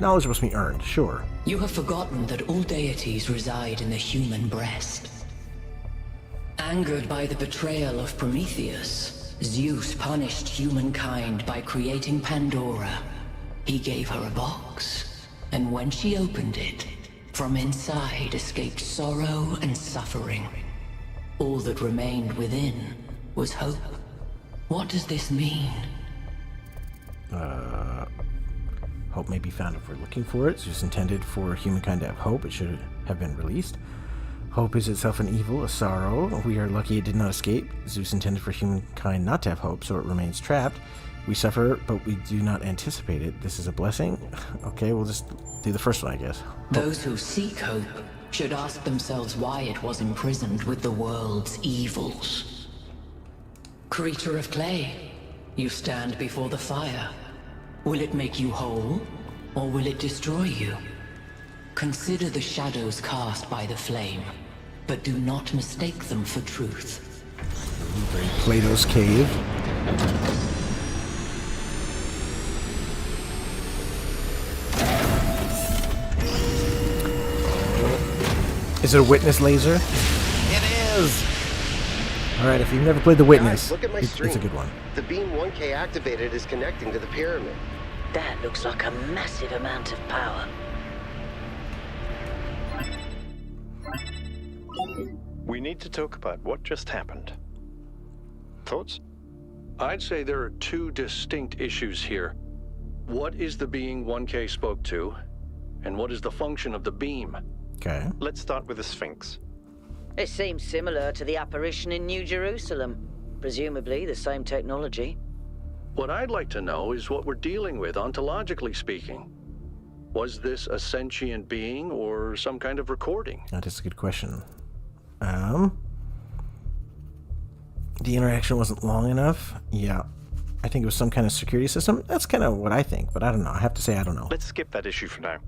Knowledge must be earned, sure. You have forgotten that all deities reside in the human breast. Angered by the betrayal of Prometheus, Zeus punished humankind by creating Pandora. He gave her a box, and when she opened it, from inside escaped sorrow and suffering. All that remained within was hope. What does this mean? Hope may be found if we're looking for it. Zeus intended for humankind to have hope. It should have been released. Hope is itself an evil, a sorrow. We are lucky it did not escape. Zeus intended for humankind not to have hope, so it remains trapped. We suffer, but we do not anticipate it. This is a blessing? Okay, we'll just do the first one, I guess. Those who seek hope should ask themselves why it was imprisoned with the world's evils. Creature of clay, you stand before the fire. Will it make you whole, or will it destroy you? Consider the shadows cast by the flame, but do not mistake them for truth. Plato's cave. Is it a witness laser? It is! Alright, if you've never played The Witness, guys, look at my stream. it's a good one. The beam 1K activated is connecting to the pyramid. That looks like a massive amount of power. We need to talk about what just happened. Thoughts? I'd say there are two distinct issues here. What is the being 1K spoke to, and what is the function of the beam? Okay. Let's start with the Sphinx. It seems similar to the apparition in New Jerusalem. Presumably the same technology. What I'd like to know is what we're dealing with, ontologically speaking. Was this a sentient being or some kind of recording? That is a good question. The interaction wasn't long enough. Yeah. I think it was some kind of security system. That's kind of what I think, but I don't know. I have to say I don't know. Let's skip that issue for now.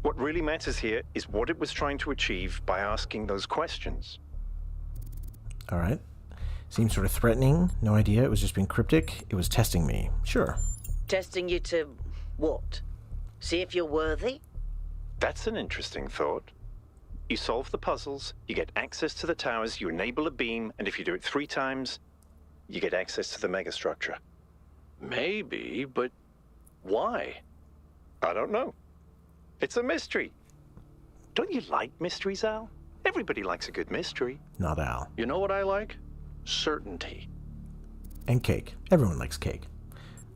What really matters here is what it was trying to achieve by asking those questions. All right. Seems sort of threatening. No idea. It was just being cryptic. It was testing me. Sure. Testing you to what? See if you're worthy? That's an interesting thought. You solve the puzzles, you get access to the towers, you enable a beam, and if you do it 3 times, you get access to the megastructure. Maybe, but why? I don't know. It's a mystery. Don't you like mysteries, Al? Everybody likes a good mystery. Not Al. You know what I like? Certainty. And cake. Everyone likes cake.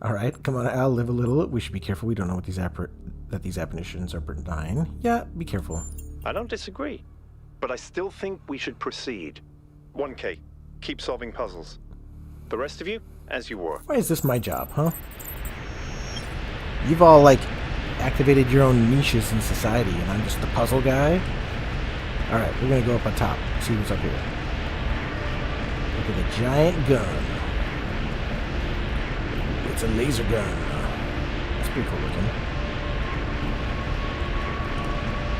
All right, come on, Al, live a little. We should be careful. We don't know what these apparitions are benign. Yeah, be careful. I don't disagree, but I still think we should proceed. 1K, keep solving puzzles. The rest of you, as you were. Why is this my job, huh? You've all, like, activated your own niches in society, and I'm just the puzzle guy? All right, we're going to go up on top, see what's up here. Look at the giant gun. It's a laser gun. That's pretty cool looking.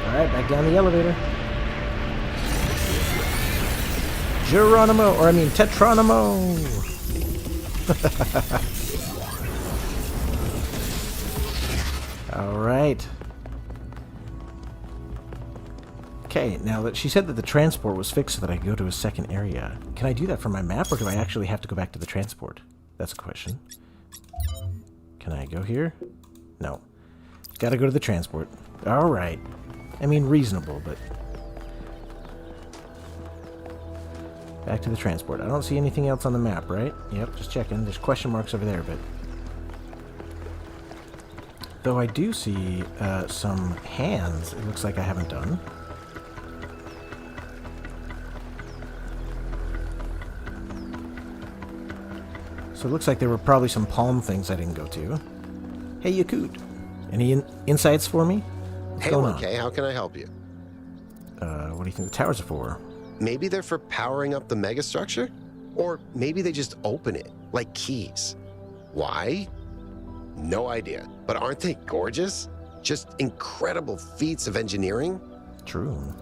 Alright, back down the elevator. Geronimo, or I mean Tetronimo. Alright. Okay, now that she said that the transport was fixed so that I go to a second area. Can I do that from my map, or do I actually have to go back to the transport? That's a question. Can I go here? No. Gotta go to the transport. Alright. I mean, reasonable, but... Back to the transport. I don't see anything else on the map, right? Yep, just checking. There's question marks over there, but... Though I do see some hands it looks like I haven't done. So it looks like there were probably some palm things I didn't go to. Hey, Yakut. Any insights for me? What's going on? Hey, how can I help you? What do you think the towers are for? Maybe they're for powering up the megastructure? Or maybe they just open it, like keys. Why? No idea. But aren't they gorgeous? Just incredible feats of engineering. True.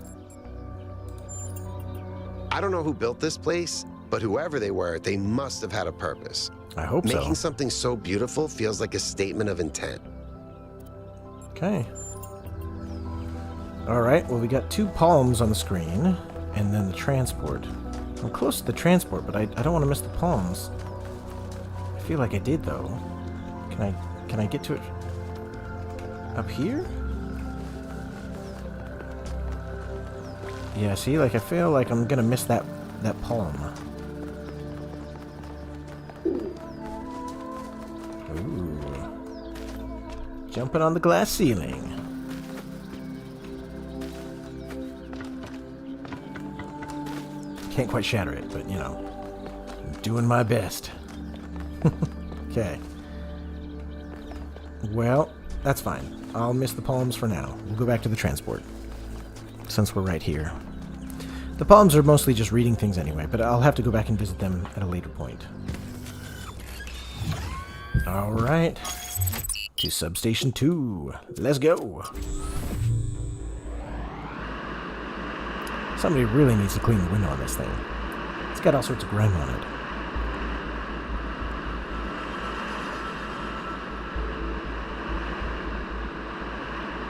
I don't know who built this place, but whoever they were, they must have had a purpose. I hope so. Making something so beautiful feels like a statement of intent. Okay. Alright, well we got 2 palms on the screen, and then the transport. I'm close to the transport, but I don't want to miss the palms. I feel like I did, though. Can I get to it up here? Yeah, see, like I feel like I'm gonna miss that palm. Ooh. Jumping on the glass ceiling. Can't quite shatter it, but you know, I'm doing my best. Okay. Well, that's fine. I'll miss the palms for now. We'll go back to the transport, since we're right here. The palms are mostly just reading things anyway, but I'll have to go back and visit them at a later point. Alright. To Substation 2. Let's go. Somebody really needs to clean the window on this thing. It's got all sorts of grime on it.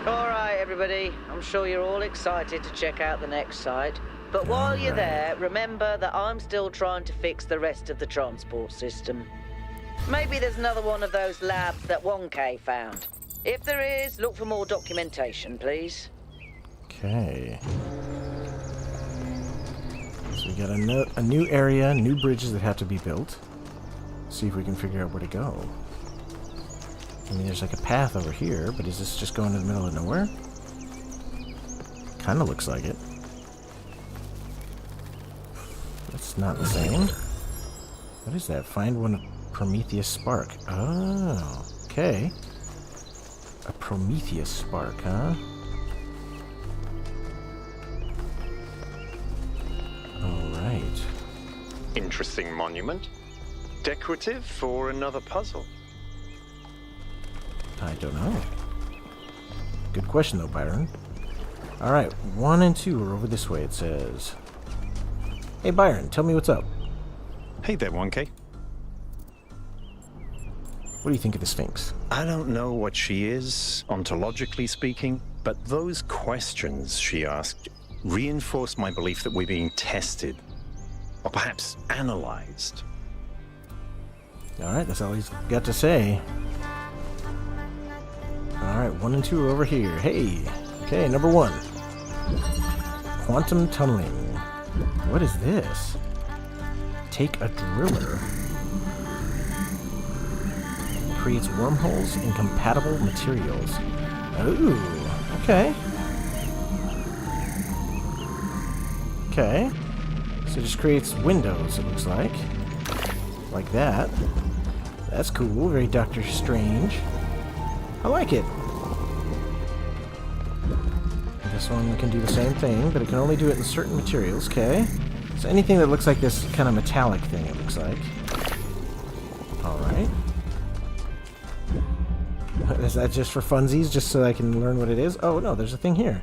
All right, everybody. I'm sure you're all excited to check out the next site. But while you're there, remember that I'm still trying to fix the rest of the transport system. Maybe there's another one of those labs that 1K found. If there is, look for more documentation, please. Okay. So we got a new area, new bridges that have to be built. See if we can figure out where to go. I mean, there's like a path over here, but is this just going to the middle of nowhere? Kind of looks like it. That's not the same. What is that? Find one Prometheus spark. Oh, okay. A Prometheus spark, huh? Alright. Interesting monument. Decorative for another puzzle. I don't know. Good question, though, Byron. Alright, 1 and 2 are over this way, it says. Hey, Byron, tell me what's up. Hey there, 1K. What do you think of the Sphinx? I don't know what she is, ontologically speaking, but those questions she asked reinforce my belief that we're being tested, or perhaps analyzed. Alright, that's all he's got to say. Alright, 1 and 2 are over here. Hey! Okay, number 1. Quantum tunneling. What is this? Take a driller. Creates wormholes in compatible materials. Ooh, okay. Okay. So it just creates windows, it looks like. Like that. That's cool, very Doctor Strange. I like it. This one can do the same thing, but it can only do it in certain materials, okay? So anything that looks like this kind of metallic thing, it looks like. Alright. Is that just for funsies, just so I can learn what it is? Oh, no, there's a thing here.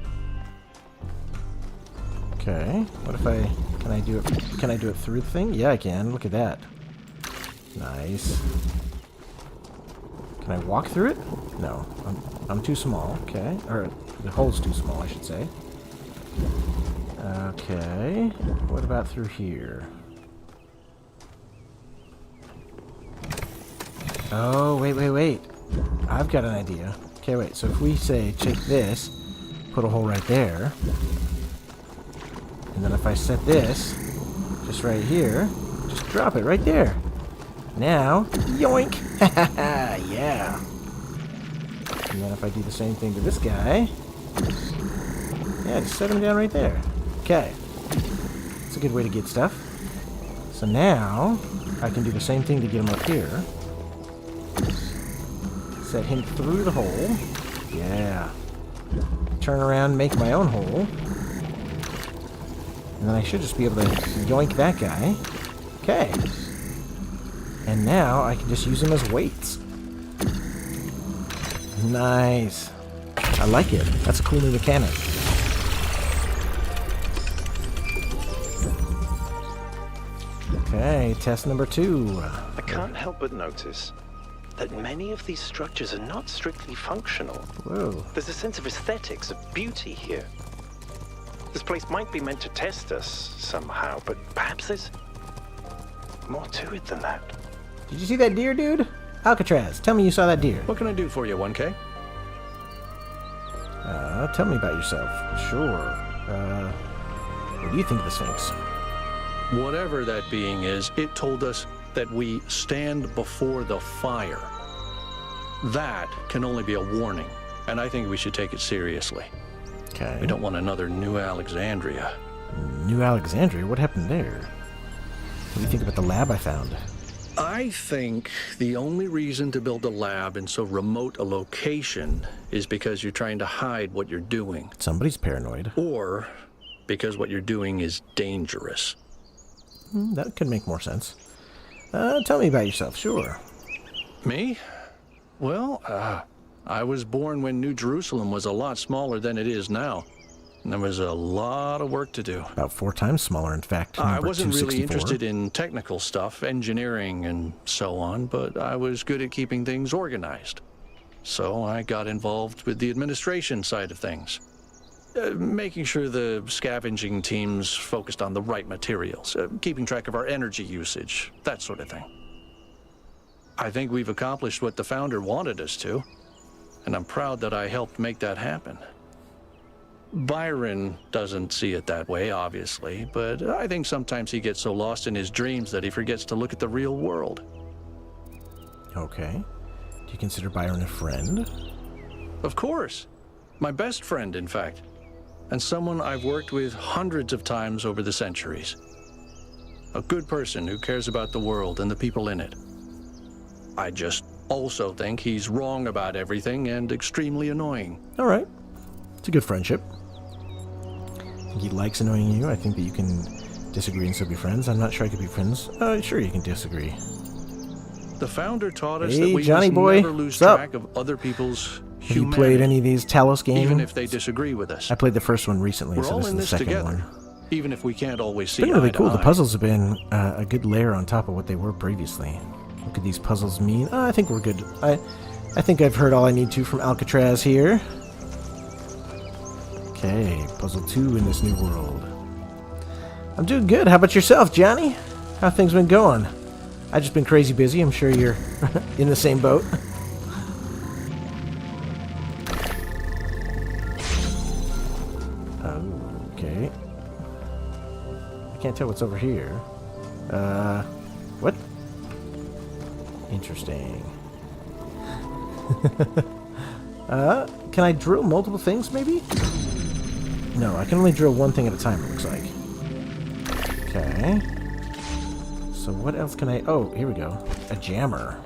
Okay. What if I... Can I do it through the thing? Yeah, I can. Look at that. Nice. Can I walk through it? No. I'm too small. Okay. Or, the hole's too small, I should say. Okay. What about through here? Oh, wait. I've got an idea. Okay, wait. So if we say, take this, put a hole right there, and then if I set this just right here, just drop it right there. Now, yoink! Yeah. And then if I do the same thing to this guy, yeah, just set him down right there. Okay. It's a good way to get stuff. So now, I can do the same thing to get him up here. Set him through the hole. Yeah. Turn around, make my own hole. And then I should just be able to yoink that guy. Okay. And now I can just use him as weights. Nice. I like it. That's a cool new mechanic. Okay, test number 2. I can't help but notice that many of these structures are not strictly functional. Whoa. There's a sense of aesthetics, of beauty here. This place might be meant to test us somehow, but perhaps there's more to it than that. Did you see that deer, dude? Alcatraz, tell me you saw that deer. What can I do for you, 1K? Tell me about yourself. Sure. What do you think of the Sphinx? Whatever that being is, it told us that we stand before the fire. That can only be a warning, and I think we should take it seriously. Okay. We don't want another New Alexandria. New Alexandria? What happened there? What do you think about the lab I found? I think the only reason to build a lab in so remote a location is because you're trying to hide what you're doing. Somebody's paranoid. Or because what you're doing is dangerous. That could make more sense. Tell me about yourself, sure. Me? Well, I was born when New Jerusalem was a lot smaller than it is now. And there was a lot of work to do. About 4 times smaller, in fact. I wasn't really interested in technical stuff, engineering and so on, but I was good at keeping things organized. So I got involved with the administration side of things. Making sure the scavenging team's focused on the right materials, keeping track of our energy usage, that sort of thing. I think we've accomplished what the Founder wanted us to, and I'm proud that I helped make that happen. Byron doesn't see it that way, obviously, but I think sometimes he gets so lost in his dreams that he forgets to look at the real world. Okay. Do you consider Byron a friend? Of course. My best friend, in fact. And someone I've worked with hundreds of times over the centuries. A good person who cares about the world and the people in it. I just also think he's wrong about everything and extremely annoying. All right. It's a good friendship. I think he likes annoying you. I think that you can disagree and still be friends. I'm not sure I could be friends. Sure, you can disagree. The Founder taught us Hey, that we Johnny must boy. never lose What's up? track of other people's Have humanity. you played any of these Talos games? Even if they disagree with us. I played the first one recently, We're so all this is in the this second together, one. even if we can't always It's see been really eye to cool. The eye. puzzles have been a good layer on top of what they were previously. What could these puzzles mean? I think we're good. I think I've heard all I need to from Alcatraz here. Okay, puzzle 2 in this new world. I'm doing good. How about yourself, Johnny? How things been going? I've just been crazy busy. I'm sure you're in the same boat. Okay. I can't tell what's over here. What? Interesting. Can I drill multiple things, maybe? No, I can only drill one thing at a time, it looks like. Okay. So what else can I... Oh, here we go. A jammer.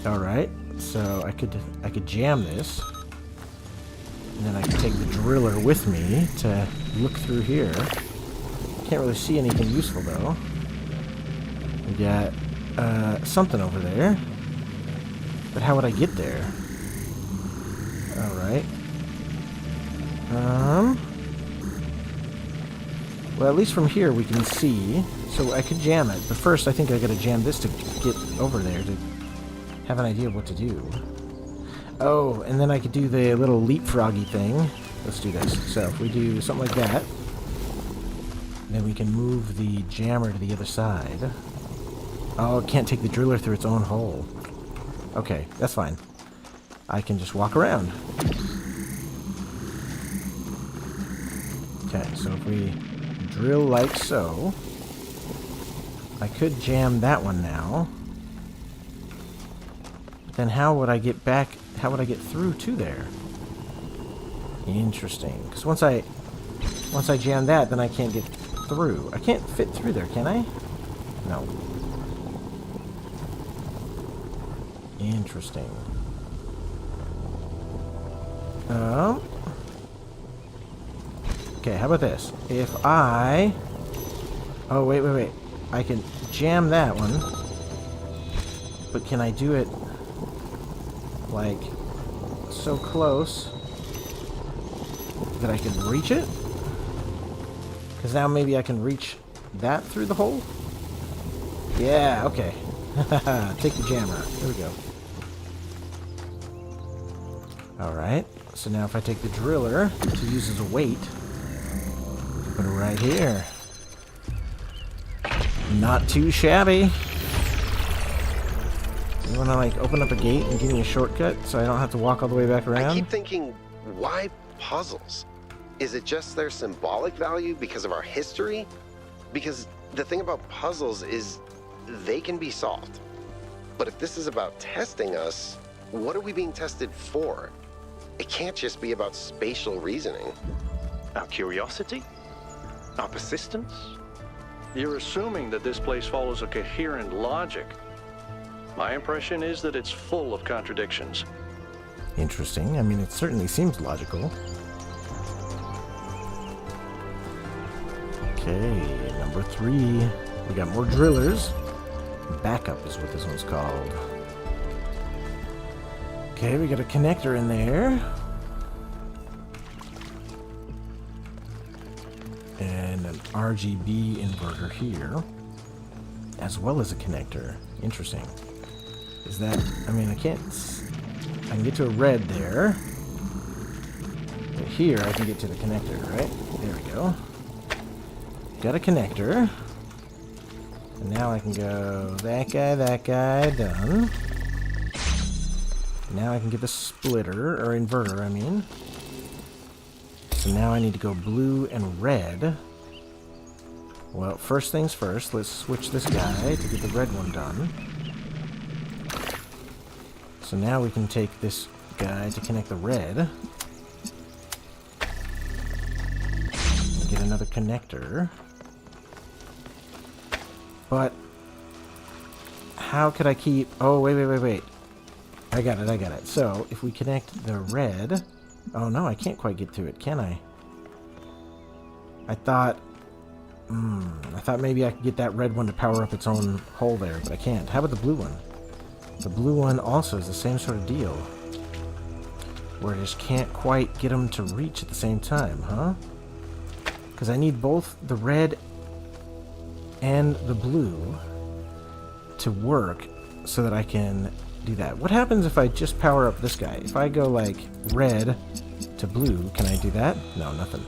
Alright. So I could jam this. And then I can take the driller with me to look through here. Can't really see anything useful, though. We got something over there. But how would I get there? Alright. Well, at least from here we can see. So I could jam it. But first, I think I gotta jam this to get over there to have an idea of what to do. Oh, and then I could do the little leapfroggy thing. Let's do this. So if we do something like that, then we can move the jammer to the other side. Oh, it can't take the driller through its own hole. Okay, that's fine. I can just walk around. Okay, so if we drill like so, I could jam that one now. But then how would I get back? How would I get through to there? Interesting. Because once I jam that, then I can't get through. I can't fit through there, can I? No. Interesting. Okay, how about this? If I... Oh, wait. I can jam that one. But can I do it, like, so close that I can reach it? Because now maybe I can reach that through the hole? Yeah, okay. Take the jammer. There we go. Alright, so now if I take the driller to use as a weight, put it right here. Not too shabby. You wanna like open up a gate and give me a shortcut so I don't have to walk all the way back around? I keep thinking, why puzzles? Is it just their symbolic value because of our history? Because the thing about puzzles is they can be solved. But if this is about testing us, what are we being tested for? It can't just be about spatial reasoning. Our curiosity? Our persistence? You're assuming that this place follows a coherent logic. My impression is that it's full of contradictions. Interesting. I mean, it certainly seems logical. Okay, number 3. We got more drillers. Backup is what this one's called. Okay, we got a connector in there. And an RGB inverter here. As well as a connector. Interesting. Is that... I mean, I can get to a red there. But here I can get to the connector, right? There we go. Got a connector. And now I can go that guy, done. Now I can get the splitter, or inverter, I mean. So now I need to go blue and red. Well, first things first, let's switch this guy to get the red one done. So now we can take this guy to connect the red. And get another connector. But how could I keep... Oh, wait. I got it. So, if we connect the red... Oh, no, I can't quite get to it, can I? I thought maybe I could get that red one to power up its own hole there, but I can't. How about the blue one? The blue one also is the same sort of deal. Where I just can't quite get them to reach at the same time, huh? Because I need both the red and the blue to work so that I can do that. What happens if I just power up this guy? If I go like red to blue, can I do that? No, nothing.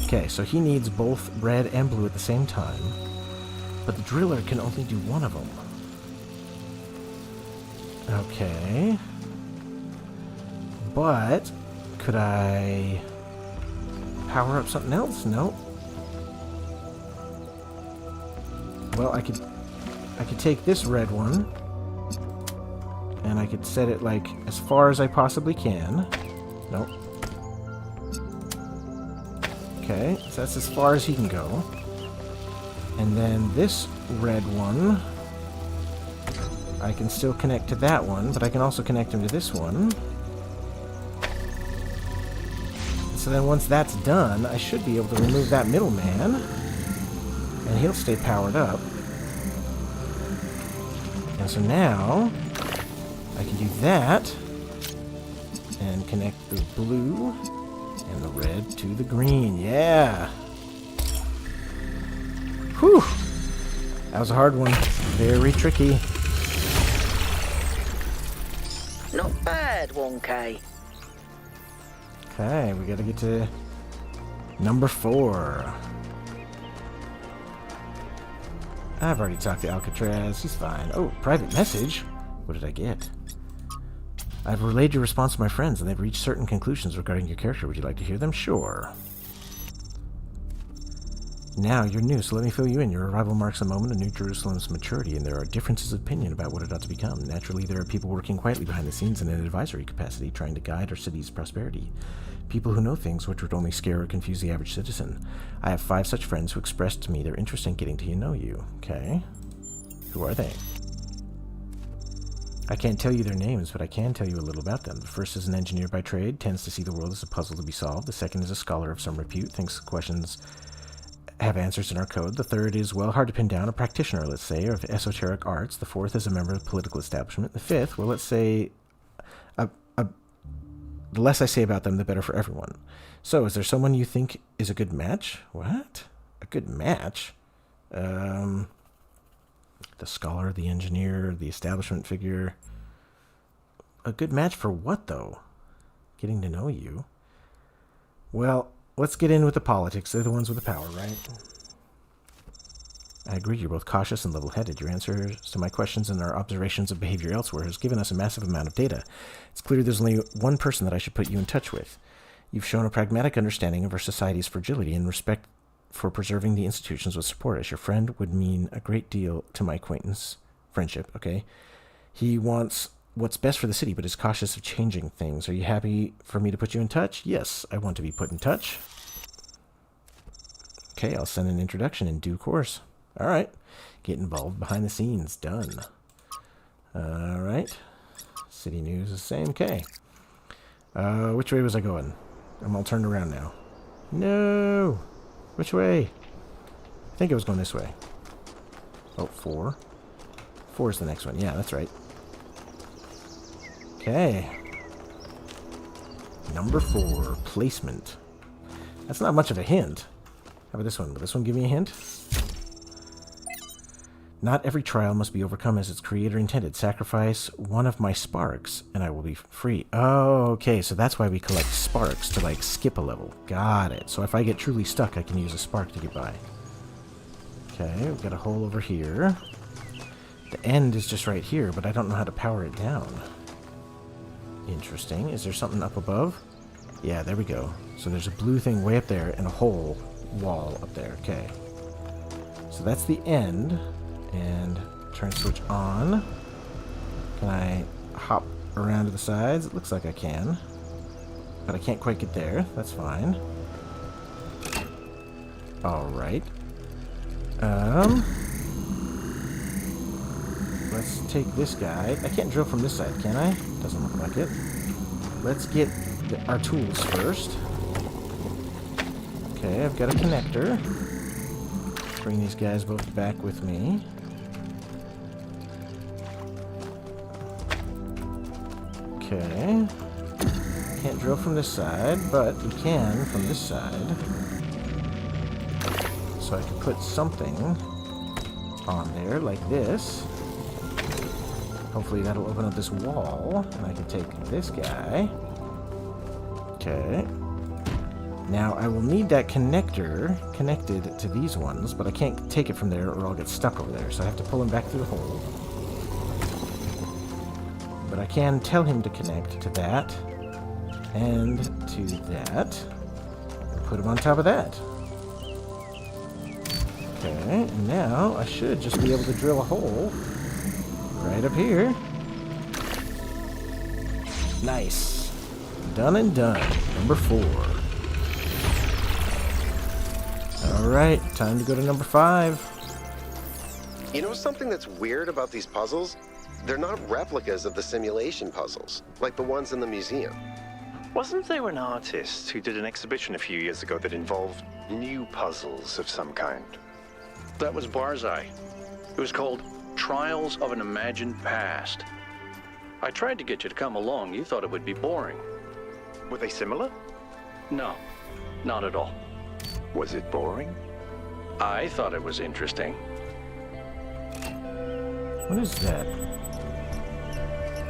Okay, so he needs both red and blue at the same time, but the driller can only do one of them. Okay. But could I power up something else? Nope. Well, I could take this red one and I could set it like as far as I possibly can. Nope. Okay, so that's as far as he can go. And then this red one, I can still connect to that one, but I can also connect him to this one. So then once that's done, I should be able to remove that middleman, and he'll stay powered up. And so now, I can do that, and connect the blue and the red to the green. Yeah! Whew! That was a hard one. Very tricky. Not bad, 1K. Okay, we gotta get to number 4. I've already talked to Alcatraz. He's fine. Oh, private message? What did I get? I've relayed your response to my friends, and they've reached certain conclusions regarding your character. Would you like to hear them? Sure. Now, you're new, so let me fill you in. Your arrival marks a moment of New Jerusalem's maturity, and there are differences of opinion about what it ought to become. Naturally, there are people working quietly behind the scenes in an advisory capacity, trying to guide our city's prosperity. People who know things which would only scare or confuse the average citizen. I have 5 such friends who expressed to me their interest in getting to know you. Okay. Who are they? I can't tell you their names, but I can tell you a little about them. The first is an engineer by trade, tends to see the world as a puzzle to be solved. The second is a scholar of some repute, thinks questions have answers in our code. The third is, well, hard to pin down, a practitioner, let's say, of esoteric arts. The fourth is a member of the political establishment. The fifth, well, let's say, the less I say about them, the better for everyone. So, is there someone you think is a good match? What? A good match? The scholar, the engineer, the establishment figure. A good match for what, though? Getting to know you. Well, let's get in with the politics. They're the ones with the power, right? I agree, you're both cautious and level-headed. Your answers to my questions and our observations of behavior elsewhere has given us a massive amount of data. It's clear there's only one person that I should put you in touch with. You've shown a pragmatic understanding of our society's fragility and respect for preserving the institutions with support. As your friend would mean a great deal to my acquaintance. Friendship, okay? He wants what's best for the city, but is cautious of changing things. Are you happy for me to put you in touch? Yes, I want to be put in touch. Okay, I'll send an introduction in due course. All right. Get involved behind the scenes. Done. All right. City news is the same. Okay. Which way was I going? I'm all turned around now. No! Which way? I think it was going this way. Oh, 4. 4 is the next one. Yeah, that's right. Okay. Number 4. Placement. That's not much of a hint. How about this one? Will this one give me a hint? Not every trial must be overcome as its creator intended. Sacrifice one of my sparks, and I will be free. Oh, okay, so that's why we collect sparks, to, like, skip a level. Got it. So if I get truly stuck, I can use a spark to get by. Okay, we've got a hole over here. The end is just right here, but I don't know how to power it down. Interesting. Is there something up above? Yeah, there we go. So there's a blue thing way up there and a hole wall up there. Okay. So that's the end. And turn switch on. Can I hop around to the sides? It looks like I can. But I can't quite get there. That's fine. Alright. Let's take this guy. I can't drill from this side, can I? Doesn't look like it. Let's get our tools first. Okay, I've got a connector. Bring these guys both back with me. Okay. Can't drill from this side, but we can from this side. So I can put something on there like this. Hopefully that'll open up this wall, and I can take this guy. Okay. Now I will need that connector connected to these ones, but I can't take it from there or I'll get stuck over there. So I have to pull him back through the hole. But I can tell him to connect to that and to that. And put him on top of that. Okay, and now I should just be able to drill a hole right up here. Nice. Done and done. Number 4. Alright, time to go to number 5. You know something that's weird about these puzzles? They're not replicas of the simulation puzzles, like the ones in the museum. Wasn't there an artist who did an exhibition a few years ago that involved new puzzles of some kind? That was Barzai. It was called Trials of an Imagined Past. I tried to get you to come along. You thought it would be boring. Were they similar? No, not at all. Was it boring? I thought it was interesting. What is that?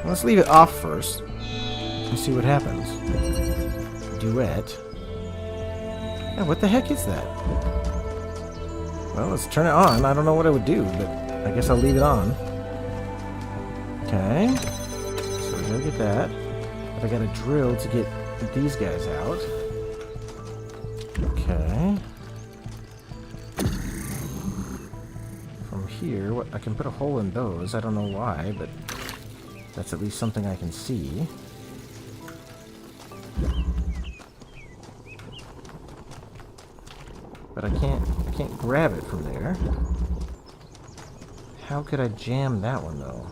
Let's leave it off first and see what happens. Duet. Yeah, what the heck is that? Well, let's turn it on. I don't know what I would do, but I guess I'll leave it on. Okay. So we gotta get that. But I gotta drill to get these guys out. Okay. From here, what I can put a hole in those. I don't know why, but that's at least something I can see. But I can't grab it from there. How could I jam that one though?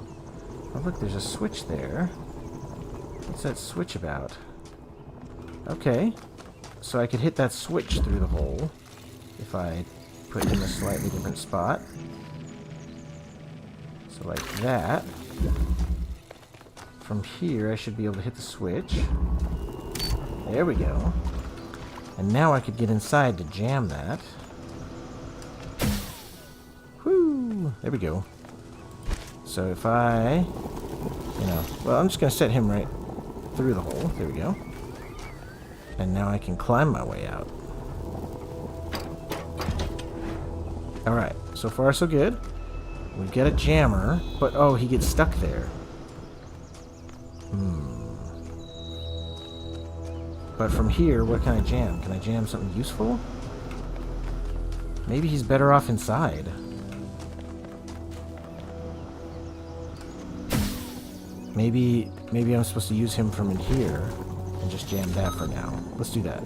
Oh look, there's a switch there. What's that switch about? Okay. So I could hit that switch through the hole if I put it in a slightly different spot. So like that. From here I should be able to hit the switch. There we go. And now I could get inside to jam that. Whoo! There we go. So if I, well, I'm just going to set him right through the hole. There we go. And now I can climb my way out. Alright, so far so good. We've got a jammer, but oh, he gets stuck there. But from here, what can I jam? Can I jam something useful? Maybe he's better off inside. Maybe I'm supposed to use him from in here and just jam that for now. Let's do that.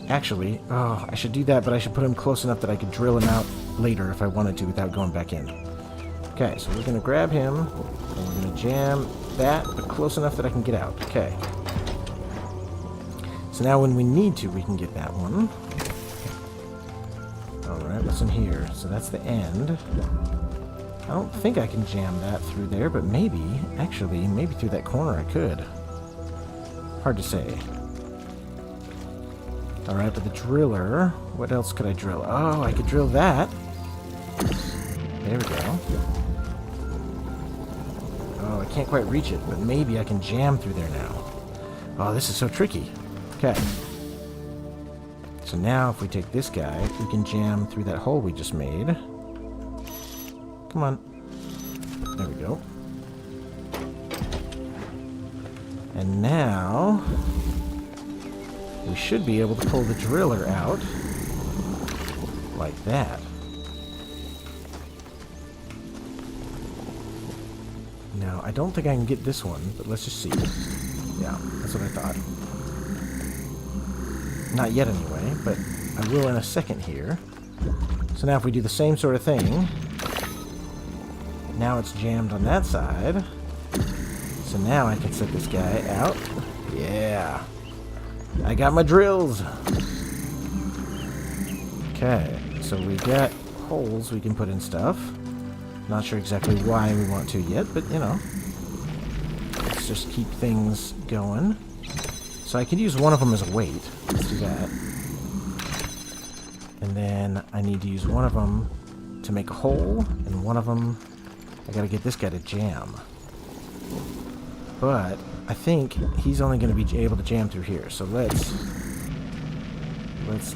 Actually, oh, I should do that, but I should put him close enough that I could drill him out later if I wanted to without going back in. Okay, so we're going to grab him, and we're going to jam that, but close enough that I can get out. Okay. So now when we need to, we can get that one. Alright, what's in here? So that's the end. I don't think I can jam that through there, but maybe, actually, maybe through that corner I could. Hard to say. Alright, but the driller... What else could I drill? Oh, I could drill that. There we go. Oh, I can't quite reach it, but maybe I can jam through there now. Oh, this is so tricky. Okay. So now, if we take this guy, we can jam through that hole we just made. Come on. There we go. And now... we should be able to pull the driller out. Like that. Now, I don't think I can get this one, but let's just see. Yeah, that's what I thought. Not yet anyway, but I will in a second here. So now if we do the same sort of thing, now it's jammed on that side. So now I can set this guy out. Yeah. I got my drills. Okay, so we got holes we can put in stuff. Not sure exactly why we want to yet, but you know. Let's just keep things going. So I could use one of them as a weight. Let's do that. And then I need to use one of them to make a hole, and one of them I gotta get this guy to jam. But I think he's only going to be able to jam through here. So let's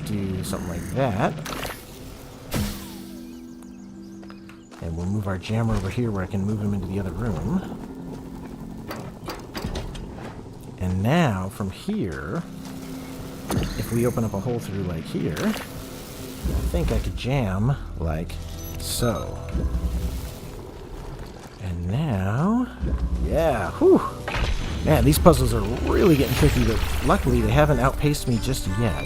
do something like that. And we'll move our jammer over here where I can move him into the other room. And now, from here, if we open up a hole through like here, I think I could jam like so. And now, yeah, whew. Man, these puzzles are really getting tricky, but luckily they haven't outpaced me just yet.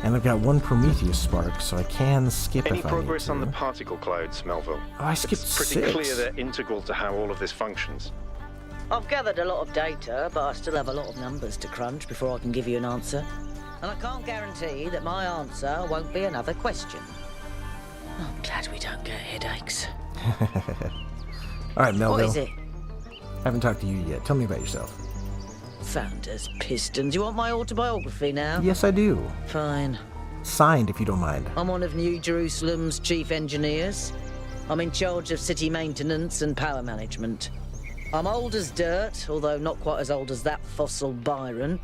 And I've got one Prometheus spark, so I can skip Any if I progress need on to. the particle clouds, Melville? Oh, I skipped It's pretty 6. clear they're integral to how all of this functions. I've gathered a lot of data, but I still have a lot of numbers to crunch before I can give you an answer. And I can't guarantee that my answer won't be another question. I'm glad we don't get headaches. Alright, Melville. What is it? Haven't talked to you yet. Tell me about yourself. Founders Pistons. You want my autobiography now? Yes, I do. Fine. Signed, if you don't mind. I'm one of New Jerusalem's chief engineers. I'm in charge of city maintenance and power management. I'm old as dirt, although not quite as old as that fossil Byron.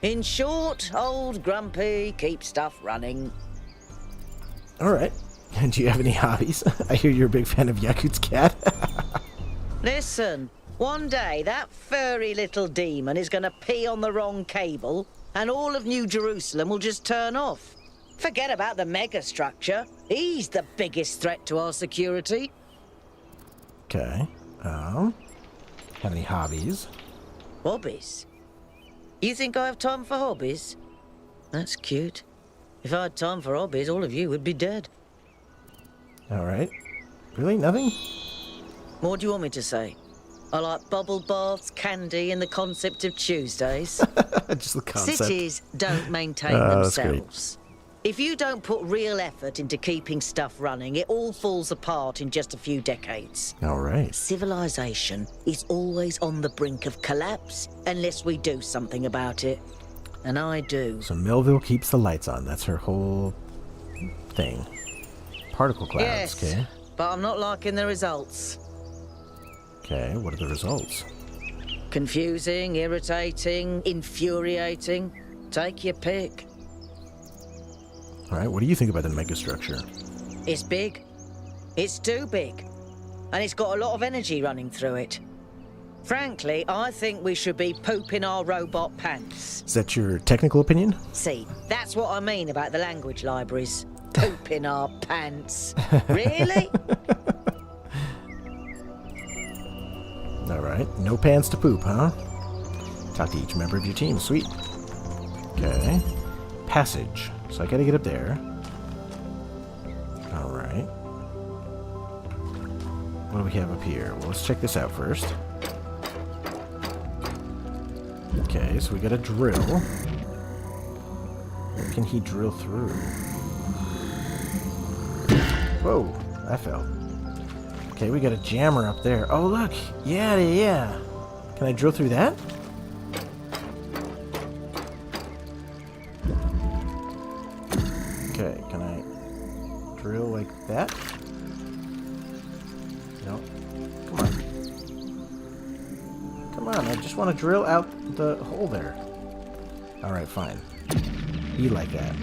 In short, old, grumpy, keep stuff running. Alright. And do you have any hobbies? I hear you're a big fan of Yakut's cat. Listen, one day that furry little demon is going to pee on the wrong cable and all of New Jerusalem will just turn off. Forget about the megastructure. He's the biggest threat to our security. Okay. Have any hobbies? Hobbies? You think I have time for hobbies? That's cute. If I had time for hobbies, all of you would be dead. Alright. Really? Nothing? What do you want me to say? I like bubble baths, candy, and the concept of Tuesdays. Just the concept. Cities don't maintain That's great. themselves. If you don't put real effort into keeping stuff running, it all falls apart in just a few decades. Alright. Civilization is always on the brink of collapse unless we do something about it. And I do. So Melville keeps the lights on. That's her whole thing. Particle clouds, Yes, okay? but I'm not liking the results. Okay, what are the results? Confusing, irritating, infuriating. Take your pick. Alright, what do you think about the megastructure? It's big. It's too big. And it's got a lot of energy running through it. Frankly, I think we should be pooping our robot pants. Is that your technical opinion? See, that's what I mean about the language libraries. Pooping our pants. Really? Alright, no pants to poop, huh? Talk to each member of your team, sweet. Okay. Passage. So I gotta get up there. Alright. What do we have up here? Well, let's check this out first. Okay, so we got a drill. What can he drill through? Whoa, that fell. Okay, we got a jammer up there. Oh, look! Yeah. Can I drill through that? Okay, can I drill like that? No. Come on. Come on, I just want to drill out the hole there. Alright, fine. Be like that.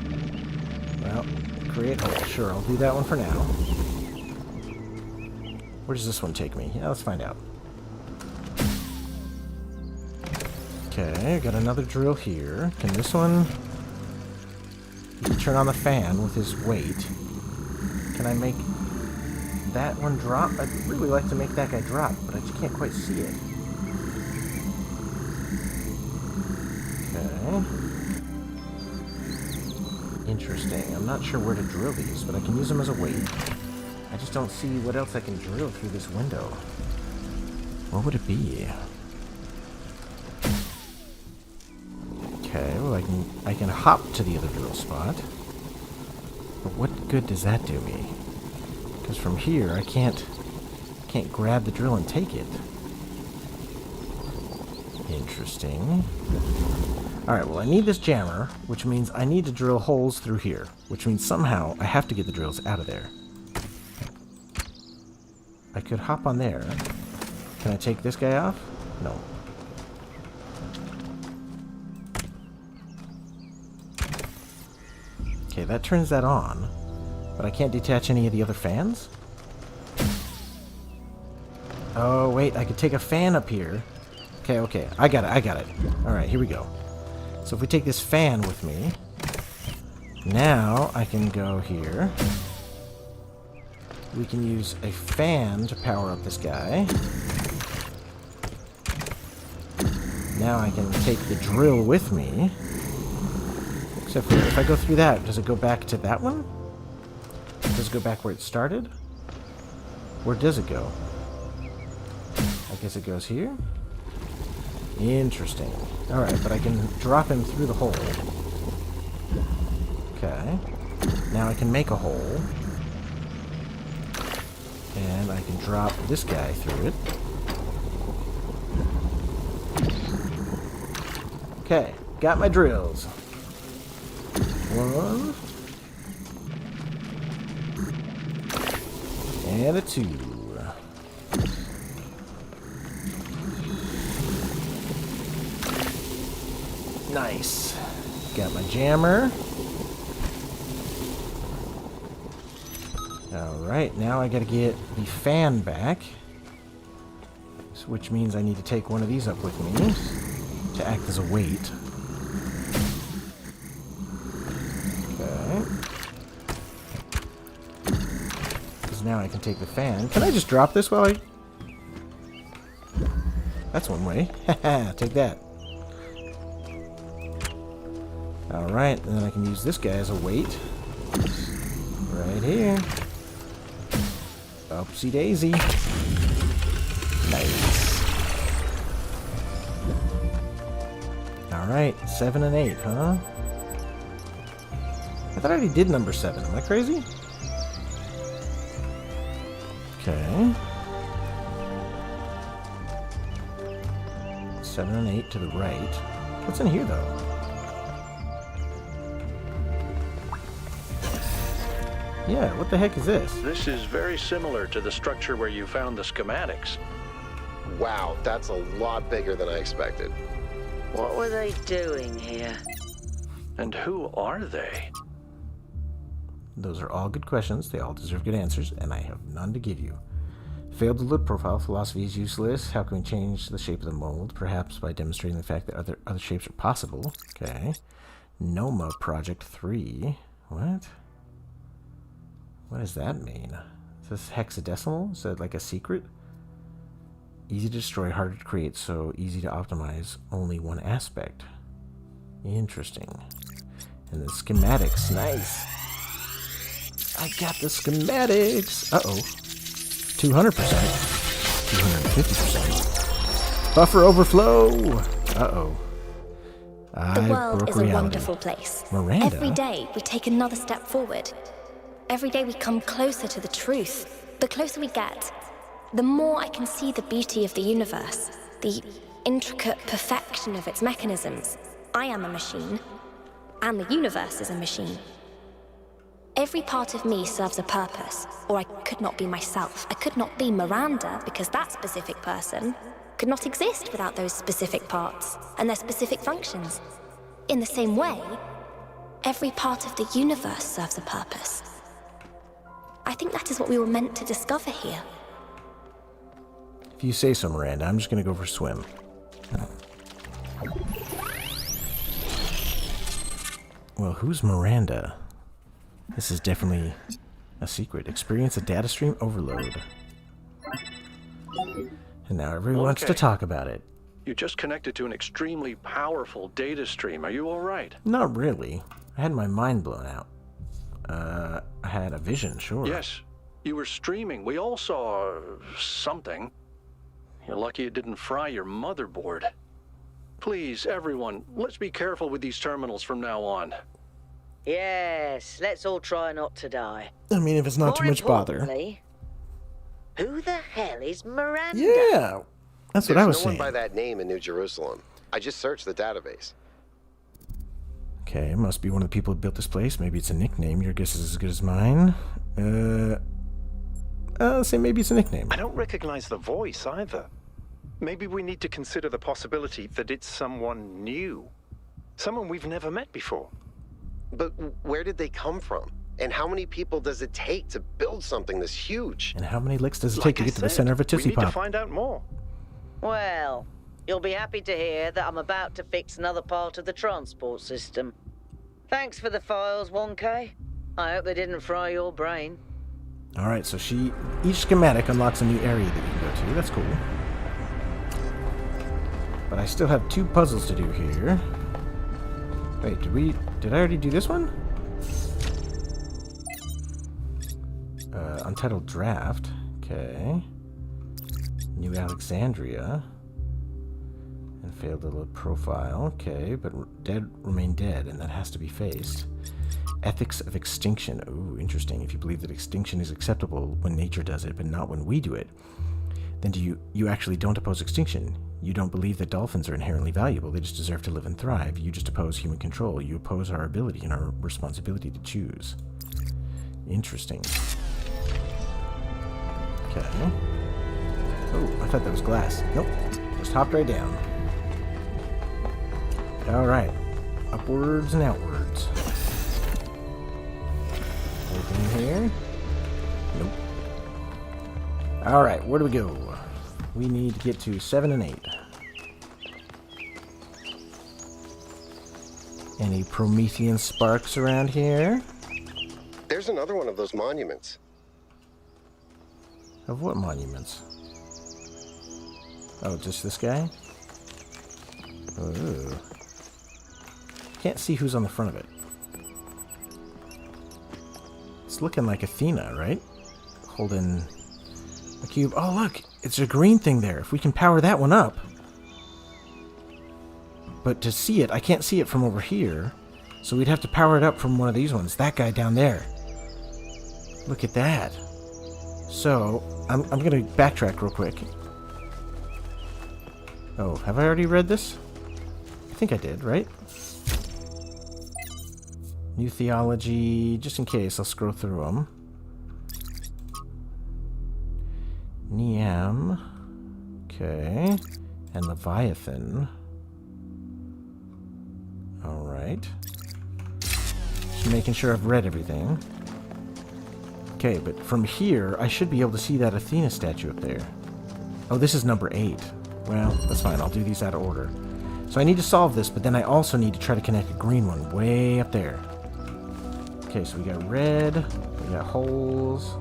Well, create hole. Sure, I'll do that one for now. Where does this one take me? Yeah, let's find out. Okay, got another drill here. Can this one... You can turn on the fan with his weight. Can I make that one drop? I'd really like to make that guy drop, but I just can't quite see it. Okay. Interesting. I'm not sure where to drill these, but I can use them as a weight. I just don't see what else I can drill through this window. What would it be? Okay, well I can hop to the other drill spot. But what good does that do me? Because from here I can't grab the drill and take it. Interesting. Alright, well I need this jammer, which means I need to drill holes through here. Which means somehow I have to get the drills out of there. I could hop on there. Can I take this guy off? No. Okay, that turns that on. But I can't detach any of the other fans? Oh, wait, I could take a fan up here. Okay, I got it. Alright, here we go. So if we take this fan with me, now I can go here. We can use a fan to power up this guy. Now I can take the drill with me. Except for if I go through that, does it go back to that one? Does it go back where it started? Where does it go? I guess it goes here? Interesting. Alright, but I can drop him through the hole. Okay. Now I can make a hole. And I can drop this guy through it. Okay, got my drills. One. And a two. Nice. Got my jammer. Alright, now I gotta get the fan back. Which means I need to take one of these up with me to act as a weight. Okay. Because now I can take the fan. Can I just drop this while I... That's one way. Haha, take that. Alright, and then I can use this guy as a weight. Right here. Oopsie daisy. Nice. Alright, 7 and 8, huh? I thought I already did number 7. Am I crazy? Okay. 7 and 8 to the right. What's in here, though? Yeah, what the heck is this? This is very similar to the structure where you found the schematics. Wow, that's a lot bigger than I expected. What were they doing here? And who are they? Those are all good questions. They all deserve good answers, and I have none to give you. Failed to look profile. Philosophy is useless. How can we change the shape of the mold? Perhaps by demonstrating the fact that other shapes are possible. Okay. Noma Project 3. What? What does that mean? Is this hexadecimal? Is that like a secret? Easy to destroy, harder to create, so easy to optimize only one aspect. Interesting. And the schematics, nice. I got the schematics. Uh-oh. 200%. 250%. Buffer overflow. Uh-oh. The world broke is reality. A wonderful place. Miranda? Every day we take another step forward. Every day we come closer to the truth. The closer we get, the more I can see the beauty of the universe, the intricate perfection of its mechanisms. I am a machine, and the universe is a machine. Every part of me serves a purpose, or I could not be myself. I could not be Miranda, because that specific person could not exist without those specific parts and their specific functions. In the same way, every part of the universe serves a purpose. I think that is what we were meant to discover here. If you say so, Miranda, I'm just gonna go for a swim. Well, who's Miranda? This is definitely a secret. Experience a data stream overload. And now everyone wants to talk about it. You just connected to an extremely powerful data stream. Are you all right? Not really. I had my mind blown out. I had a vision, sure. Yes, you were streaming. We all saw something. You're lucky it didn't fry your motherboard. Please, everyone, let's be careful with these terminals from now on. Yes, let's all try not to die. I mean, if it's not too much bother. Who the hell is Miranda? Yeah, that's what I was There's no saying. one by that name in New Jerusalem. I just searched the database. Okay, it must be one of the people who built this place. Maybe it's a nickname. Your guess is as good as mine. Say maybe it's a nickname. I don't recognize the voice either. Maybe we need to consider the possibility that it's someone new. Someone we've never met before. But where did they come from? And how many people does it take to build something this huge? And how many licks does it take to get to the center of a Tootsie we need to Pop? find out more. Well, you'll be happy to hear that I'm about to fix another part of the transport system. Thanks for the files, 1K. I hope they didn't fry your brain. Alright, so each schematic unlocks a new area that you can go to. That's cool. But I still have 2 puzzles to do here. Wait, did I already do this one? Untitled Draft. Okay. New Alexandria. And failed to load profile. Okay, but dead remain dead, and that has to be faced. Ethics of extinction. Ooh, interesting. If you believe that extinction is acceptable when nature does it, but not when we do it, then you actually don't oppose extinction. You don't believe that dolphins are inherently valuable. They just deserve to live and thrive. You just oppose human control. You oppose our ability and our responsibility to choose. Interesting. Okay. Oh, I thought that was glass. Nope. Just hopped right down. Alright. Upwards and outwards. Anything here? Nope. Alright, where do we go? We need to get to 7 and 8. Any Promethean sparks around here? There's another one of those monuments. Of what monuments? Oh, just this guy? Oh. Can't see who's on the front of it. It's looking like Athena, right? Holding a cube. Oh, look! It's a green thing there. If we can power that one up. But to see it, I can't see it from over here. So we'd have to power it up from one of these ones. That guy down there. Look at that. So, I'm going to backtrack real quick. Oh, have I already read this? I think I did, right? New theology. Just in case, I'll scroll through them. Niam. Okay. And Leviathan. Alright. Just making sure I've read everything. Okay, but from here, I should be able to see that Athena statue up there. Oh, this is number 8. Well, that's fine. I'll do these out of order. So I need to solve this, but then I also need to try to connect a green one way up there. Okay, so we got red. We got holes.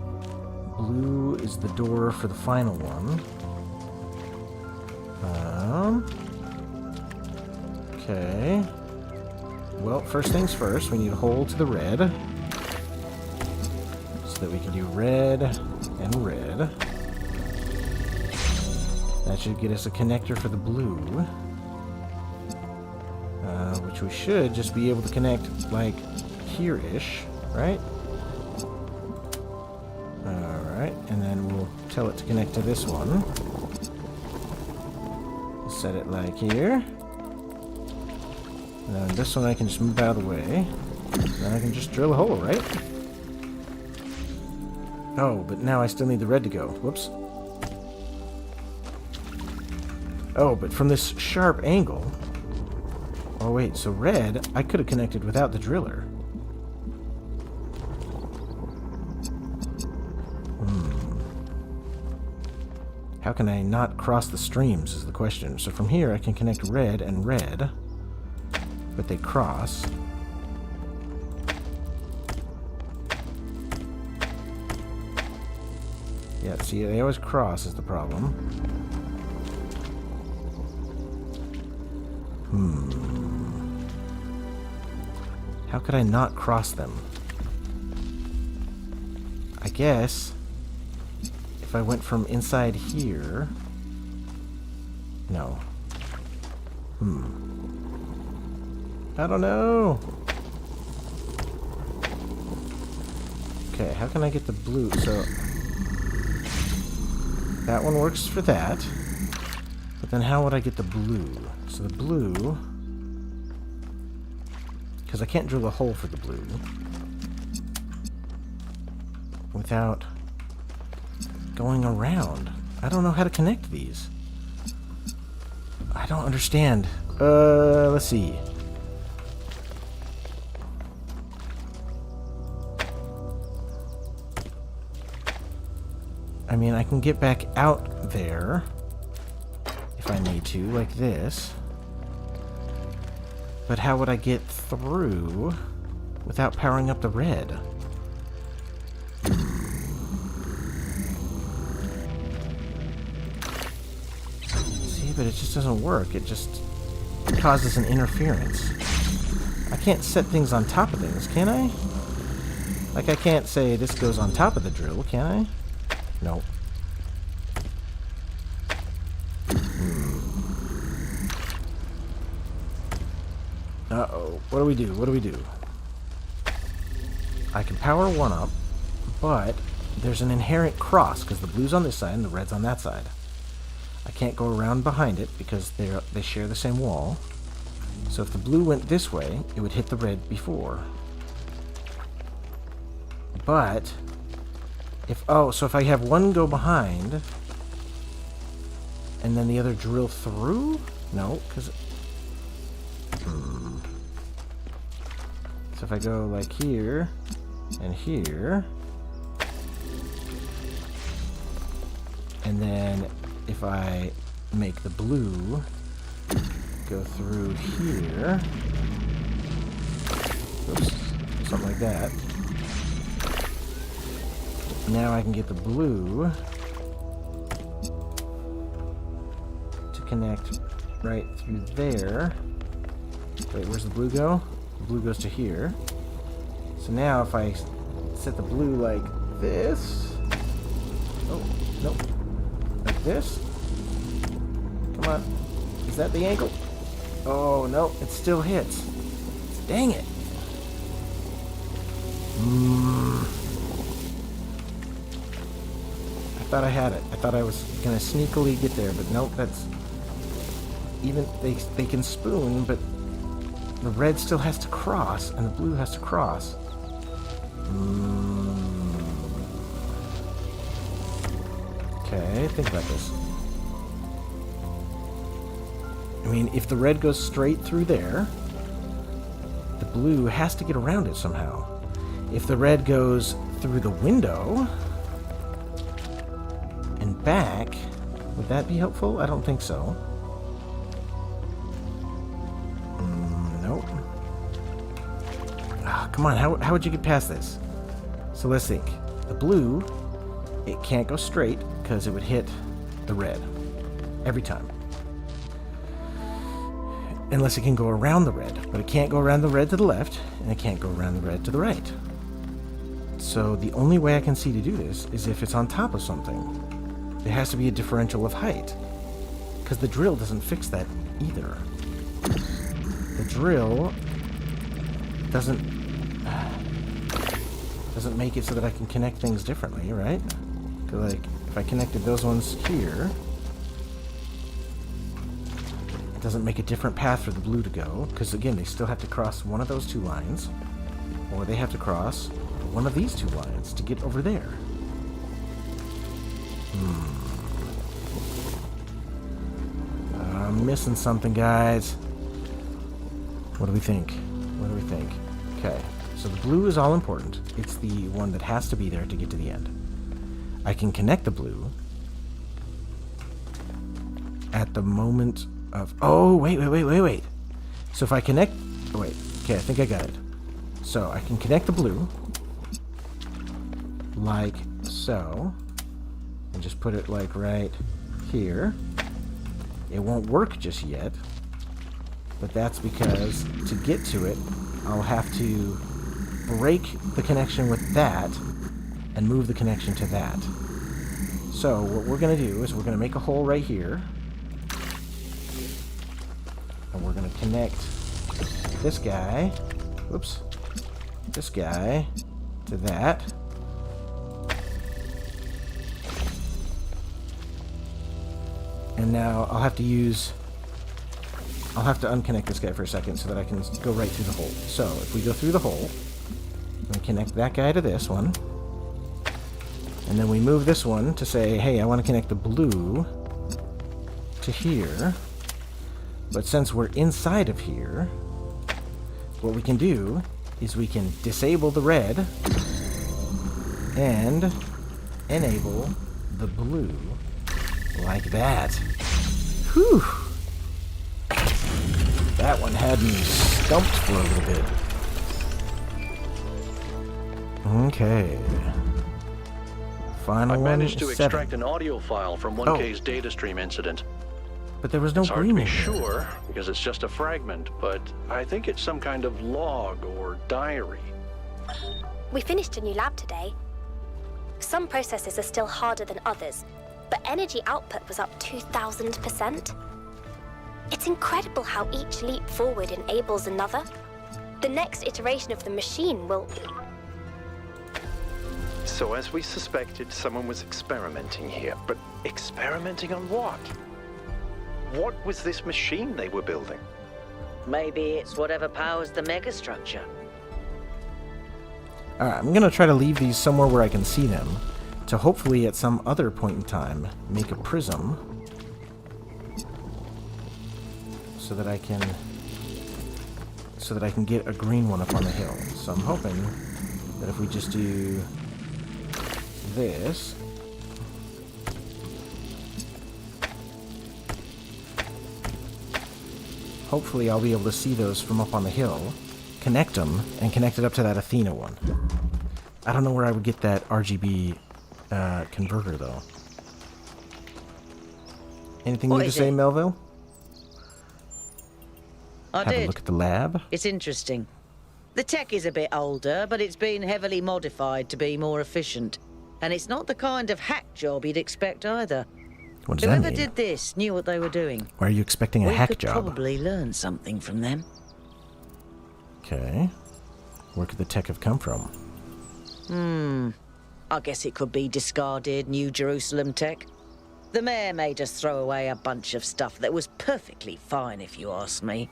Blue is the door for the final one. Okay. Well, first things first, we need a hole to the red. So that we can do red and red. That should get us a connector for the blue. Which we should just be able to connect, like, here-ish, right? Alright, and then we'll tell it to connect to this one. Set it like here. And then this one I can just move out of the way. Then I can just drill a hole, right? Oh, but now I still need the red to go. Whoops. Oh, but from this sharp angle... Oh, wait, so red, I could have connected without the driller. How can I not cross the streams is the question. So from here I can connect red and red, but they cross. Yeah, see, they always cross is the problem. How could I not cross them? I guess if I went from inside here... No. I don't know. Okay, how can I get the blue? So that one works for that. But then how would I get the blue? So the blue... Because I can't drill a hole for the blue without going around. I don't know how to connect these. I don't understand. Let's see. I mean, I can get back out there if I need to, like this. But how would I get through without powering up the red? See, but it just doesn't work. It just causes an interference. I can't set things on top of things, can I? Like, I can't say this goes on top of the drill, can I? No. Uh-oh. What do we do? What do we do? I can power one up, but there's an inherent cross, because the blue's on this side and the red's on that side. I can't go around behind it, because they share the same wall. So if the blue went this way, it would hit the red before. But... so if I have one go behind, and then the other drill through? No, because... So if I go like here, and here, and then if I make the blue go through here, oops, something like that, now I can get the blue to connect right through there. Wait, where's the blue go? The blue goes to here. So now if I set the blue like this... Oh, nope. Like this. Come on. Is that the angle? Oh, no. It still hits. Dang it. I thought I had it. I thought I was going to sneakily get there, but nope, that's... Even... They can spoon, but... The red still has to cross, and the blue has to cross. Okay, think about this. I mean, if the red goes straight through there, the blue has to get around it somehow. If the red goes through the window and back, would that be helpful? I don't think so. Nope. Oh, come on, how would you get past this? So let's think. The blue, it can't go straight because it would hit the red every time. Unless it can go around the red, but it can't go around the red to the left, and it can't go around the red to the right. So the only way I can see to do this is if it's on top of something. There has to be a differential of height, because the drill doesn't fix that either. The drill doesn't make it so that I can connect things differently, right? Like, if I connected those ones here, it doesn't make a different path for the blue to go, because again, they still have to cross one of those two lines, or they have to cross one of these two lines to get over there. I'm missing something, guys. What do we think? What do we think? Okay, so the blue is all important. It's the one that has to be there to get to the end. I can connect the blue at the moment of... Oh, wait. So if I connect... Oh, wait. Okay, I think I got it. So I can connect the blue like so, and just put it like right here. It won't work just yet, but that's because to get to it, I'll have to break the connection with that and move the connection to that. So what we're going to do is we're going to make a hole right here, and we're going to connect this guy, whoops, this guy to that. And now I'll have to unconnect this guy for a second so that I can go right through the hole. So if we go through the hole, we connect that guy to this one, and then we move this one to say, hey, I want to connect the blue to here. But since we're inside of here, what we can do is we can disable the red and enable the blue like that. Whew. That one had me stumped for a little bit. Okay. Final I managed one to is 7. extract an audio file from 1K's data stream incident. But there was no It's hard to green be in here. sure because it's just a fragment, but I think it's some kind of log or diary. We finished a new lab today. Some processes are still harder than others, but energy output was up 2,000%. It's incredible how each leap forward enables another. The next iteration of the machine will... So as we suspected, someone was experimenting here. But experimenting on what? What was this machine they were building? Maybe it's whatever powers the megastructure. Alright, I'm gonna try to leave these somewhere where I can see them, to hopefully at some other point in time make a prism so that I can get a green one up on the hill. So I'm hoping that if we just do this, hopefully I'll be able to see those from up on the hill, connect them, and connect it up to that Athena one. I don't know where I would get that RGB converter, though. Anything new to say, Melville? I Have did. a look at the lab. It's interesting. The tech is a bit older, but it's been heavily modified to be more efficient. And it's not the kind of hack job you'd expect either. What does that Whoever mean? did this knew what they were doing. Why are you expecting a We hack could job? probably learn something from them. Okay. Where could the tech have come from? I guess it could be discarded New Jerusalem tech. The mayor made us throw away a bunch of stuff that was perfectly fine, if you ask me.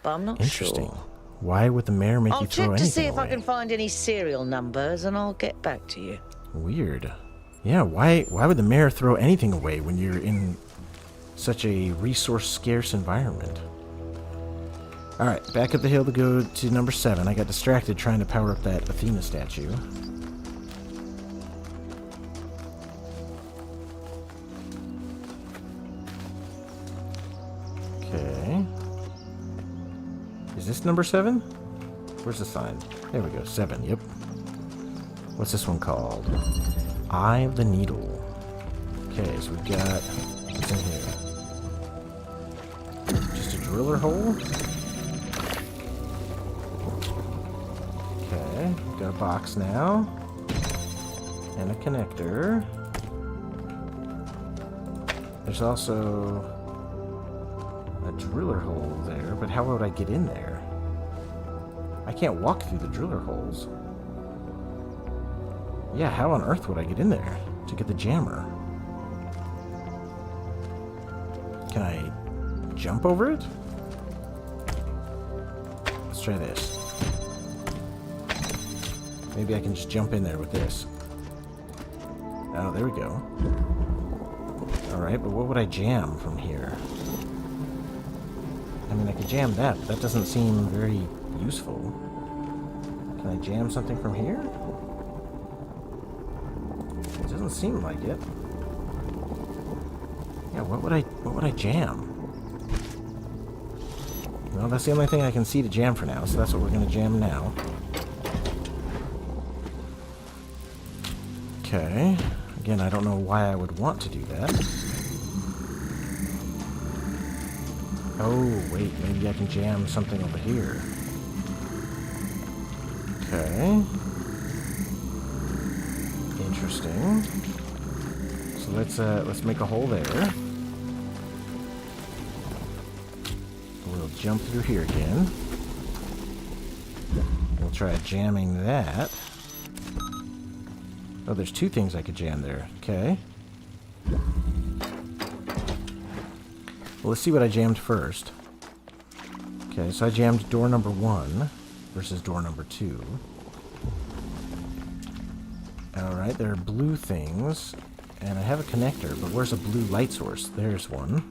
But I'm not Interesting. sure. Why would the mayor make I'll you throw check to anything see if away? I can find any serial numbers, and I'll get back to you. Weird. Yeah, why would the mayor throw anything away when you're in such a resource-scarce environment? Alright, back up the hill to go to number 7. I got distracted trying to power up that Athena statue. Okay. Is this number 7? Where's the sign? There we go, 7, yep. What's this one called? Eye of the Needle. Okay, so we've got... what's in here? Just a driller hole? Okay, we've got a box now. And a connector. There's also a driller hole there, but how would I get in there? I can't walk through the driller holes. Yeah, how on earth would I get in there to get the jammer? Can I jump over it? Let's try this. Maybe I can just jump in there with this. Oh, there we go. Alright, but what would I jam from here? I mean, I could jam that, but that doesn't seem very useful. Can I jam something from here? It doesn't seem like it. Yeah, what would I jam? Well, that's the only thing I can see to jam for now, so that's what we're gonna jam now. Okay. Again, I don't know why I would want to do that. Oh, wait, maybe I can jam something over here. Okay. Interesting. So let's make a hole there. We'll jump through here again. We'll try jamming that. Oh, there's two things I could jam there. Okay. Well, let's see what I jammed first. Okay, so I jammed door number 1 versus door number 2. Alright, there are blue things. And I have a connector, but where's a blue light source? There's one.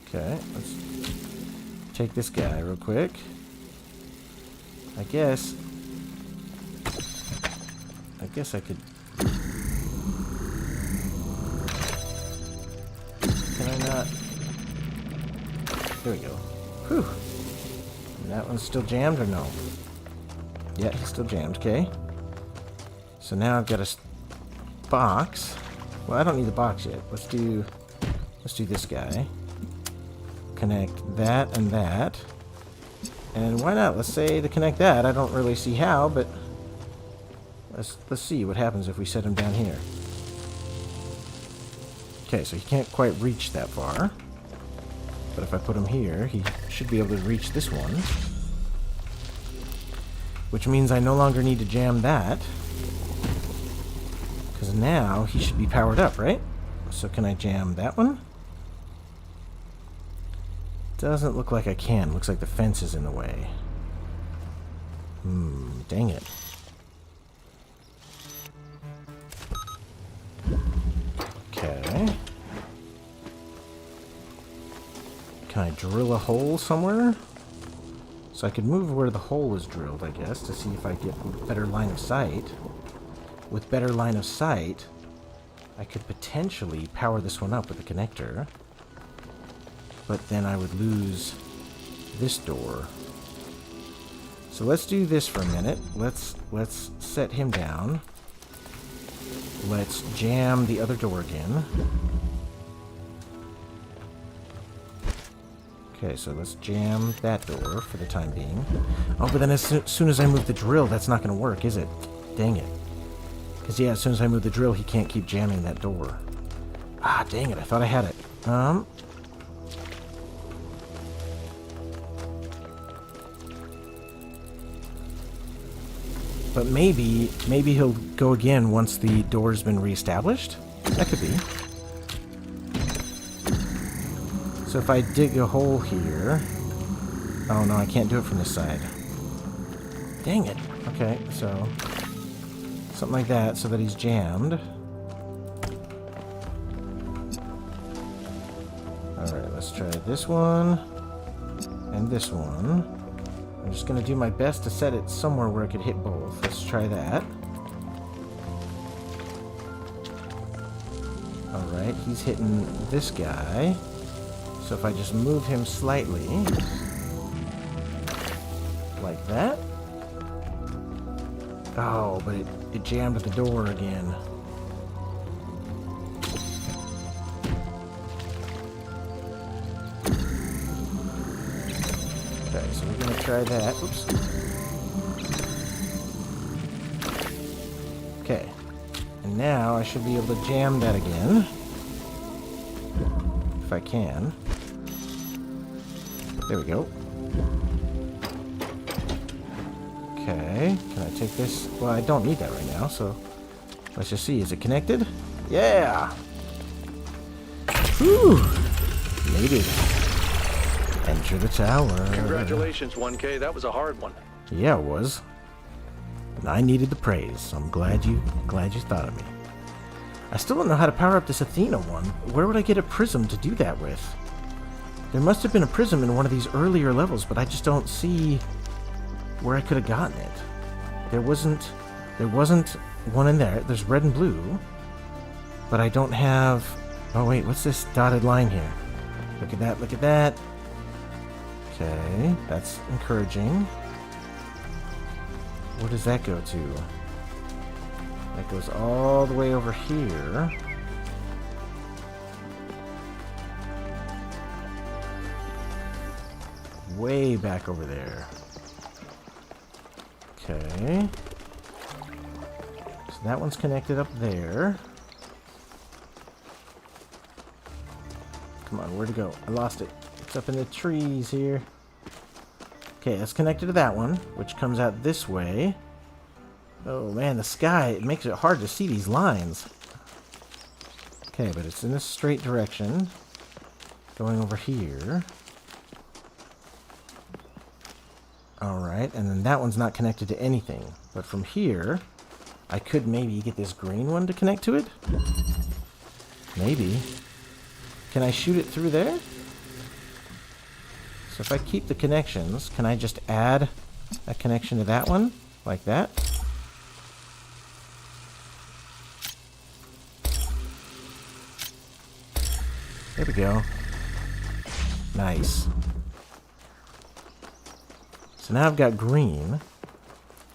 Okay, let's take this guy real quick. I guess I could... Can I not... There we go. Whew. And that one's still jammed or no? Yeah, he's still jammed, okay. So now I've got a box. Well, I don't need the box yet. Let's do this guy. Connect that and that. And why not? Let's say to connect that. I don't really see how, but let's see what happens if we set him down here. Okay, so he can't quite reach that far. But if I put him here, he should be able to reach this one. Which means I no longer need to jam that. Because now he should be powered up, right? So can I jam that one? Doesn't look like I can. Looks like the fence is in the way. Dang it. Okay. Can I drill a hole somewhere? So I could move where the hole is drilled, I guess, to see if I get a better line of sight. With better line of sight, I could potentially power this one up with a connector. But then I would lose this door. So let's do this for a minute. Let's set him down. Let's jam the other door again. Okay, so let's jam that door for the time being. Oh, but then as soon as I move the drill, that's not going to work, is it? Dang it. Because, yeah, as soon as I move the drill, he can't keep jamming that door. Ah, dang it, I thought I had it. But maybe he'll go again once the door's been reestablished? That could be. So if I dig a hole here... Oh no, I can't do it from this side. Dang it. Okay, so... something like that, so that he's jammed. Alright, let's try this one. And this one. I'm just going to do my best to set it somewhere where I could hit both. Let's try that. Alright, he's hitting this guy. So if I just move him slightly, like that. Oh, but it jammed the door again. Okay, so we're going to try that. Oops. Okay. And now I should be able to jam that again. If I can. There we go. Okay, can I take this? Well, I don't need that right now, so let's just see. Is it connected? Yeah! Whew! Made it. Enter the tower. Congratulations, 1K. That was a hard one. Yeah, it was. And I needed the praise, so I'm glad you thought of me. I still don't know how to power up this Athena one. Where would I get a prism to do that with? There must have been a prism in one of these earlier levels, but I just don't see where I could have gotten it. There wasn't one in there. There's red and blue, but I don't have... Oh wait, what's this dotted line here? Look at that, look at that. Okay, that's encouraging. Where does that go to? That goes all the way over here. Way back over there. Okay. So that one's connected up there. Come on, where'd it go? I lost it. It's up in the trees here. Okay, that's connected to that one, which comes out this way. Oh man, the sky, it makes it hard to see these lines. Okay, but it's in a straight direction. Going over here. Alright, and then that one's not connected to anything. But from here, I could maybe get this green one to connect to it? Maybe. Can I shoot it through there? So if I keep the connections, can I just add a connection to that one? Like that? There we go. Nice. So now I've got green.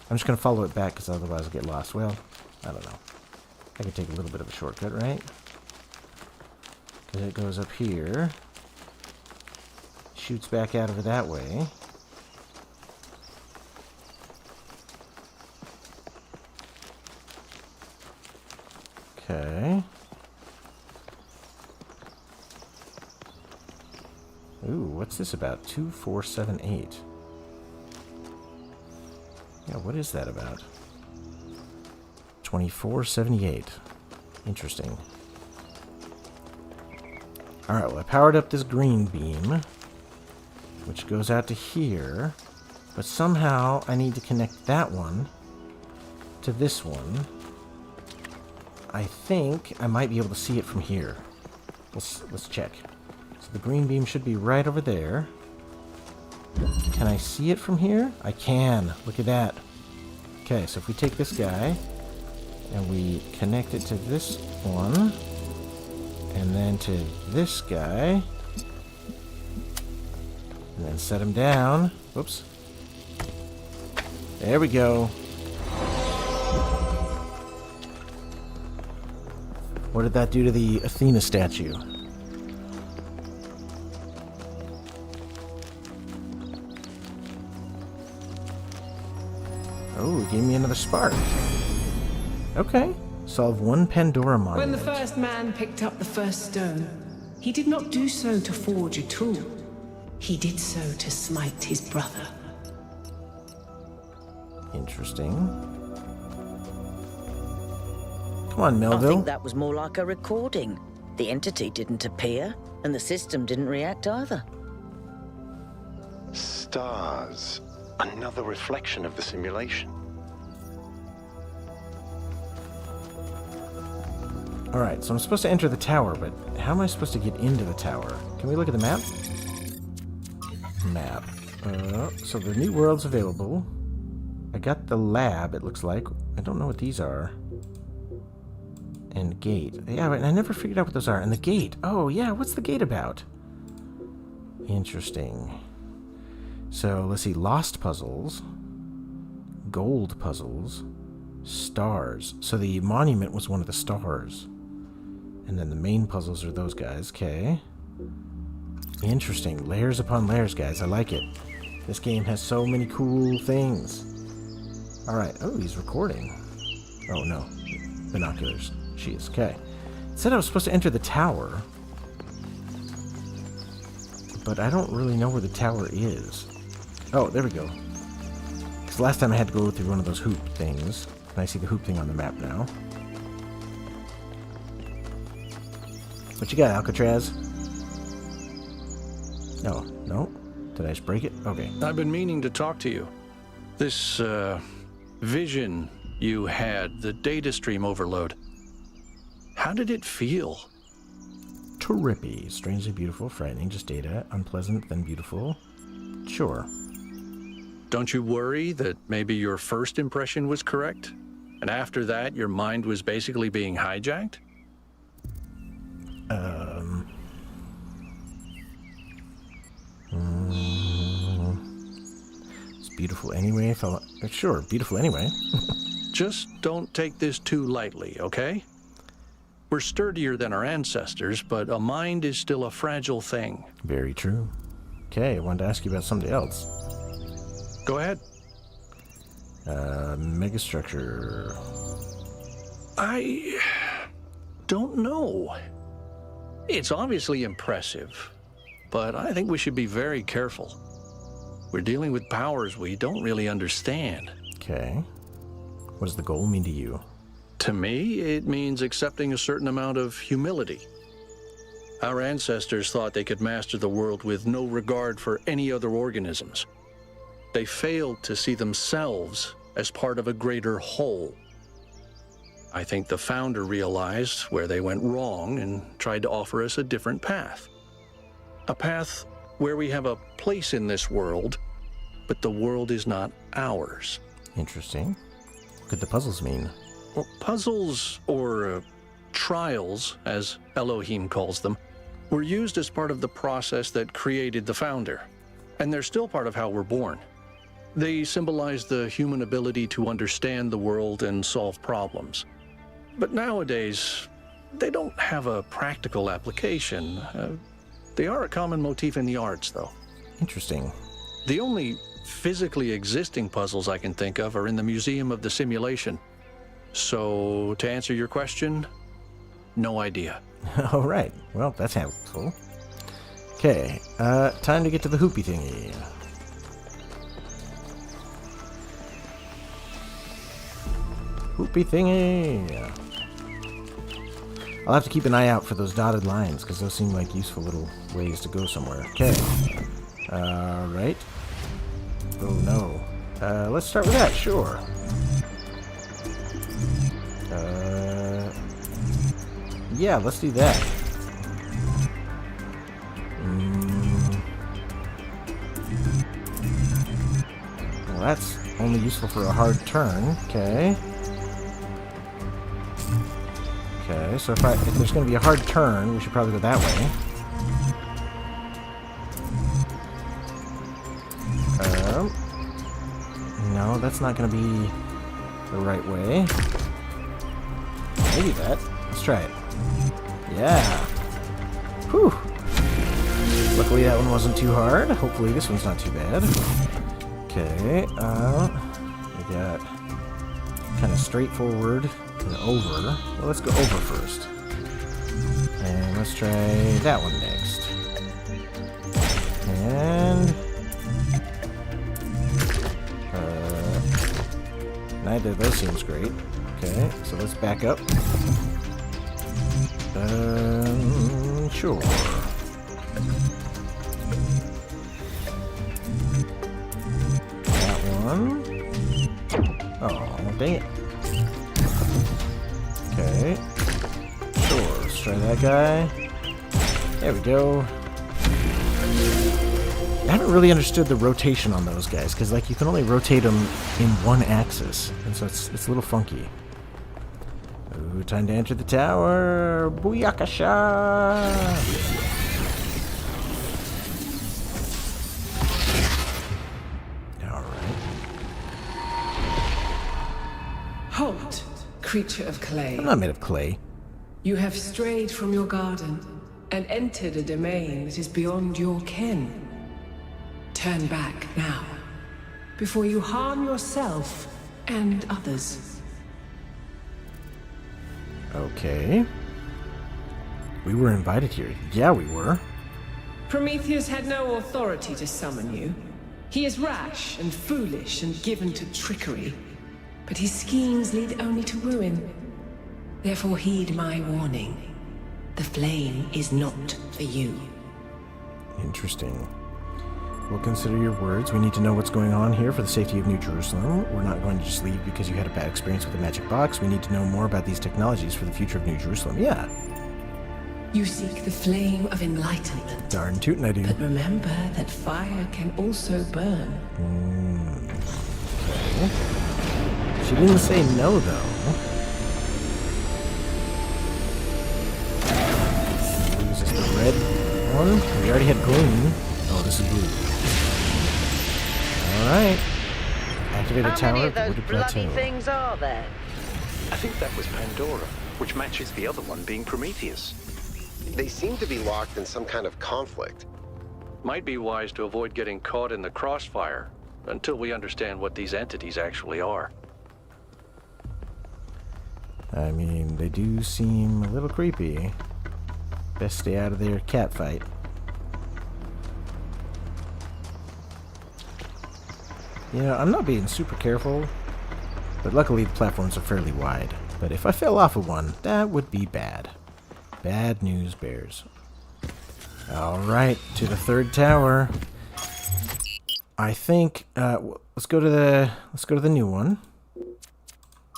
I'm just going to follow it back because otherwise I'll get lost. Well, I don't know. I can take a little bit of a shortcut, right? Because it goes up here. Shoots back out over that way. Okay. Ooh, what's this about? 2478. Yeah, what is that about? 2478. Interesting. Alright, well I powered up this green beam, which goes out to here, but somehow I need to connect that one to this one. I think I might be able to see it from here. Let's check. So the green beam should be right over there. Can I see it from here? I can. Look at that. Okay, so if we take this guy and we connect it to this one, and then to this guy, and then set him down. Whoops. There we go. What did that do to the Athena statue? Oh, it gave me another spark. Okay. Solve one Pandora monument. When the first man picked up the first stone, he did not do so to forge a tool. He did so to smite his brother. Interesting. Come on, Melville. I think that was more like a recording. The entity didn't appear, and the system didn't react either. Stars. Another reflection of the simulation. Alright, so I'm supposed to enter the tower, but how am I supposed to get into the tower? Can we look at the map? Map. So the new world's available. I got the lab, it looks like. I don't know what these are. And gate. Yeah, right, I never figured out what those are. And the gate. Oh, yeah, what's the gate about? Interesting. So, let's see. Lost puzzles. Gold puzzles. Stars. So the monument was one of the stars. And then the main puzzles are those guys. Okay. Interesting. Layers upon layers, guys. I like it. This game has so many cool things. Alright. Oh, he's recording. Oh, no. Binoculars. She is. Okay. It said I was supposed to enter the tower. But I don't really know where the tower is. Oh, there we go. Because last time I had to go through one of those hoop things. And I see the hoop thing on the map now. What you got, Alcatraz? No, no. Did I just break it? Okay. I've been meaning to talk to you. This, vision you had, the data stream overload. How did it feel? Trippy. Strangely beautiful, frightening, just data. Unpleasant, then beautiful. Sure. Don't you worry that maybe your first impression was correct? And after that, your mind was basically being hijacked? It's beautiful anyway. Sure, beautiful anyway. Just don't take this too lightly, okay? We're sturdier than our ancestors, but a mind is still a fragile thing. Very true. Okay, I wanted to ask you about something else. Go ahead. Megastructure. I don't know. It's obviously impressive, but I think we should be very careful. We're dealing with powers we don't really understand. Okay. What does the goal mean to you? To me, it means accepting a certain amount of humility. Our ancestors thought they could master the world with no regard for any other organisms. They failed to see themselves as part of a greater whole. I think the founder realized where they went wrong and tried to offer us a different path. A path where we have a place in this world, but the world is not ours. Interesting. What could the puzzles mean? Well, puzzles, or trials, as Elohim calls them, were used as part of the process that created the founder, and they're still part of how we're born. They symbolize the human ability to understand the world and solve problems. But nowadays, they don't have a practical application. They are a common motif in the arts, though. Interesting. The only physically existing puzzles I can think of are in the Museum of the Simulation. So, to answer your question, no idea. All right. Well, that's helpful. Okay. Time to get to the hoopy thingy. Hoopy thingy. I'll have to keep an eye out for those dotted lines, because those seem like useful little ways to go somewhere. Okay. Right. Oh, no. Let's start with that, sure. Yeah, let's do that. Well, that's only useful for a hard turn. Okay. Okay, so if there's going to be a hard turn, we should probably go that way. No, that's not going to be the right way. Maybe that. Let's try it. Yeah. Whew. Luckily that one wasn't too hard. Hopefully this one's not too bad. Okay, we got kind of straightforward and over. Well, let's go over first. And let's try that one next. And neither of those seems great. Okay, so let's back up. Sure. That one. Oh, dang it. Okay. Sure, let's try that guy. There we go. I haven't really understood the rotation on those guys, because like you can only rotate them in one axis, and so it's a little funky. Ooh, time to enter the tower. Booyakasha! Alright. Halt, creature of clay. I'm not made of clay. You have strayed from your garden and entered a domain that is beyond your ken. Turn back now, before you harm yourself and others. Okay. We were invited here. Yeah, we were. Prometheus had no authority to summon you. He is rash and foolish and given to trickery, but his schemes lead only to ruin. Therefore heed my warning. The flame is not for you. Interesting. We'll consider your words. We need to know what's going on here for the safety of New Jerusalem. We're not going to just leave because you had a bad experience with the magic box. We need to know more about these technologies for the future of New Jerusalem. Yeah. You seek the flame of enlightenment. Darn tootin' I do. But remember that fire can also burn. Okay. She didn't say no, though. Is this the red one? We already had green. Oh, this is blue. Alright. Activate a tower. How many of those Wooded bloody Plateau. things are there? I think that was Pandora, which matches the other one being Prometheus. They seem to be locked in some kind of conflict. Might be wise to avoid getting caught in the crossfire until we understand what these entities actually are. I mean, they do seem a little creepy. Best stay out of their cat fight. You know, I'm not being super careful, but luckily the platforms are fairly wide. But if I fell off of one, that would be bad. Bad news bears. Alright, to the third tower. I think let's go to the new one.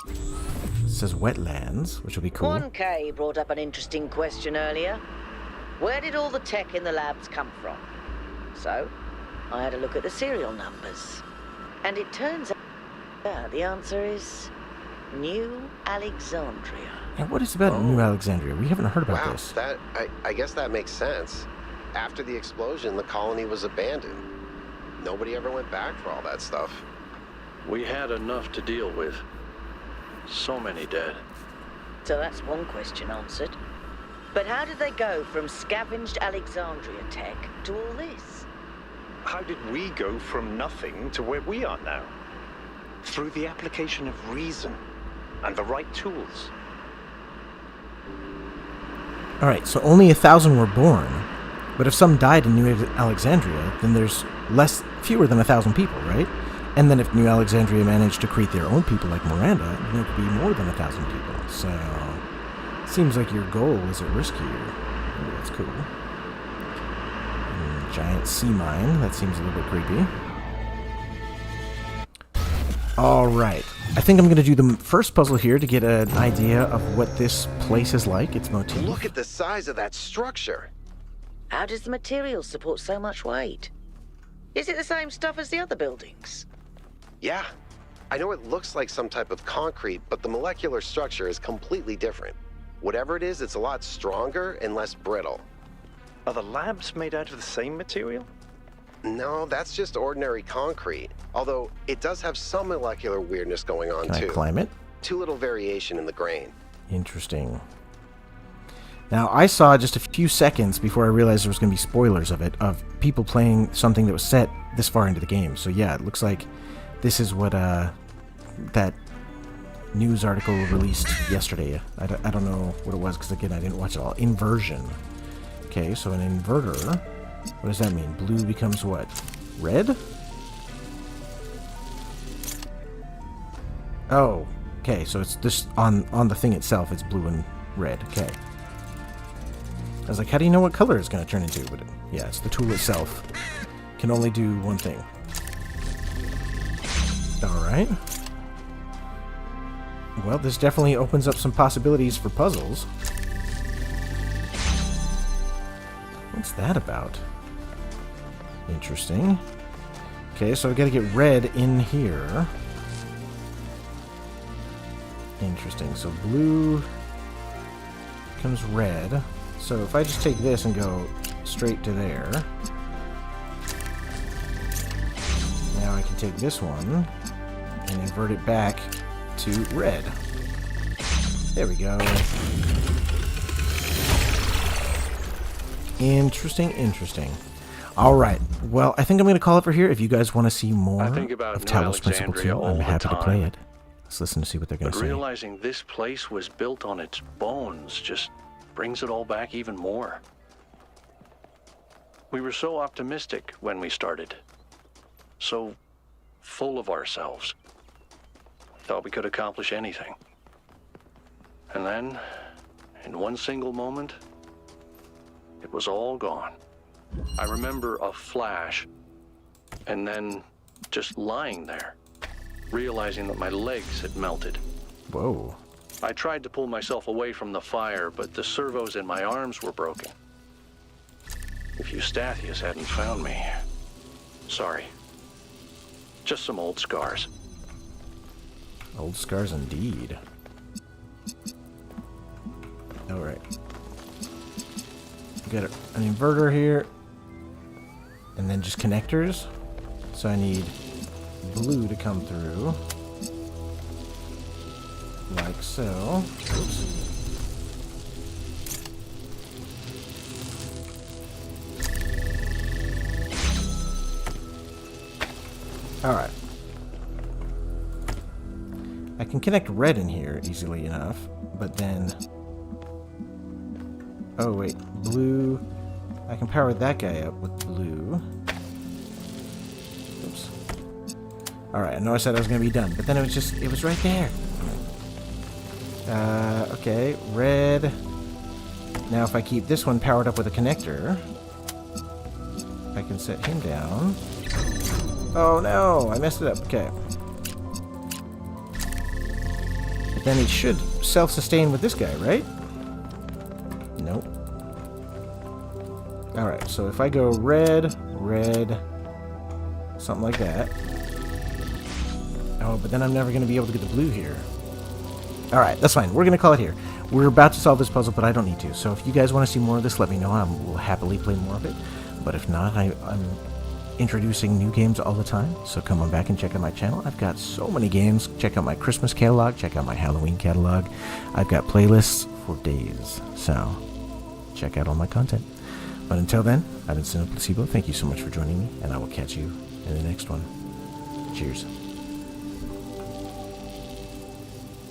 It says wetlands, which will be cool. 1K brought up an interesting question earlier. Where did all the tech in the labs come from? So, I had a look at the serial numbers. And it turns out the answer is New Alexandria. Now, what is about New Alexandria? We haven't heard about Wow, this. I guess that makes sense. After the explosion, the colony was abandoned. Nobody ever went back for all that stuff. We had enough to deal with. So many dead. So that's one question answered. But how did they go from scavenged Alexandria tech to all this? How did we go from nothing to where we are now? Through the application of reason and the right tools. Alright, so only 1,000 were born. But if some died in New Alexandria, then there's fewer than 1,000 people, right? And then if New Alexandria managed to create their own people like Miranda, then it would be more than 1,000 people. So, seems like your goal is at risk here. Oh, that's cool. Giant sea mine, that seems a little bit creepy. Alright, I think I'm going to do the first puzzle here to get an idea of what this place is like, its motif. Look at the size of that structure. How does the material support so much weight? Is it the same stuff as the other buildings? Yeah. I know it looks like some type of concrete, but the molecular structure is completely different. Whatever it is, it's a lot stronger and less brittle. Are the labs made out of the same material? No, that's just ordinary concrete. Although, it does have some molecular weirdness going on, too. Can I climb it? Too little variation in the grain. Interesting. Now, I saw just a few seconds before I realized there was going to be spoilers of it, of people playing something that was set this far into the game. So yeah, it looks like this is what that news article released yesterday. I don't know what it was, because again, I didn't watch it all. Inversion. Okay, so an inverter. What does that mean? Blue becomes what? Red? Oh, okay, so it's this on the thing itself, it's blue and red. Okay. I was like, how do you know what color it's going to turn into? But yeah, it's the tool itself. Can only do one thing. Alright. Well, this definitely opens up some possibilities for puzzles. What's that about? Interesting. Okay, so I've got to get red in here. Interesting. So blue becomes red. So if I just take this and go straight to there, now I can take this one and invert it back to red. There we go. Interesting, interesting. Alright, well, I think I'm going to call it for here. If you guys want to see more of Talos Principle II, I'm happy to play it. Let's listen to see what they're going to say. Realizing this place was built on its bones just brings it all back even more. We were so optimistic when we started. So full of ourselves. Thought we could accomplish anything. And then, in one single moment, it was all gone. I remember a flash, and then just lying there, realizing that my legs had melted. Whoa. I tried to pull myself away from the fire, but the servos in my arms were broken. If Eustathius hadn't found me... Sorry. Just some old scars. Old scars indeed. Alright. Got an inverter here. And then just connectors. So I need blue to come through. Like so. Oops. Alright. I can connect red in here easily enough, but then... Oh wait, blue... I can power that guy up with blue. Oops. Alright, I know I said I was going to be done, but then it was right there. Okay, red. Now if I keep this one powered up with a connector, I can set him down. Oh no, I messed it up. Okay. But then it should self-sustain with this guy, right? Nope. Alright, so if I go red, red, something like that. Oh, but then I'm never going to be able to get the blue here. Alright, that's fine. We're going to call it here. We're about to solve this puzzle, but I don't need to. So if you guys want to see more of this, let me know. I will happily play more of it. But if not, I'm introducing new games all the time, so come on back and check out my channel. I've got so many games. Check out my Christmas catalog, check out my Halloween catalog. I've got playlists for days, so check out all my content. But until then, I've been Cinepplacebo. Thank you so much for joining me, and I will catch you in the next one. Cheers.